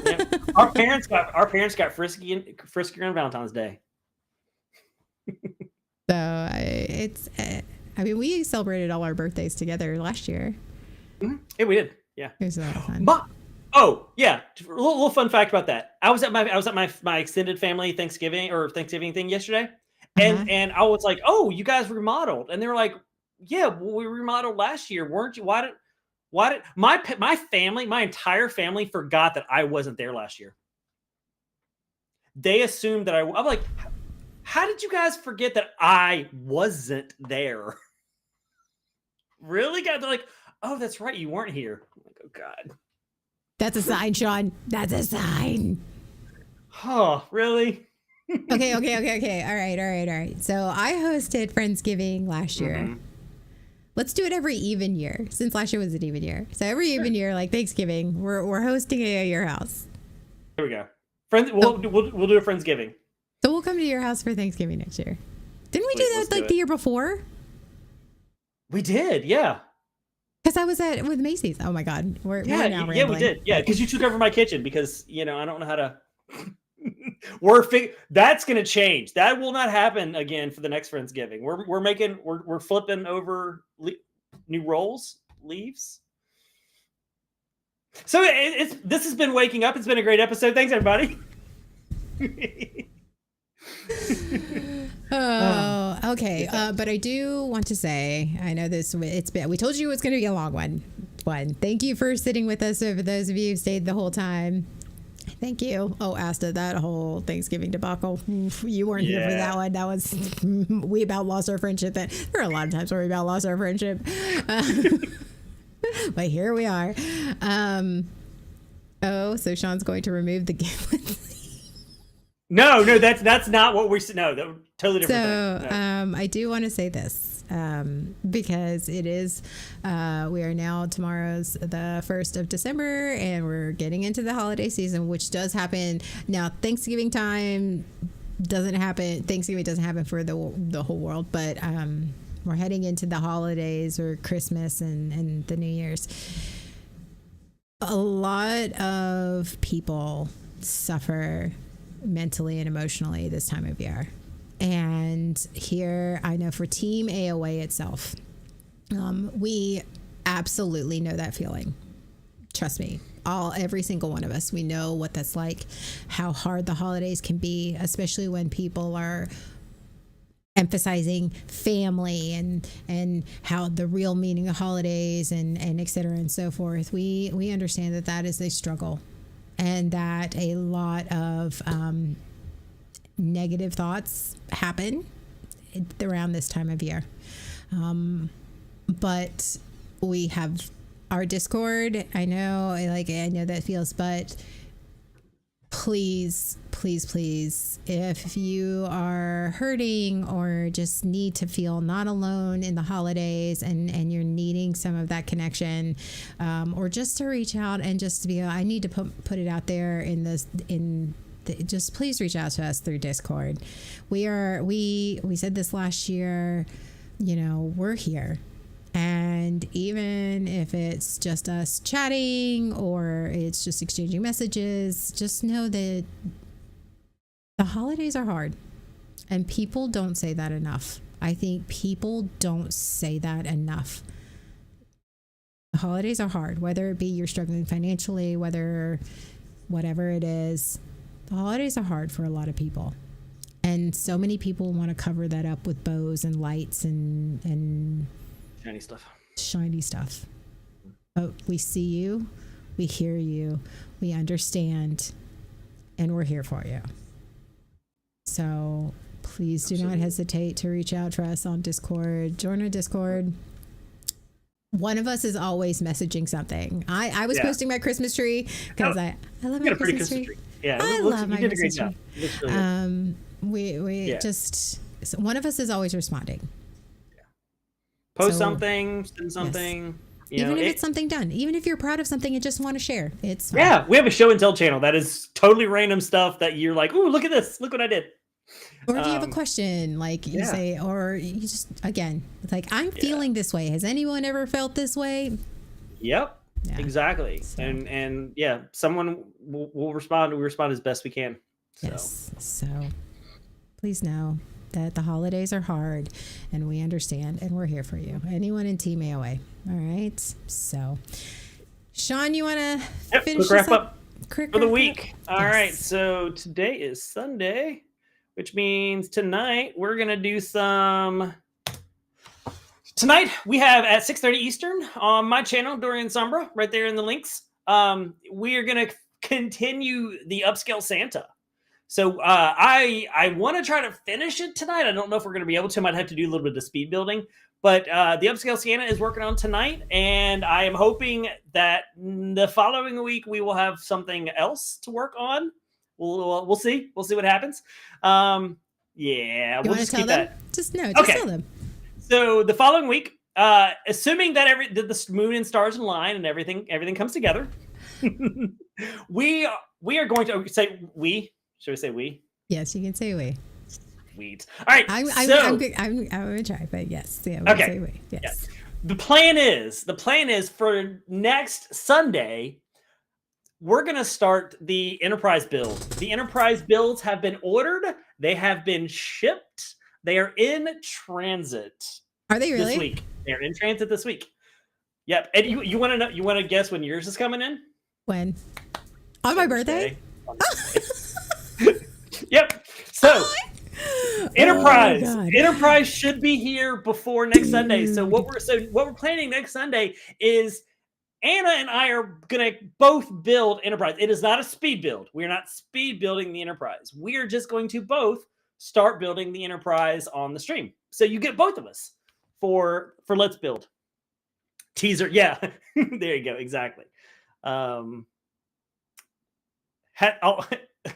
Yep. Our parents got frisky on Valentine's Day. So I mean, we celebrated all our birthdays together last year. Yeah, we did. Yeah. It was a lot of fun. But yeah, a little fun fact about that. I was at my extended family Thanksgiving thing yesterday, and I was like, "Oh, you guys remodeled?" And they were like, "Yeah, well, we remodeled last year, weren't you? Why did my family, my entire family, forgot that I wasn't there last year? They assumed that I'm like, how did you guys forget that I wasn't there? Really, guys? They're like, oh, that's right, you weren't here. I'm like, oh God. That's a sign, Sean. That's a sign. Oh, really? Okay. All right. So I hosted Friendsgiving last year. Let's do it every even year, since last year was an even year. So every even year, like Thanksgiving, we're hosting it at your house. There we go. Friends, we'll do a Friendsgiving. So we'll come to your house for Thanksgiving next year. Didn't we do that like the year before? We did, yeah. Because I was with Macy's. Oh my God, we're now rambling. Yeah, we did. Yeah, because you took over my kitchen because I don't know how to. That's gonna change. That will not happen again for the next Friendsgiving. We're flipping over new leaves. So this has been Waking Up. It's been a great episode. Thanks, everybody. Oh, okay. But I do want to say, I know we told you it was going to be a long one. Thank you for sitting with us. For those of you who stayed the whole time. Thank you. Oh, Asta, that whole Thanksgiving debacle. You weren't here for that one. That was, we about lost our friendship. There are a lot of times where we about lost our friendship. But here we are. So Sean's going to remove the giblets. No, that's not what we're. No, that totally different. So no. I do want to say this because it is. We are now tomorrow's the 1st of December, and we're getting into the holiday season, which does happen now. Thanksgiving time doesn't happen. Thanksgiving doesn't happen for the whole world, but we're heading into the holidays or Christmas and the New Year's. A lot of people suffer mentally and emotionally this time of year. And here, I know for Team AOA itself, we absolutely know that feeling. Trust me, every single one of us, we know what that's like, how hard the holidays can be, especially when people are emphasizing family and how the real meaning of holidays and et cetera and so forth. We understand that is a struggle, and that a lot of negative thoughts happen around this time of year. But we have our Discord. I know that feels, but please, if you are hurting or just need to feel not alone in the holidays and you're needing some of that connection, or just to reach out and just to be, I need to put it out there just please reach out to us through Discord. We said this last year, we're here. And even if it's just us chatting or it's just exchanging messages, just know that the holidays are hard, and people don't say that enough. I think people don't say that enough. The holidays are hard, whether it be you're struggling financially, whatever it is. The holidays are hard for a lot of people. And so many people want to cover that up with bows and lights and shiny stuff. But we see you, we hear you, we understand, and we're here for you. So please do not hesitate to reach out to us on Discord. Join our Discord. One of us is always messaging something. I was posting my Christmas tree because I love my Christmas tree. Yeah, I love my Christmas tree. Really just one of us is always responding. Post something, send something. Yes. Even if it's something done, even if you're proud of something and just want to share, it's fine. Yeah. We have a show and tell channel that is totally random stuff that you're like, "Ooh, look at this! Look what I did." Or if you have a question, like you say, or you just I'm feeling this way. Has anyone ever felt this way? Yep. Yeah. Exactly. So. And someone will respond. We respond as best we can. So. Yes. So please know that the holidays are hard, and we understand, and we're here for you. Anyone in Team AOA. All right. So, Sean, you want to finish quick wrap up for the week? All right. So today is Sunday, which means tonight we're gonna do some. Tonight we have at 6:30 Eastern on my channel, Dorian Sombra, right there in the links. We are gonna continue the Upscale Santa. So I want to try to finish it tonight. I don't know if we're going to be able to. I might have to do a little bit of speed building. But the Upscale Santa is working on tonight, and I am hoping that the following week we will have something else to work on. We'll see. We'll see what happens. We'll just keep that. Just tell them. So the following week, assuming that the moon and stars align and everything comes together, we are going to say we. Should we say we? Yes, you can say we. Sweet. All right. I'm gonna try, but yes, yeah. Okay. Say we. Yes. Yeah. The plan is for next Sunday, we're gonna start the Enterprise build. The Enterprise builds have been ordered. They have been shipped. They are in transit. Are they really? This week. They're in transit this week. Yep. And you want to know? You want to guess when yours is coming in? When? On my birthday? Yep. So Enterprise, Oh should be here before next Sunday. So what we're planning next Sunday is Anna and I are gonna both build Enterprise. It is not a speed build. We are not speed building the Enterprise. We are just going to both start building the Enterprise on the stream. So you get both of us for Let's Build. Teaser, yeah. There you go, exactly.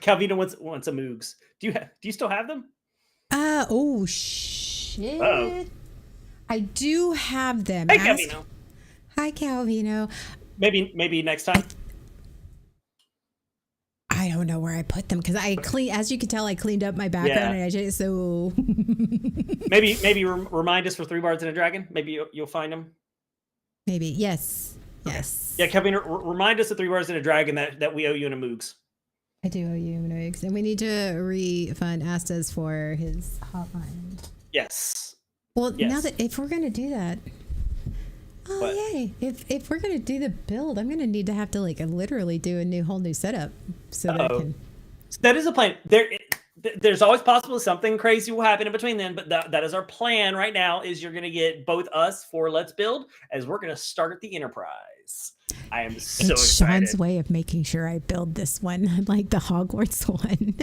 Calvino wants a Moogs. Do you still have them? Oh shit. Uh-oh. I do have them. Hey, Calvino. Hi, Calvino. Maybe next time. I don't know where I put them because as you can tell, I cleaned up my background and I just so. maybe remind us for 3 Bards and a Dragon. Maybe you'll find them. Maybe yes. Yeah, Kevin, remind us of 3 Bards and a Dragon that we owe you in a Moogs. I do owe you Moogs, and we need to refund Astas for his hotline. Yes. Well, now that if we're gonna do that, what? Yay! If we're gonna do the build, I'm gonna need to have to literally do a whole new setup so that I can. So that is a plan. There's always possible something crazy will happen in between then, but that is our plan right now. Is you're gonna get both us for Let's Build as we're gonna start at the Enterprise. I am so it's excited. Sean's way of making sure I build this one, like the Hogwarts one.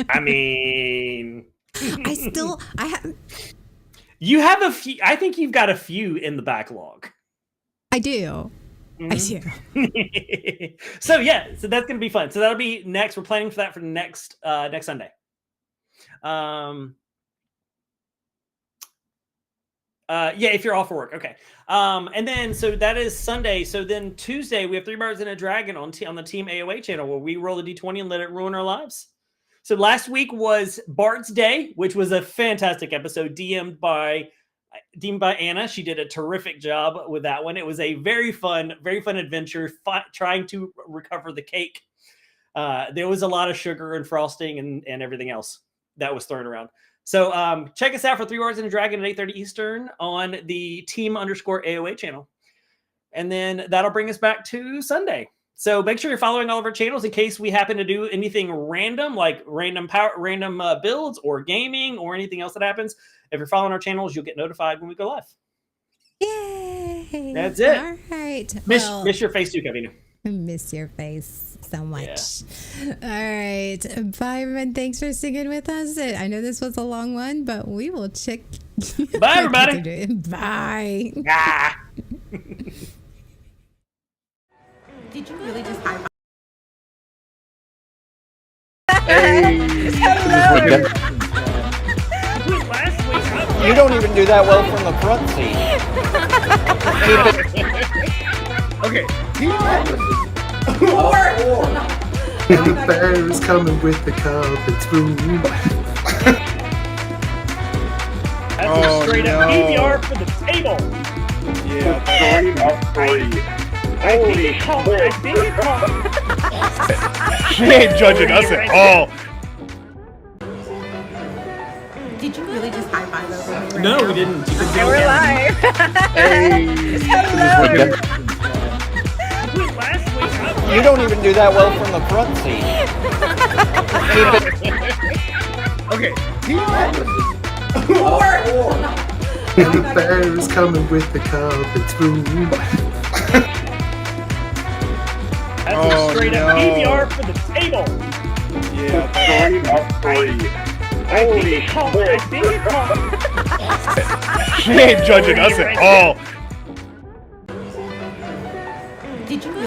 I mean, I have. You have a few. I think you've got a few in the backlog. I do. Mm-hmm. I do. So that's gonna be fun. So that'll be next. We're planning for that for next Sunday. If you're off for work, okay. And then so that is Sunday. So then Tuesday we have 3 Bards and a Dragon on the Team AOA channel where we roll a D20 and let it ruin our lives. So last week was Bart's Day, which was a fantastic episode, DM'd by Anna. She did a terrific job with that one. It was a very fun adventure trying to recover the cake. There was a lot of sugar and frosting and everything else that was thrown around. So check us out for 3 Bards and a Dragon at 8:30 Eastern on the Team_AOA channel. And then that'll bring us back to Sunday. So make sure you're following all of our channels in case we happen to do anything random, like random builds or gaming or anything else that happens. If you're following our channels, you'll get notified when we go live. Yay! That's it. All right. Miss your face too, Kevin. I miss your face so much. Yeah. All right. Bye, everyone. Thanks for singing with us. I know this was a long one, but we will check. Bye, everybody. Bye. Ah. Did you really just high five? Hey. Hello. You don't even do that well from the front seat. Okay. And the bear is coming with the carpet spoon. That's a straight up PBR for the table. Yeah. 3 I think it called. She ain't judging us at all. Did you really just high five over me right No, now? we didn't. Okay, we're live. Hey. Hello. You don't even do that well from the front seat. Okay. And the bear is coming with the carpet spoon. That's a straight up PBR for the table. Yeah. I think it called. She ain't judging us at all. Did you